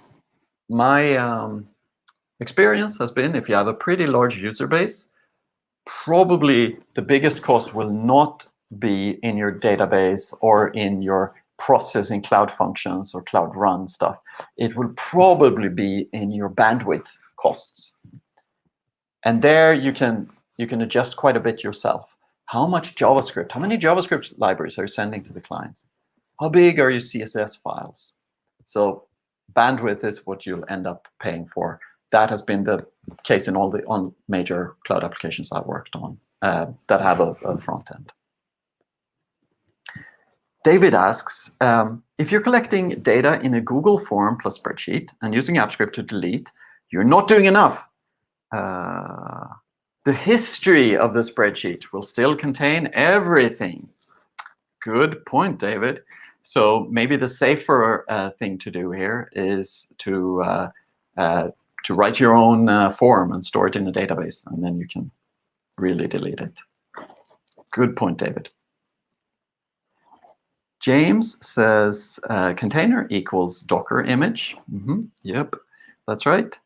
experience has been, if you have a pretty large user base, probably the biggest cost will not be in your database or in your processing Cloud Functions or Cloud Run stuff. It will probably be in your bandwidth costs. And there you can adjust quite a bit yourself. How much JavaScript, how many JavaScript libraries are you sending to the clients? How big are your CSS files? So bandwidth is what you'll end up paying for. That has been the case in all the major cloud applications I've worked on that have a front end. David asks, if you're collecting data in a Google form plus spreadsheet and using AppScript to delete, you're not doing enough. The history of the spreadsheet will still contain everything. Good point, David. So maybe the safer thing to do here is to write your own form and store it in a database, and then you can really delete it. Good point, David. James says container equals Docker image. Yep, that's right.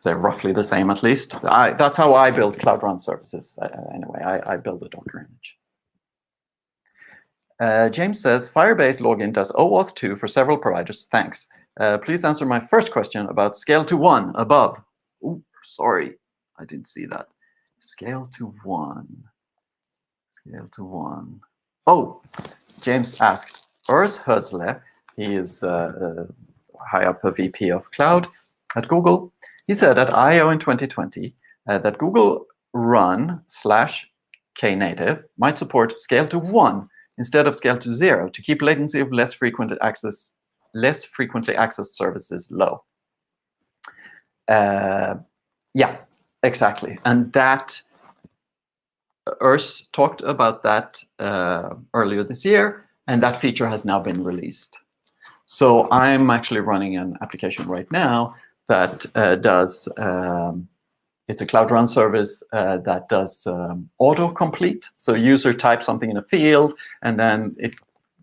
They're roughly the same, at least. That's how I build Cloud Run services. Anyway, I build a Docker image. James says, Firebase login does OAuth 2 for several providers. Thanks. Please answer my first question about scale to 1 above. Ooh, sorry, I didn't see that. Scale to 1. Scale to 1. Oh, James asked, Urs Hösle, he is high up a VP of Cloud at Google. He said at I/O in 2020 that Google Run /Knative might support scale to 1 instead of scale to 0 to keep latency of less frequently accessed services low. Yeah, exactly. And that Urs talked about that earlier this year, and that feature has now been released. So I'm actually running an application right now that does, it's a Cloud Run service that does autocomplete. So user types something in a field, and then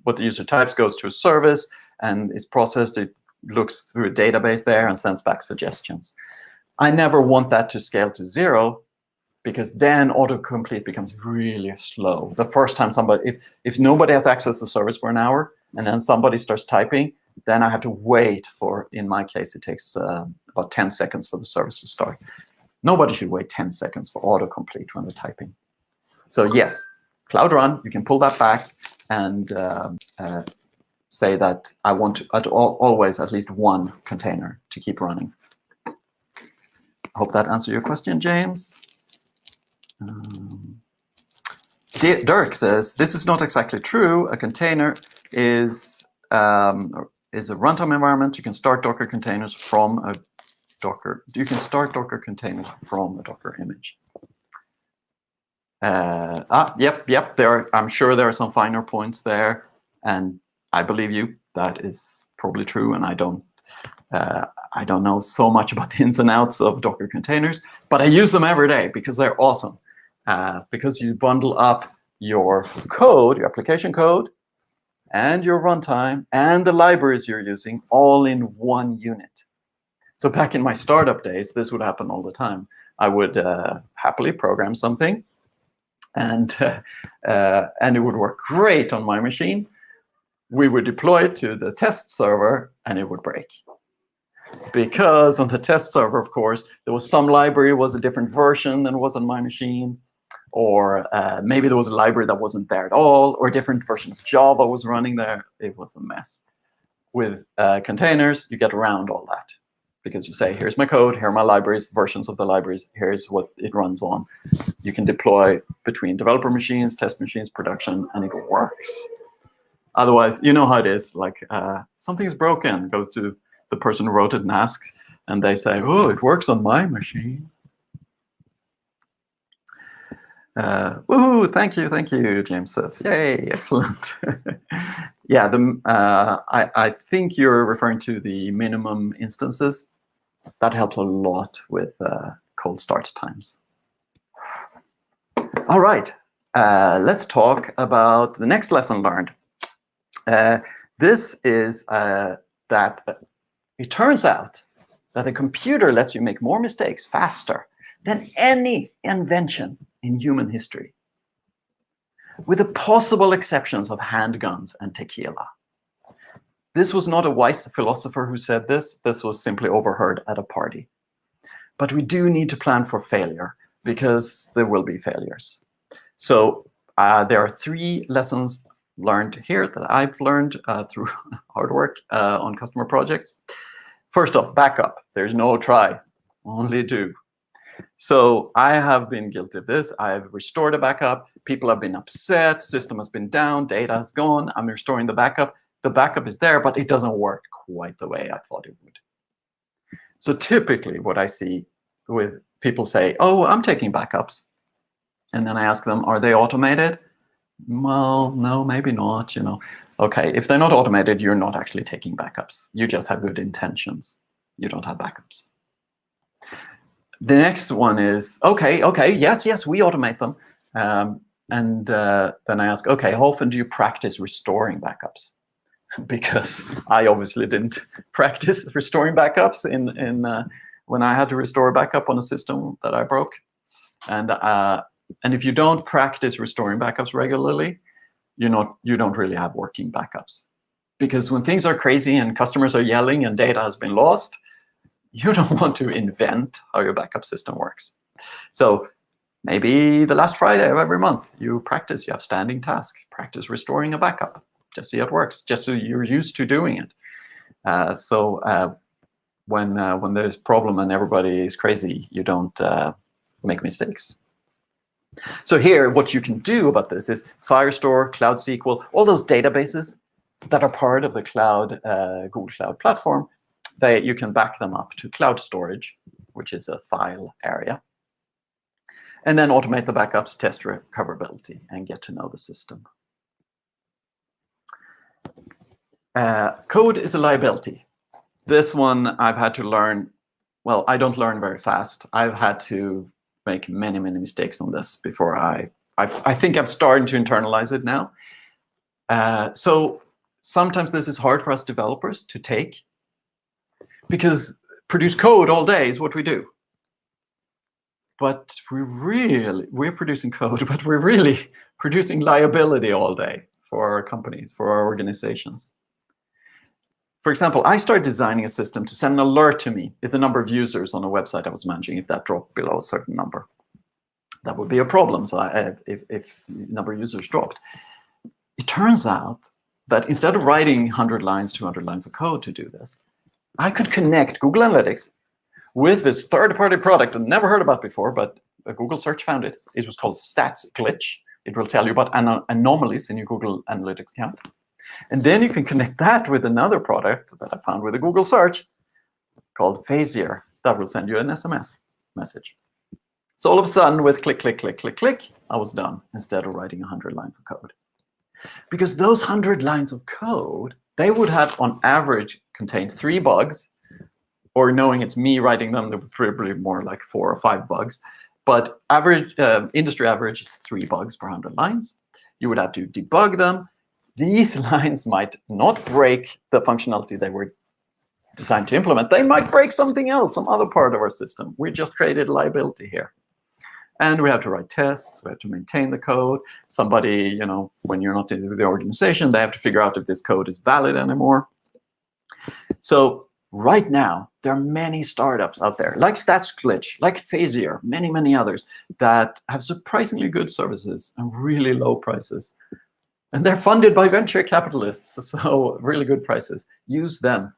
what the user types goes to a service and is processed. It looks through a database there and sends back suggestions. I never want that to scale to 0, because then autocomplete becomes really slow. The first time somebody, if nobody has access to the service for an hour, and then somebody starts typing, then I have to wait for, in my case, it takes about 10 seconds for the service to start. Nobody should wait 10 seconds for autocomplete when they're typing. So yes, Cloud Run, you can pull that back and say that I want always at least one container to keep running. I hope that answered your question, James. Dirk says, this is not exactly true. A container is a runtime environment. You can start Docker containers from a Docker. You can start Docker containers from a Docker image. Yep. I'm sure there are some finer points there, and I believe you. That is probably true, and I don't know so much about the ins and outs of Docker containers, but I use them every day because they're awesome. Because you bundle up your code, your application code, and your runtime, and the libraries you're using all in one unit. So back in my startup days, this would happen all the time. I would happily program something, and it would work great on my machine. We would deploy it to the test server, and it would break. Because on the test server, of course, there was some library was a different version than was on my machine, or maybe there was a library that wasn't there at all, or a different version of Java was running there. It was a mess. With containers, you get around all that, because you say, here's my code, here are my libraries, versions of the libraries, here's what it runs on. You can deploy between developer machines, test machines, production, and it works. Otherwise, you know how it is. Like, something is broken, go to the person who wrote it and ask, and they say, oh, it works on my machine. Woohoo, thank you, James says. Yay, excellent. Yeah, I think you're referring to the minimum instances. That helps a lot with cold start times. All right, let's talk about the next lesson learned. This is that it turns out that the computer lets you make more mistakes faster than any invention in human history, with the possible exceptions of handguns and tequila. This was not a wise philosopher who said this. This was simply overheard at a party. But we do need to plan for failure, because there will be failures. So there are 3 lessons learned here that I've learned through hard work on customer projects. First off, backup. There's no try, only do. So I have been guilty of this. I have restored a backup. People have been upset. System has been down. Data has gone. I'm restoring the backup. The backup is there, but it doesn't work quite the way I thought it would. So typically what I see with people say, oh, I'm taking backups. And then I ask them, are they automated? Well, no, maybe not. Okay, if they're not automated, you're not actually taking backups. You just have good intentions. You don't have backups. The next one is, okay, yes, we automate them. And then I ask, okay, how often do you practice restoring backups? Because I obviously didn't practice restoring backups when I had to restore a backup on a system that I broke. And if you don't practice restoring backups regularly, you don't really have working backups. Because when things are crazy and customers are yelling and data has been lost, you don't want to invent how your backup system works. So maybe the last Friday of every month, you have standing task. Practice restoring a backup. Just see how it works. Just so you're used to doing it. When there's a problem and everybody is crazy, you don't make mistakes. So here, what you can do about this is Firestore, Cloud SQL, all those databases that are part of the Google Cloud Platform, you can back them up to cloud storage, which is a file area. And then automate the backups, test recoverability, and get to know the system. Code is a liability. This one I've had to learn. Well, I don't learn very fast. I've had to make many mistakes on this before I think I'm starting to internalize it now. So sometimes this is hard for us developers to take, because produce code all day is what we do. But we're producing code, but we're really producing liability all day for our companies, for our organizations. For example, I started designing a system to send an alert to me if the number of users on a website I was managing, if that dropped below a certain number. That would be a problem. So if the number of users dropped. It turns out that instead of writing 100 lines, 200 lines of code to do this, I could connect Google Analytics with this third-party product I'd never heard about before, but a Google search found it. It was called Stats Glitch. It will tell you about anomalies in your Google Analytics account. And then you can connect that with another product that I found with a Google search called Phasier that will send you an SMS message. So all of a sudden, with click, click, click, click, click, I was done instead of writing 100 lines of code. Because those 100 lines of code, they would have on average contained 3 bugs, or knowing it's me writing them, there would probably be more like 4 or 5 bugs. But average industry average is 3 bugs per 100 lines. You would have to debug them. These lines might not break the functionality they were designed to implement. They might break something else, some other part of our system. We just created a liability here. And we have to write tests. We have to maintain the code. Somebody, when you're not in the organization, they have to figure out if this code is valid anymore. So right now, there are many startups out there, like Stats Glitch, like Phasier, many, many others, that have surprisingly good services and really low prices. And they're funded by venture capitalists, so really good prices. Use them.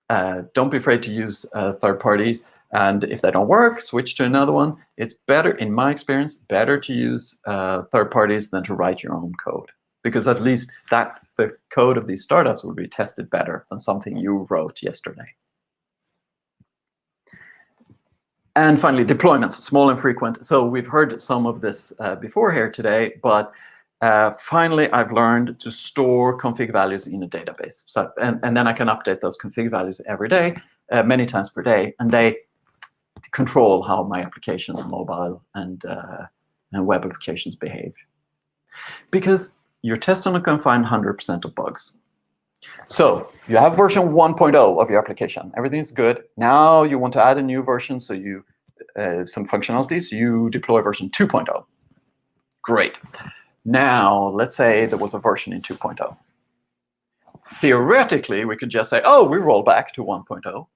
Don't be afraid to use third parties. And if they don't work, switch to another one. It's better, in my experience, better to use third parties than to write your own code. Because at least the code of these startups will be tested better than something you wrote yesterday. And finally, deployments, small and frequent. So we've heard some of this before here today, but finally, I've learned to store config values in a database. So, and then I can update those config values every day, many times per day, and they control how my applications, mobile and web applications behave. Because your test are not going to find 100% of bugs. So you have version 1.0 of your application. Everything's good. Now you want to add a new version, so you some functionalities. You deploy version 2.0. Great. Now, let's say there was a version in 2.0. Theoretically, we could just say, oh, we roll back to 1.0.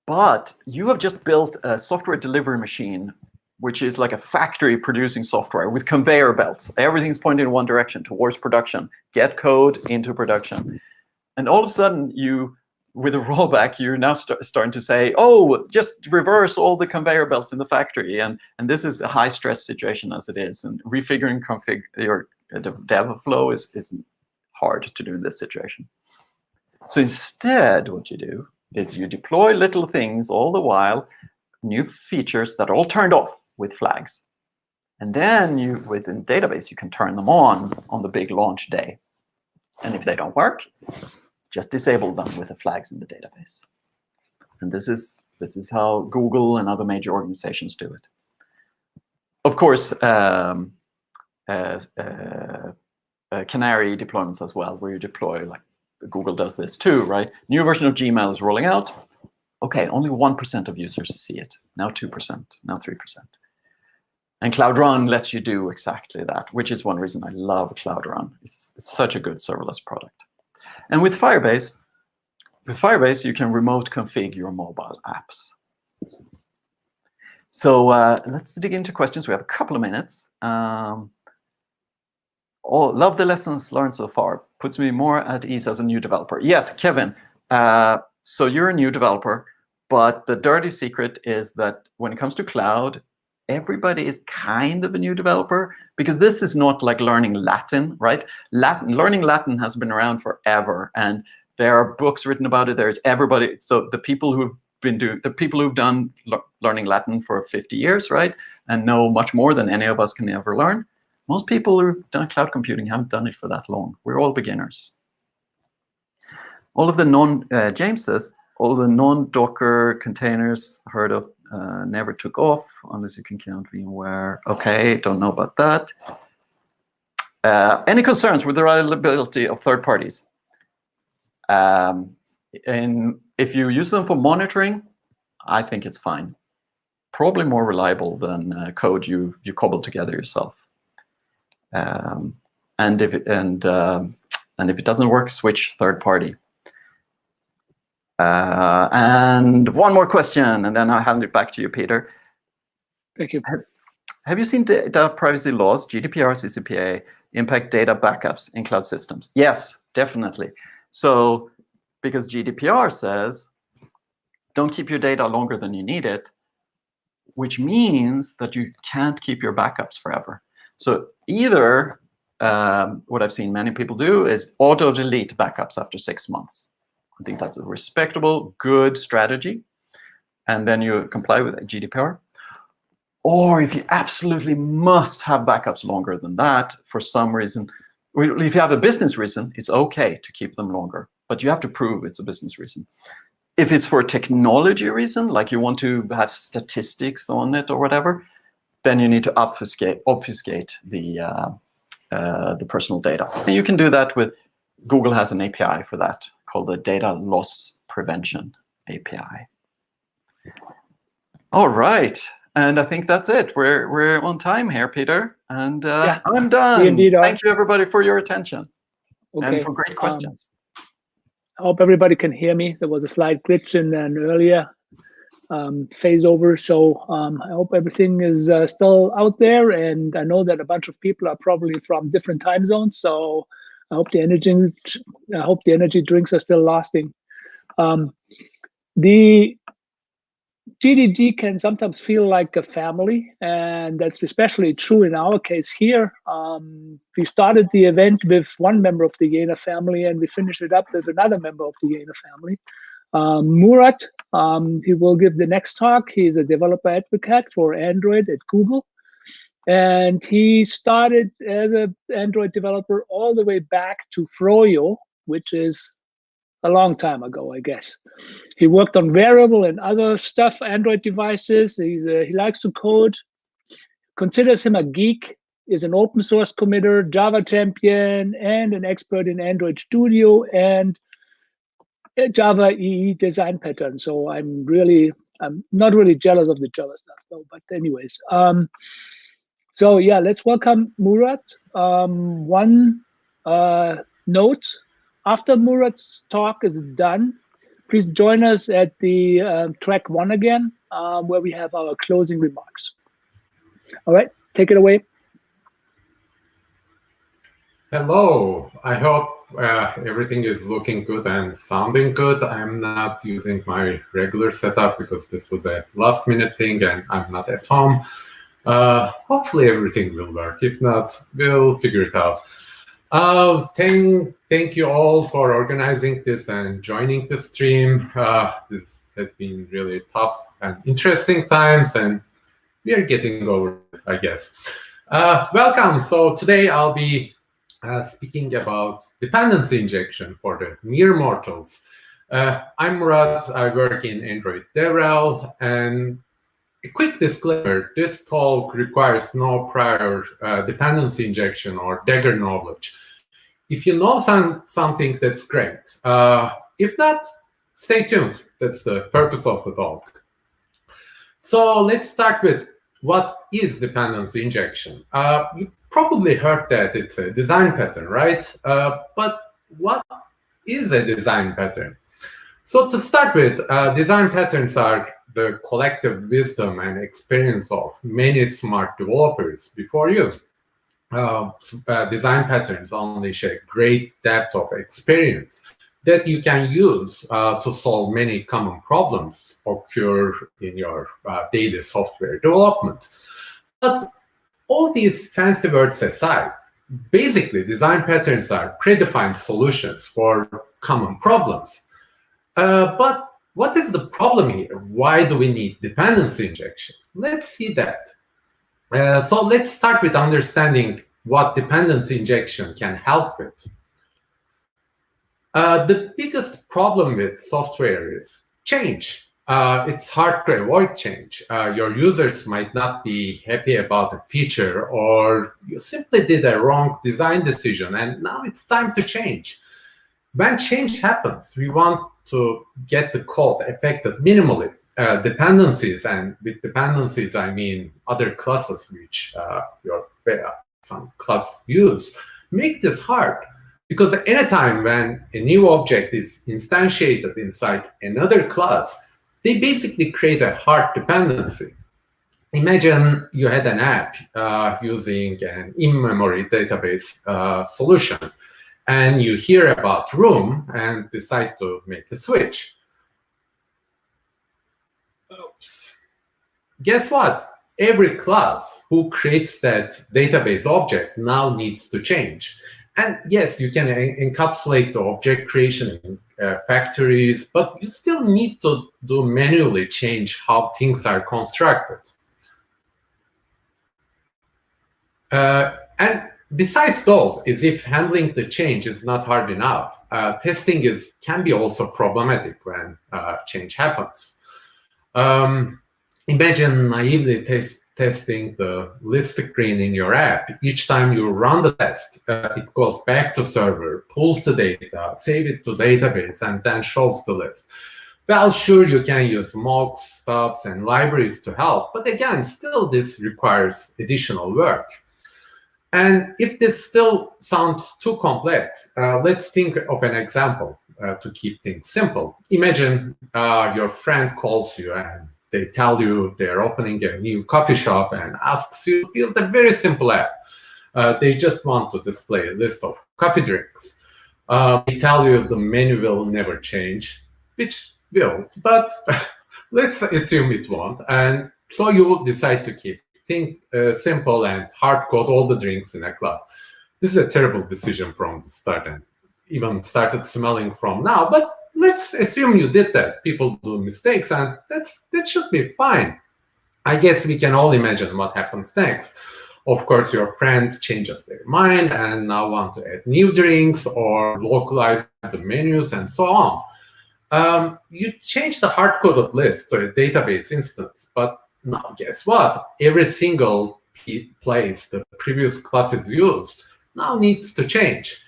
But you have just built a software delivery machine, which is like a factory producing software with conveyor belts. Everything's pointing in one direction, towards production. Get code into production. And all of a sudden, with a rollback, you're now starting to say, oh, just reverse all the conveyor belts in the factory. And this is a high-stress situation as it is. And refiguring your DevFlow is hard to do in this situation. So instead, what you do is you deploy little things all the while, new features that are all turned off with flags. And then within database, you can turn them on the big launch day. And if they don't work, just disable them with the flags in the database. And this is how Google and other major organizations do it. Of course, canary deployments as well, where you deploy, like Google does this too, right? New version of Gmail is rolling out. Okay, only 1% of users see it. Now 2%, now 3%. And Cloud Run lets you do exactly that, which is one reason I love Cloud Run. It's such a good serverless product. And with Firebase, you can remote config your mobile apps. So let's dig into questions. We have a couple of minutes. Love the lessons learned so far. Puts me more at ease as a new developer. Yes, Kevin. So you're a new developer, but the dirty secret is that when it comes to cloud, everybody is kind of a new developer, because this is not like learning Latin, right? Learning Latin has been around forever, and there are books written about it. There's everybody. So the people who've done learning Latin for 50 years, right, and know much more than any of us can ever learn. Most people who've done cloud computing haven't done it for that long. We're all beginners. All of the James says, all the non-Docker containers heard of never took off, unless you can count VMware. Okay, don't know about that. Any concerns with the reliability of third parties? And if you use them for monitoring, I think it's fine. Probably more reliable than code you cobble together yourself. And And if it doesn't work, switch third party. And one more question, and then I'll hand it back to you, Peter. Thank you. Have you seen data privacy laws, GDPR, CCPA, impact data backups in cloud systems? Yes, definitely. So, because GDPR says, don't keep your data longer than you need it, which means that you can't keep your backups forever. So either what I've seen many people do is auto-delete backups after 6 months. I think that's a respectable, good strategy. And then you comply with GDPR. Or if you absolutely must have backups longer than that for some reason, if you have a business reason, it's okay to keep them longer, but you have to prove it's a business reason. If it's for a technology reason, like you want to have statistics on it or whatever, then you need to obfuscate the personal data. And you can do that with, Google has an API for that called the Data Loss Prevention API. All right. And I think that's it. We're on time here, Peter. And Yeah, I'm done. indeed, Thank you, everybody, for your attention and for great questions. I hope everybody can hear me. There was a slight glitch in an earlier phase over. So I hope everything is still out there. And I know that a bunch of people are probably from different time zones. So I hope the energy drinks are still lasting. The GDG can sometimes feel like a family, and that's especially true in our case here. We started the event with one member of the Jena family, and we finished it up with another member of the Jena family. Murat, he will give the next talk. He's a developer advocate for Android at Google. And he started as an Android developer all the way back to Froyo, which is a long time ago, I guess. He worked on Variable and other stuff, Android devices. He likes to code, considers him a geek, is an open source committer, Java champion, and an expert in Android Studio and Java EE design pattern. So I'm not really jealous of the Java stuff though, but anyways. So yeah, let's welcome Murat. One note, after Murat's talk is done, please join us at the track 1 again, where we have our closing remarks. All right, take it away. Hello, I hope everything is looking good and sounding good. I'm not using my regular setup because this was a last minute thing and I'm not at home. Hopefully everything will work. If not, we'll figure it out. Thank you all for organizing this and joining the stream. This has been really tough and interesting times, and we are getting over it, I guess. Welcome. So today I'll be speaking about dependency injection for the mere mortals. I'm Murat. I work in Android DevRel, and a quick disclaimer, this talk requires no prior dependency injection or Dagger knowledge. If you know something, that's great. If not, stay tuned. That's the purpose of the talk. So let's start with what is dependency injection. You probably heard that it's a design pattern, right? But what is a design pattern? So to start with, design patterns are the collective wisdom and experience of many smart developers before you. Design patterns unleash a great depth of experience that you can use to solve many common problems occur in your daily software development. But all these fancy words aside, basically design patterns are predefined solutions for common problems. But what is the problem here? Why do we need dependency injection? Let's see that. So let's start with understanding what dependency injection can help with. The biggest problem with software is change. It's hard to avoid change. Your users might not be happy about a feature, or you simply did a wrong design decision, and now it's time to change. When change happens, we want to get the code affected minimally. Dependencies, and with dependencies I mean other classes which your some class use, make this hard Because anytime when a new object is instantiated inside another class, they basically create a hard dependency. Imagine you had an app using an in-memory database solution, and you hear about room and decide to make a switch. Oops. Guess what? Every class who creates that database object now needs to change. And yes, you can encapsulate the object creation in factories, but you still need to manually change how things are constructed. And besides those, as if handling the change is not hard enough, testing can be also problematic when change happens. Imagine naively testing the list screen in your app. Each time you run the test, it goes back to server, pulls the data, save it to database, and then shows the list. Well, sure, you can use mocks, stubs, and libraries to help, but again, still this requires additional work. And if this still sounds too complex, let's think of an example to keep things simple. Imagine your friend calls you and they tell you they're opening a new coffee shop and asks you to build a very simple app. They just want to display a list of coffee drinks. They tell you the menu will never change, which will, but let's assume it won't. And so you will decide to keep things simple and hard code all the drinks in a class. This is a terrible decision from the start and even started smelling from now, but let's assume you did that. People do mistakes, and that should be fine. I guess we can all imagine what happens next. Of course, your friend changes their mind and now want to add new drinks or localize the menus and so on. You change the hard-coded list to a database instance, but now guess what? Every single place the previous class is used now needs to change.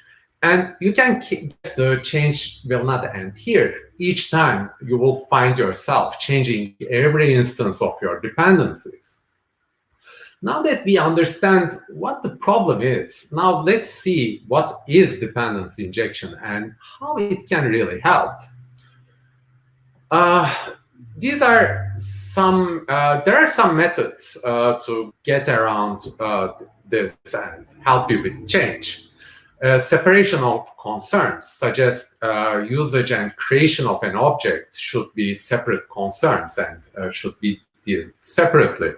And you can keep the change will not end here. Each time you will find yourself changing every instance of your dependencies. Now that we understand what the problem is, now let's see what is dependency injection and how it can really help. There are some methods to get around this and help you with change. Separation of concerns suggests usage and creation of an object should be separate concerns and should be dealt separately.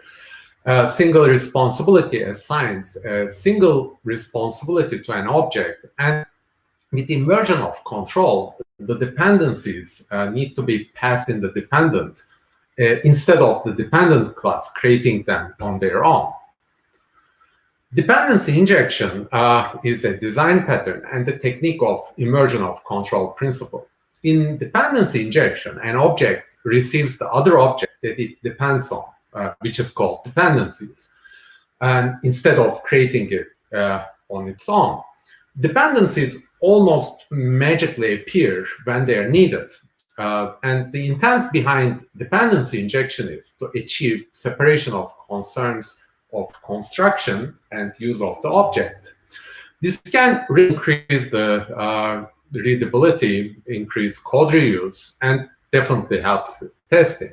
Single responsibility assigns a single responsibility to an object, and with immersion of control, the dependencies need to be passed in the dependent instead of the dependent class creating them on their own. Dependency injection is a design pattern and the technique of immersion of control principle. In dependency injection, an object receives the other object that it depends on, which is called dependencies, and instead of creating it on its own. Dependencies almost magically appear when they are needed. And the intent behind dependency injection is to achieve separation of concerns of construction and use of the object. This can increase the readability, increase code reuse, and definitely helps with testing.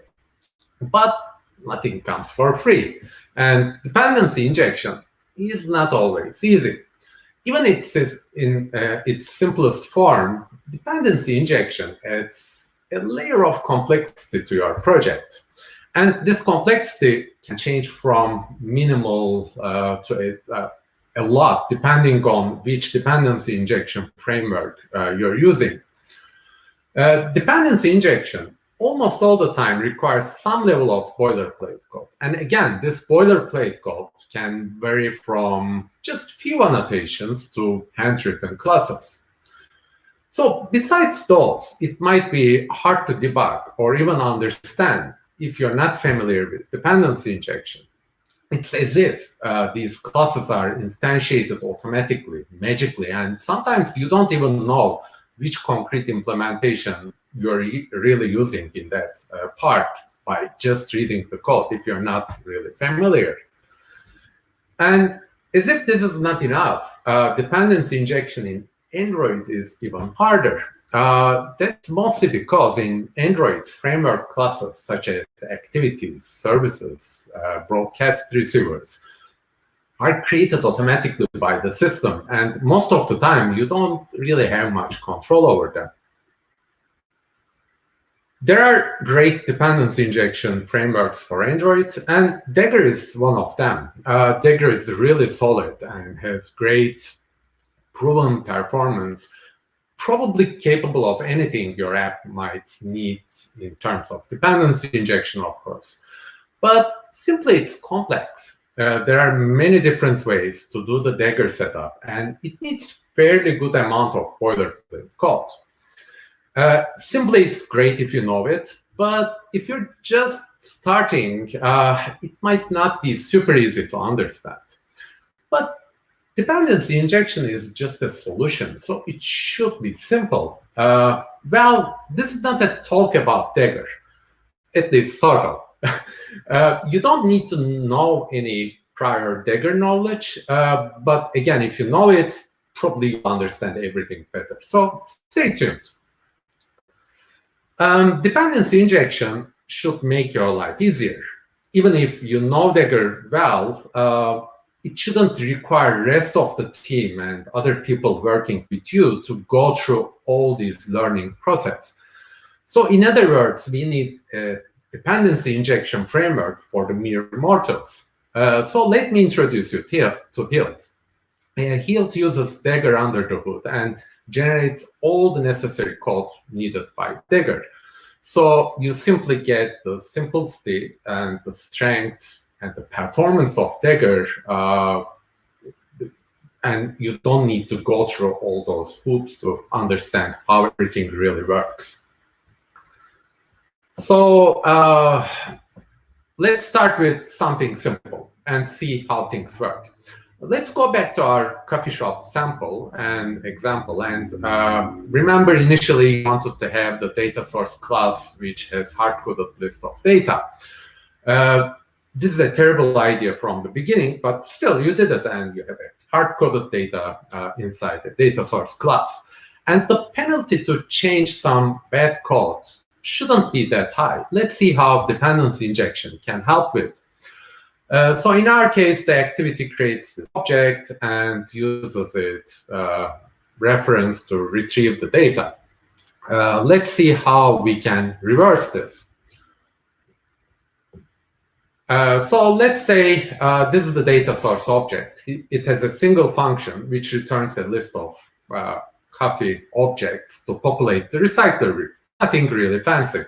But nothing comes for free. And dependency injection is not always easy. Even in its simplest form, dependency injection adds a layer of complexity to your project. And this complexity can change from minimal to a lot, depending on which dependency injection framework you're using. Dependency injection almost all the time requires some level of boilerplate code. And again, this boilerplate code can vary from just few annotations to handwritten classes. So besides those, it might be hard to debug or even understand if you're not familiar with dependency injection. It's as if these classes are instantiated automatically, magically, and sometimes you don't even know which concrete implementation you're really using in that part by just reading the code if you're not really familiar. And as if this is not enough, dependency injection in Android is even harder. That's mostly because in Android, framework classes such as activities, services, broadcast receivers are created automatically by the system, and most of the time you don't really have much control over them. There are great dependency injection frameworks for Android, and Dagger is one of them. Dagger is really solid and has great proven performance, probably capable of anything your app might need in terms of dependency injection, of course. But simply, it's complex. There are many different ways to do the Dagger setup, and it needs fairly good amount of boilerplate code. Simply, it's great if you know it, but if you're just starting, it might not be super easy to understand. But dependency injection is just a solution, so it should be simple. Well, this is not a talk about Dagger, at least sort of. You don't need to know any prior Dagger knowledge, but again, if you know it, probably you'll understand everything better. So stay tuned. Dependency injection should make your life easier. Even if you know Dagger well, it shouldn't require the rest of the team and other people working with you to go through all this learning process. So in other words, we need a dependency injection framework for the mere mortals. So let me introduce you to Hilt. Hilt uses Dagger under the hood and generates all the necessary code needed by Dagger. So you simply get the simplicity and the strength and the performance of Dagger, and you don't need to go through all those hoops to understand how everything really works. So let's start with something simple and see how things work. Let's go back to our coffee shop sample and example. And remember, initially you wanted to have the data source class, which has hard-coded list of data. This is a terrible idea from the beginning, but still you did it, and you have a hard-coded data inside the data source class. And the penalty to change some bad code shouldn't be that high. Let's see how dependency injection can help with. So in our case, the activity creates this object and uses its reference to retrieve the data. Let's see how we can reverse this. So let's say this is the data source object. It has a single function which returns a list of coffee objects to populate the recycler. Nothing really fancy.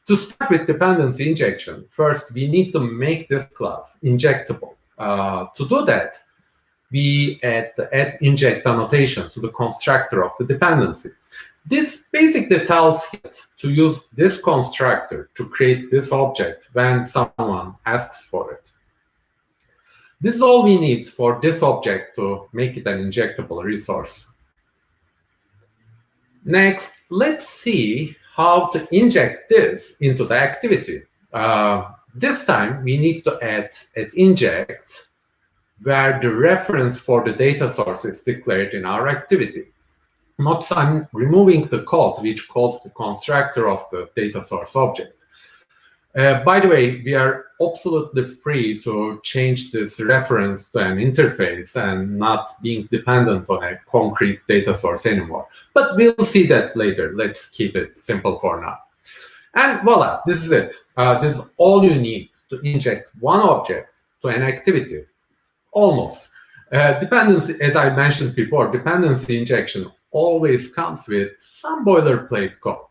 To start with dependency injection, first we need to make this class injectable. To do that, we add the add inject annotation to the constructor of the dependency. This basically tells it to use this constructor to create this object when someone asks for it. This is all we need for this object to make it an injectable resource. Next, let's see how to inject this into the activity. This time, we need to add inject where the reference for the data source is declared in our activity. Notice I'm removing the code which calls the constructor of the data source object. By the way, we are absolutely free to change this reference to an interface and not being dependent on a concrete data source anymore. But we'll see that later. Let's keep it simple for now. And voila, this is it. This is all you need to inject one object to an activity. Almost. Dependency, as I mentioned before, dependency injection always comes with some boilerplate code.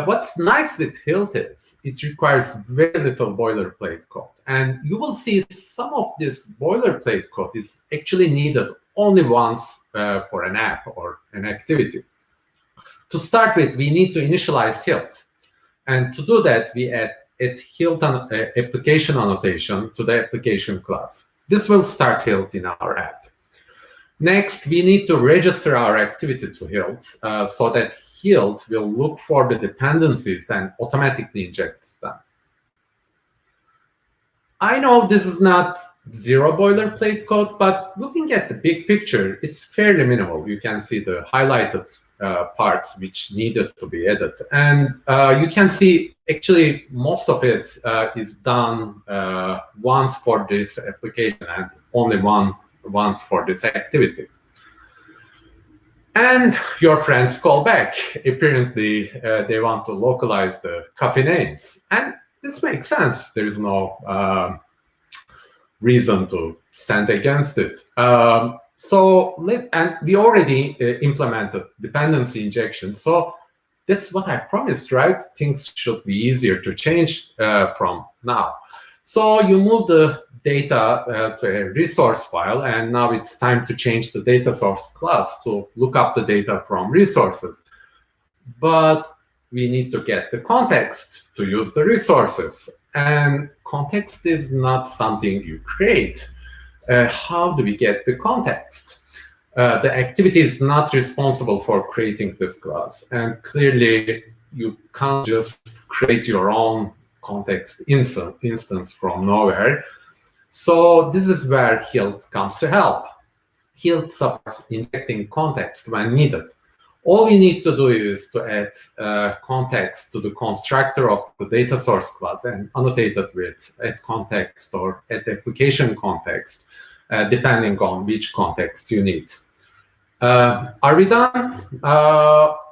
What's nice with Hilt is it requires very little boilerplate code. And you will see some of this boilerplate code is actually needed only once for an app or an activity. To start with, we need to initialize Hilt. And to do that, we add Hilt application annotation to the application class. This will start Hilt in our app. Next, we need to register our activity to Hilt so that Hilt will look for the dependencies and automatically injects them. I know this is not zero boilerplate code, but looking at the big picture, it's fairly minimal. You can see the highlighted parts which needed to be added. And you can see actually most of it is done once for this application and only once for this activity. And your friends call back. Apparently, they want to localize the coffee names. And this makes sense. There is no reason to stand against it. And we already implemented dependency injection. So that's what I promised, right? Things should be easier to change from now. So you move the data to a resource file, and now it's time to change the data source class to look up the data from resources. But we need to get the context to use the resources. And context is not something you create. How do we get the context? The activity is not responsible for creating this class. And clearly, you can't just create your own context instance from nowhere. So this is where Hilt comes to help. Hilt supports injecting context when needed. All we need to do is to add context to the constructor of the data source class and annotate it with add context or add application context, depending on which context you need. Are we done?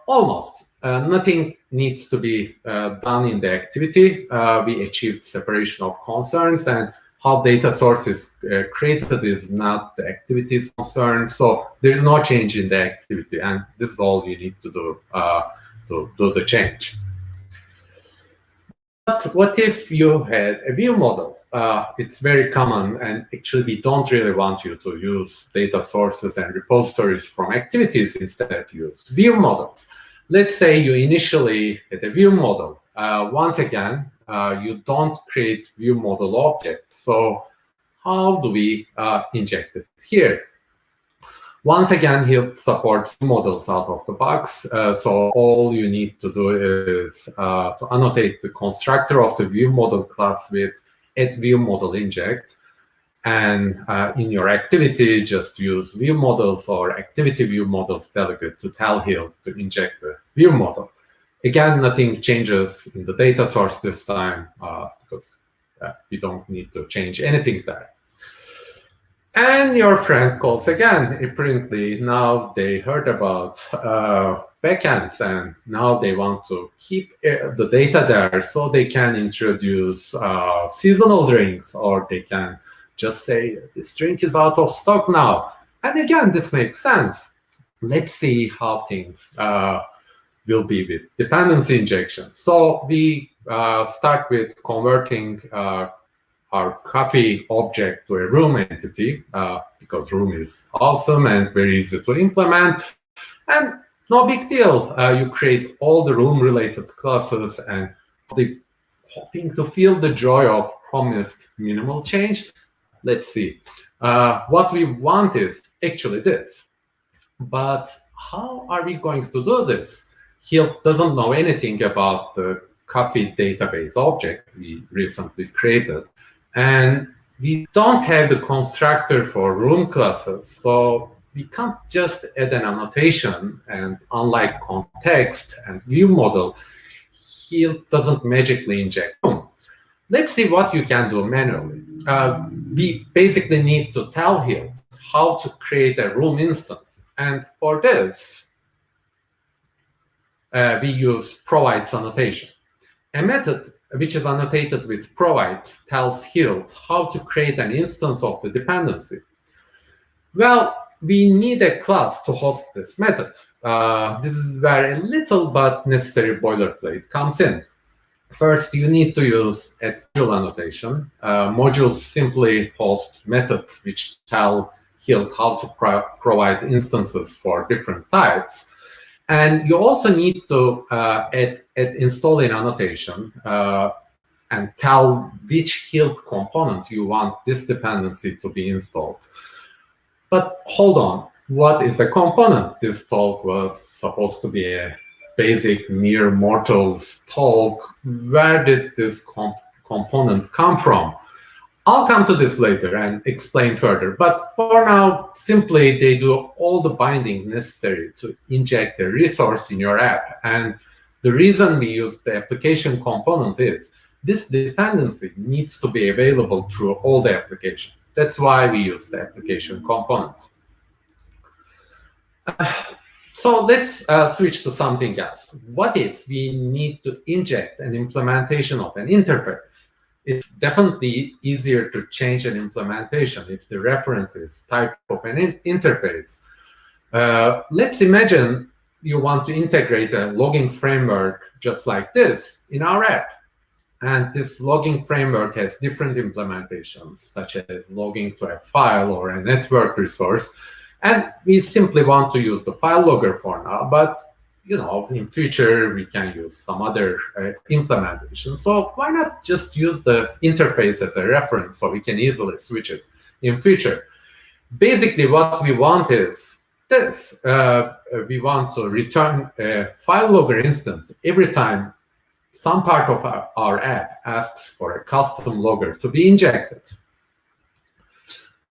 Almost. Nothing needs to be done in the activity. We achieved separation of concerns, and how data source is created is not the activity's concern. So there's no change in the activity, and this is all you need to do to do the change. But what if you had a view model? It's very common, and actually we don't really want you to use data sources and repositories from activities. Instead, use view models. Let's say you initially had a view model. Once again, you don't create view model objects. So how do we inject it here? Once again, Hilt supports models out of the box. So all you need to do is to annotate the constructor of the view model class with add view model inject. And in your activity, just use view models or activity view models delegate to tell Hilt to inject the view model. Again, nothing changes in the data source this time because you don't need to change anything there. And your friend calls again. Apparently, now they heard about backends, and now they want to keep the data there so they can introduce seasonal drinks, or they can just say this drink is out of stock now. And again, this makes sense. Let's see how things will be with dependency injection. So we start with converting our coffee object to a room entity because room is awesome and very easy to implement. And no big deal. You create all the room-related classes and hoping to feel the joy of promised minimal change. Let's see. What we want is actually this. But how are we going to do this? Hilt doesn't know anything about the coffee database object we recently created. And we don't have the constructor for room classes. So we can't just add an annotation. And unlike context and view model, Hilt doesn't magically inject room. Let's see what you can do manually. We basically need to tell Hilt how to create a room instance. And for this, we use provides annotation. A method which is annotated with provides tells Hilt how to create an instance of the dependency. Well, we need a class to host this method. This is where a little but necessary boilerplate comes in. First, you need to use a module annotation. Modules simply host methods which tell Hilt how to provide instances for different types. And you also need to add installing annotation and tell which Hilt component you want this dependency to be installed. But hold on, what is a component? This talk was supposed to be a basic mere mortals talk. Where did this component come from? I'll come to this later and explain further, but for now, simply they do all the binding necessary to inject a resource in your app. And the reason we use the application component is this dependency needs to be available through all the application. That's why we use the application component. So let's switch to something else. What if we need to inject an implementation of an interface? It's definitely easier to change an implementation if the reference is type of an interface. Let's imagine you want to integrate a logging framework just like this in our app. And this logging framework has different implementations, such as logging to a file or a network resource. And we simply want to use the file logger for now, but in future we can use some other implementation. So why not just use the interface as a reference so we can easily switch it in future? Basically, what we want is this. We want to return a file logger instance every time some part of our app asks for a custom logger to be injected.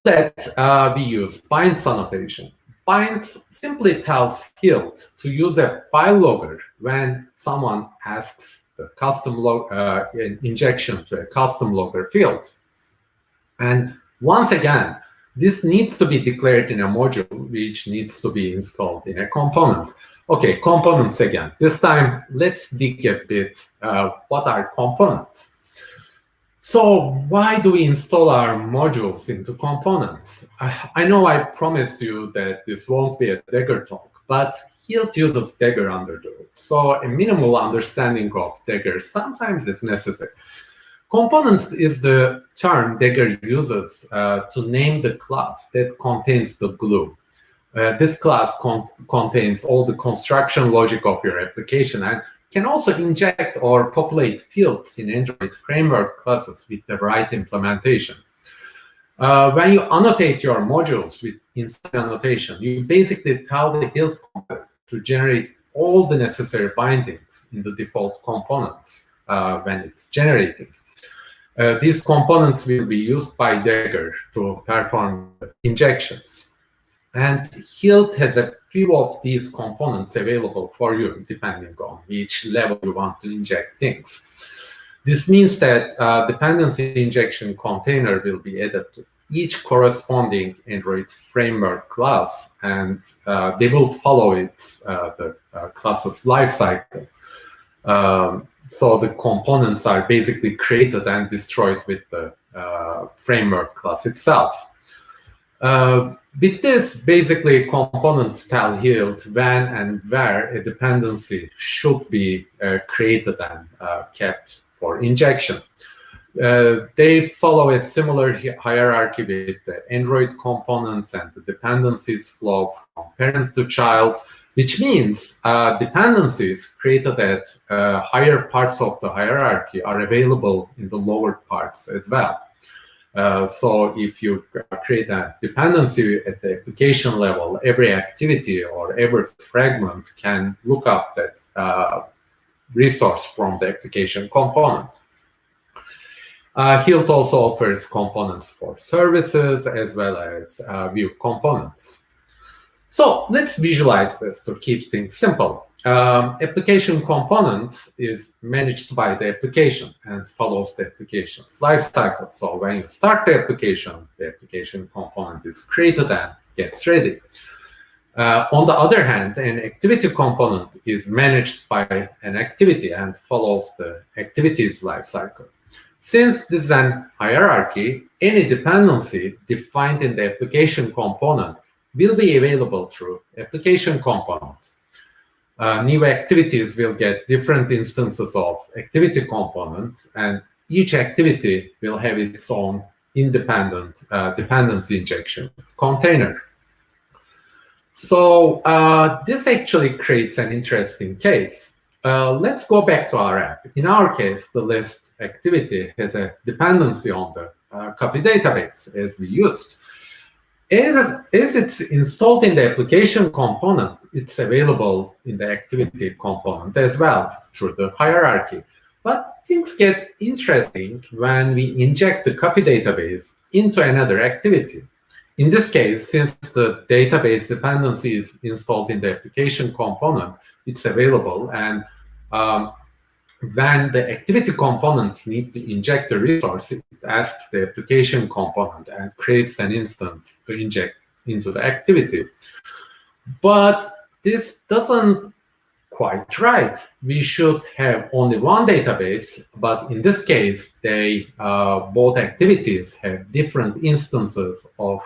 That we use binds annotation. Binds simply tells Hilt to use a file logger when someone asks the custom injection to a custom logger field. And once again, this needs to be declared in a module, which needs to be installed in a component. Okay, components again. This time, let's dig a bit. What are components? So why do we install our modules into components? I know I promised you that this won't be a Dagger talk, but Hilt uses Dagger under the hood. So a minimal understanding of Dagger sometimes is necessary. Components is the term Dagger uses to name the class that contains the glue. This class contains all the construction logic of your application and can also inject or populate fields in Android framework classes with the right implementation. When you annotate your modules with inside annotation, you basically tell the Hilt compiler to generate all the necessary bindings in the default components when it's generating. These components will be used by Dagger to perform injections. And Hilt has a few of these components available for you, depending on which level you want to inject things. This means that dependency injection container will be added to each corresponding Android framework class, and they will follow the class's lifecycle. So the components are basically created and destroyed with the framework class itself. With this, basically, components tell Hilt when and where a dependency should be created and kept for injection. They follow a similar hierarchy with the Android components and the dependencies flow from parent to child, which means dependencies created at higher parts of the hierarchy are available in the lower parts as well. So if you create a dependency at the application level, every activity or every fragment can look up that resource from the application component. Hilt also offers components for services as well as view components. So let's visualize this to keep things simple. Application component is managed by the application and follows the application's lifecycle. So when you start the application component is created and gets ready. On the other hand, an activity component is managed by an activity and follows the activity's lifecycle. Since this is an hierarchy, any dependency defined in the application component will be available through application component. New activities will get different instances of activity component, and each activity will have its own independent dependency injection container. So this actually creates an interesting case. Let's go back to our app. In our case, the list activity has a dependency on the coffee database as we used. As it's installed in the application component, it's available in the activity component as well through the hierarchy. But things get interesting when we inject the copy database into another activity. In this case, since the database dependency is installed in the application component, it's available. And when the activity components need to inject a resource, it asks the application component and creates an instance to inject into the activity. But this doesn't quite right. We should have only one database, but in this case, both activities have different instances of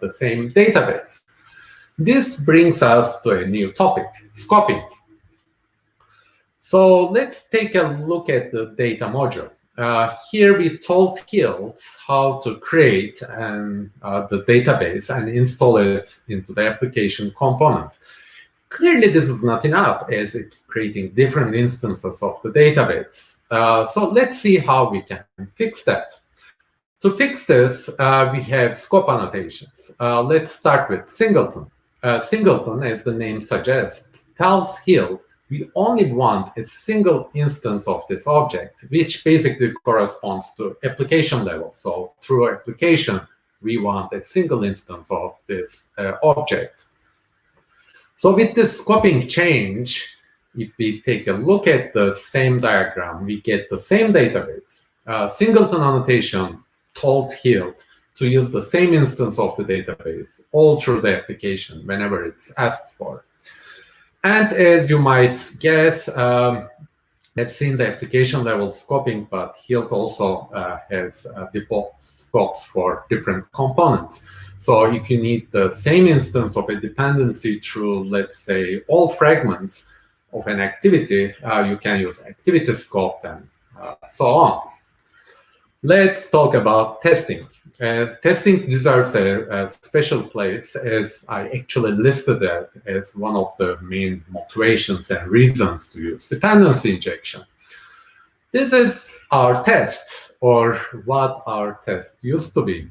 the same database. This brings us to a new topic, scoping. So let's take a look at the data module. Here we told Hilt how to create the database and install it into the application component. Clearly, this is not enough, as it's creating different instances of the database. So let's see how we can fix that. To fix this, we have scope annotations. Let's start with singleton. Singleton, as the name suggests, tells Hilt we only want a single instance of this object, which basically corresponds to application level. So through application, we want a single instance of this object. So with this scoping change, if we take a look at the same diagram, we get the same database. Singleton annotation told Hilt to use the same instance of the database all through the application whenever it's asked for. And as you might guess, I've seen the application level scoping, but Hilt also has default scopes for different components. So if you need the same instance of a dependency through, let's say, all fragments of an activity, you can use activity scope and so on. Let's talk about testing. Testing deserves a special place, as I actually listed that as one of the main motivations and reasons to use dependency injection. This is our test, or what our test used to be.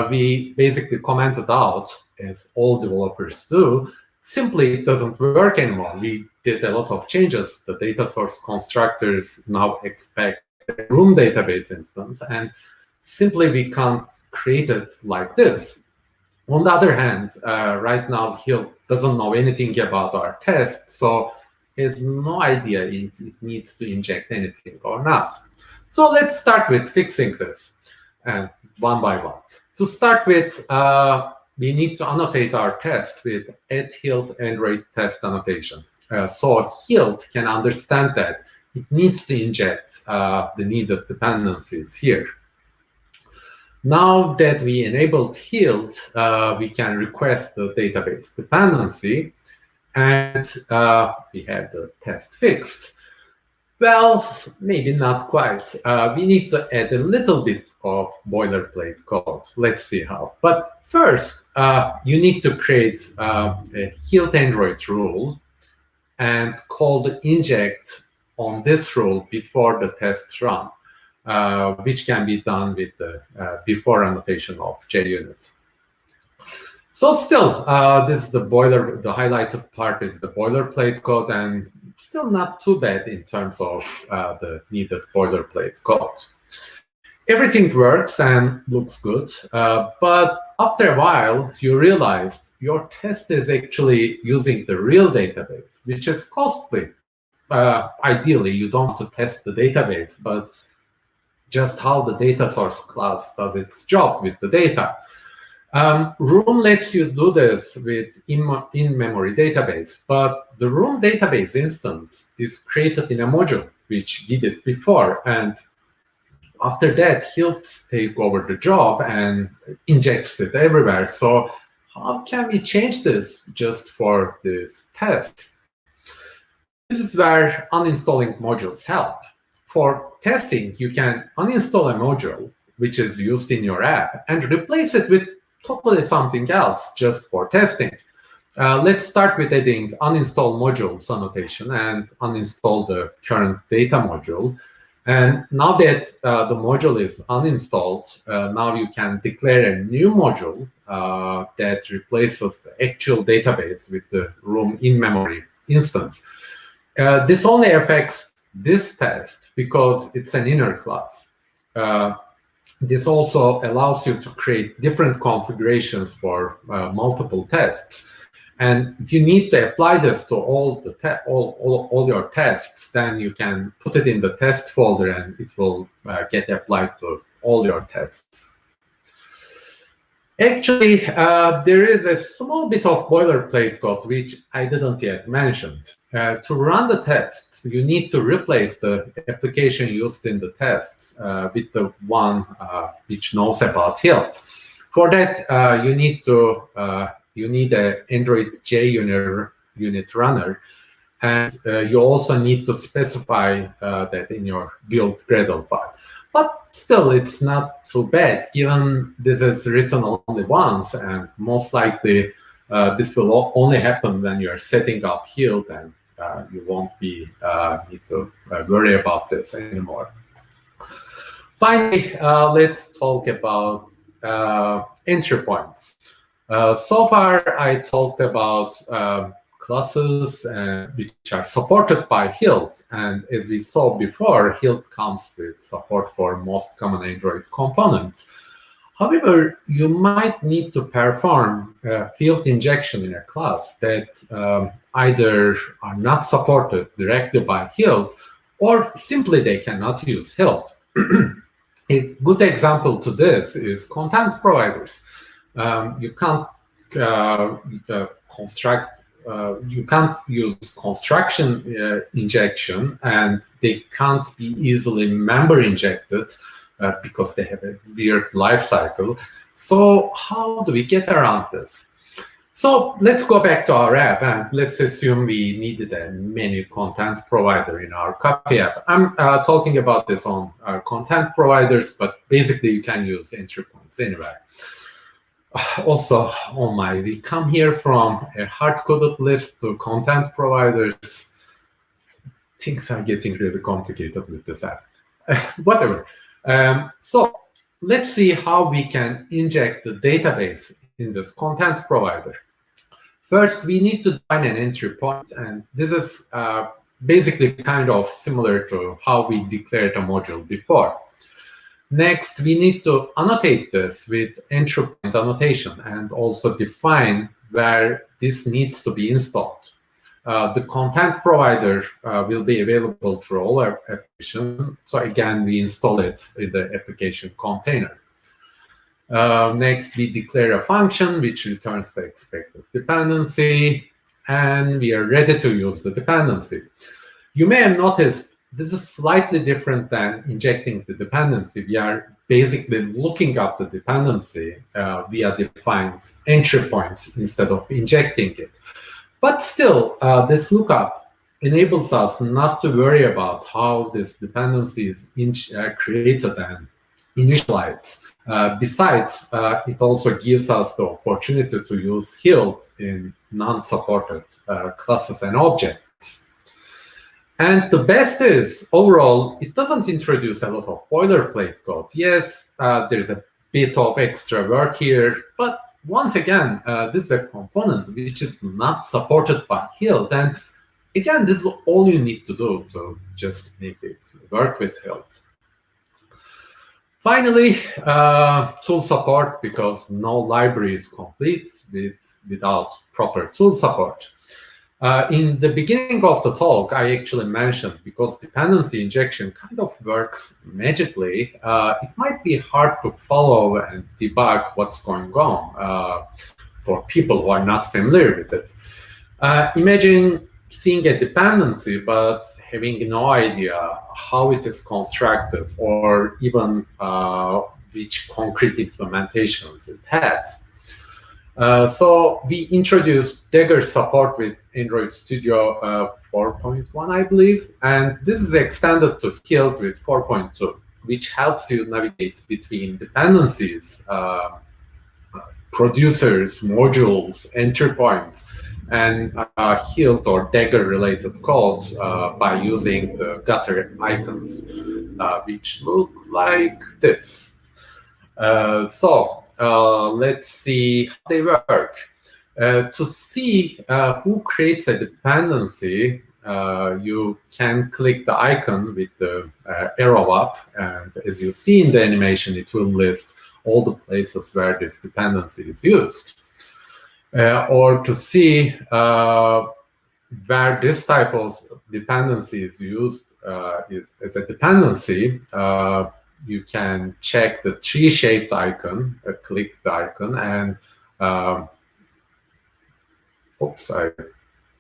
We basically commented out, as all developers do, simply it doesn't work anymore. We did a lot of changes. The data source constructors now expect a room database instance, and simply we can't create it like this. On the other hand, right now, Hilt doesn't know anything about our test, so he has no idea if it needs to inject anything or not. So let's start with fixing this, one by one. To start with, we need to annotate our test with @Hilt Android test annotation. So Hilt can understand that it needs to inject the needed dependencies here. Now that we enabled Hilt, we can request the database dependency, and we have the test fixed. Well, maybe not quite. We need to add a little bit of boilerplate code. Let's see how. But first, you need to create a Hilt Android rule and call the inject on this rule before the test run, which can be done with the before annotation of JUnit. So still, this is the highlighted part is the boilerplate code, and still not too bad in terms of the needed boilerplate code. Everything works and looks good, but after a while, you realize your test is actually using the real database, which is costly. Ideally, you don't want to test the database, but just how the data source class does its job with the data. Room lets you do this with in-memory database, but the room database instance is created in a module, which we did before, and after that, Hilt takes over the job and injects it everywhere. So how can we change this just for this test? This is where uninstalling modules help. For testing, you can uninstall a module, which is used in your app, and replace it with totally something else just for testing. Let's start with adding uninstall modules annotation and uninstall the current data module. And now that the module is uninstalled, now you can declare a new module that replaces the actual database with the room in-memory instance. This only affects this test because it's an inner class. This also allows you to create different configurations for multiple tests. And if you need to apply this to all your tests, then you can put it in the test folder and it will get applied to all your tests. Actually, there is a small bit of boilerplate code which I didn't yet mention. To run the tests, you need to replace the application used in the tests with the one which knows about Hilt. For that, you need an Android JUnit runner, and you also need to specify that in your build Gradle file. But still, it's not too bad, given this is written only once, and most likely this will only happen when you're setting up Hilt, and you won't be need to worry about this anymore. Finally, let's talk about entry points. So far, I talked about classes which are supported by Hilt. And as we saw before, Hilt comes with support for most common Android components. However, you might need to perform field injection in a class that either are not supported directly by Hilt, or simply they cannot use Hilt. A good example to this is content providers. You can't you can't use construction injection, and they can't be easily member injected because they have a weird life cycle. So how do we get around this? So let's go back to our app, and let's assume we needed a menu content provider in our coffee app. I'm talking about this on content providers, but basically you can use entry points anywhere. Also, oh my, we come here from a hard-coded list to content providers. Things are getting really complicated with this app. Whatever. So let's see how we can inject the database in this content provider. First, we need to define an entry point, and this is basically kind of similar to how we declared a module before. Next, we need to annotate this with entry point annotation and also define where this needs to be installed. The content provider will be available through all our applications. So again, we install it in the application container. Next, we declare a function which returns the expected dependency, and we are ready to use the dependency. You may have noticed this is slightly different than injecting the dependency. We are basically looking up the dependency via defined entry points instead of injecting it. But still, this lookup enables us not to worry about how this dependency is created and initialized. Besides, it also gives us the opportunity to use Hilt in non-supported classes and objects. And the best is, overall, it doesn't introduce a lot of boilerplate code. Yes, there's a bit of extra work here, but once again, this is a component which is not supported by Hilt. And again, this is all you need to do to just make it work with Hilt. Finally, tool support, because no library is complete without proper tool support. In the beginning of the talk, I actually mentioned, because dependency injection kind of works magically, it might be hard to follow and debug what's going on for people who are not familiar with it. Imagine seeing a dependency, but having no idea how it is constructed or even which concrete implementations it has. So we introduced Dagger support with Android Studio 4.1, I believe, and this is extended to Hilt with 4.2, which helps you navigate between dependencies, producers, modules, entry points, and Hilt or Dagger-related codes by using the gutter icons, which look like this. Let's see how they work. To see who creates a dependency, you can click the icon with the arrow up, and as you see in the animation, it will list all the places where this dependency is used. Or to see where this type of dependency is used as a dependency, you can check the tree-shaped icon, click the icon, and oops, I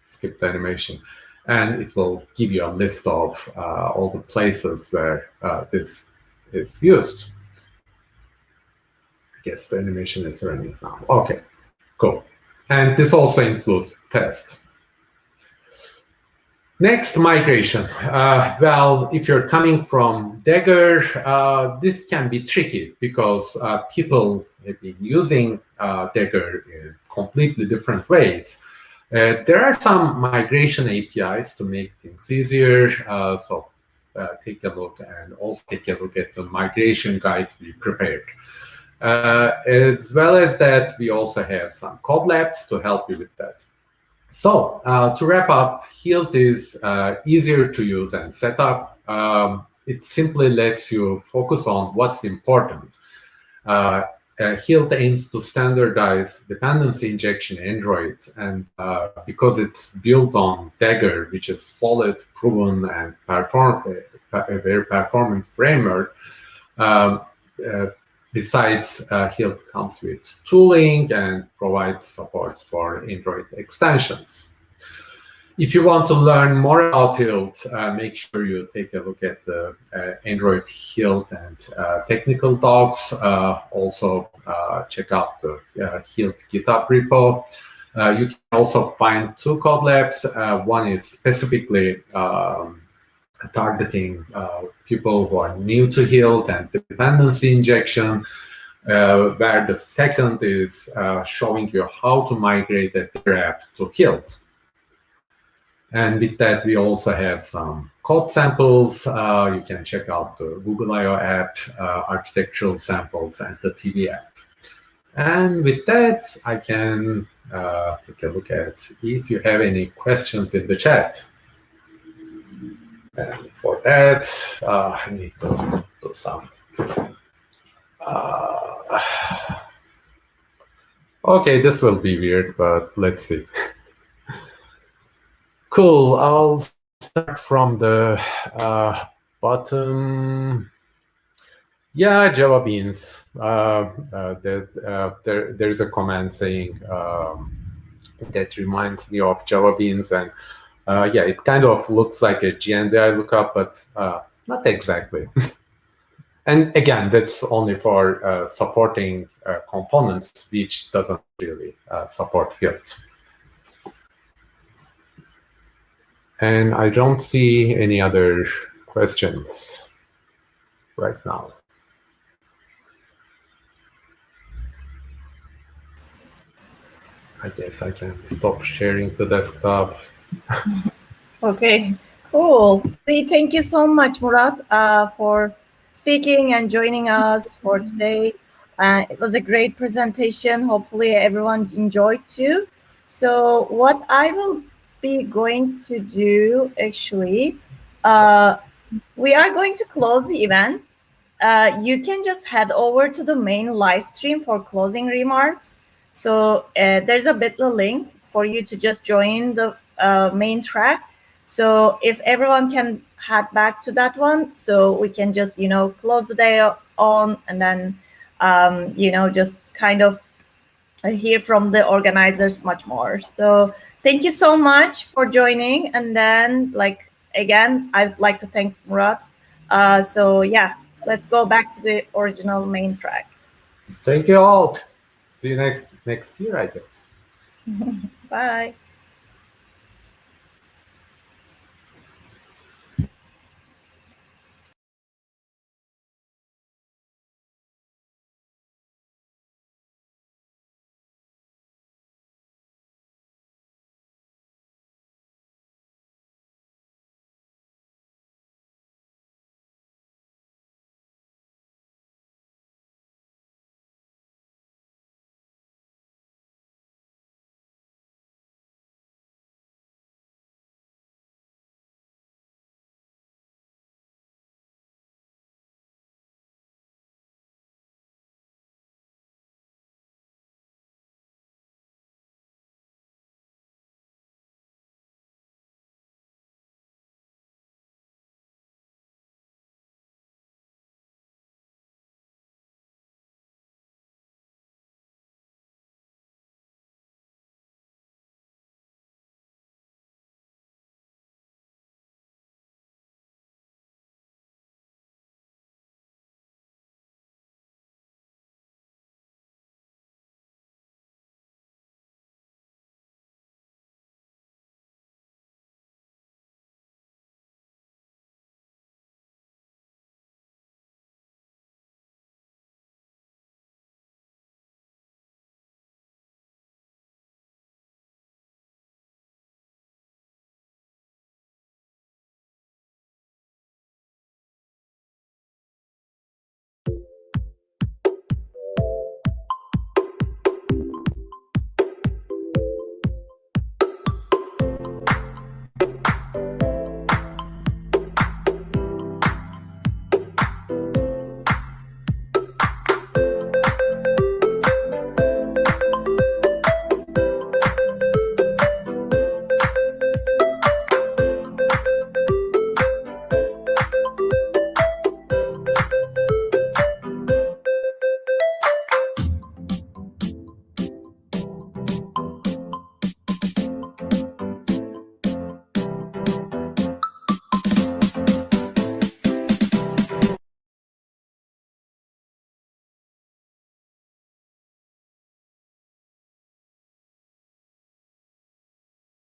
skipped the animation. And it will give you a list of all the places where this is used. I guess the animation is running now. Okay, cool. And this also includes tests. Next, migration. Well, if you're coming from Dagger, this can be tricky because people have been using Dagger in completely different ways. There are some migration APIs to make things easier, so take a look, and also take a look at the migration guide we prepared. As well as that, we also have some code labs to help you with that. So to wrap up, Hilt is easier to use and set up. It simply lets you focus on what's important. Hilt aims to standardize dependency injection Android, and because it's built on Dagger, which is solid, proven, and a very performant framework. Besides, Hilt comes with tooling and provides support for Android extensions. If you want to learn more about Hilt, make sure you take a look at the Android Hilt and technical docs. Also, check out the Hilt GitHub repo. You can also find two code labs. One is specifically targeting people who are new to Hilt and dependency injection, where the second is showing you how to migrate a Dagger app to Hilt. And with that, we also have some code samples. You can check out the Google I/O app, architectural samples, and the TV app. And with that, I can take a look at if you have any questions in the chat. And for that, I need to do some. Okay, this will be weird, but let's see. Cool. I'll start from the bottom. Yeah, Java Beans. There's a comment saying that reminds me of Java Beans, and yeah, it kind of looks like a GNDI lookup, but not exactly. And again, that's only for supporting components, which doesn't really support Hilt. And I don't see any other questions right now. I guess I can stop sharing the desktop. Okay, cool. Thank you so much, Murat, for speaking and joining us for today. It was a great presentation. Hopefully everyone enjoyed too. So what I will be going to do, actually, we are going to close the event. You can just head over to the main live stream for closing remarks. So there's a bit.ly link for you to just join the main track. So if everyone can head back to that one, so we can just, close the day on, and then, just kind of hear from the organizers much more. So thank you so much for joining. And then, again, I'd like to thank Murat. So yeah, let's go back to the original main track. Thank you all. See you next year, I guess. Bye.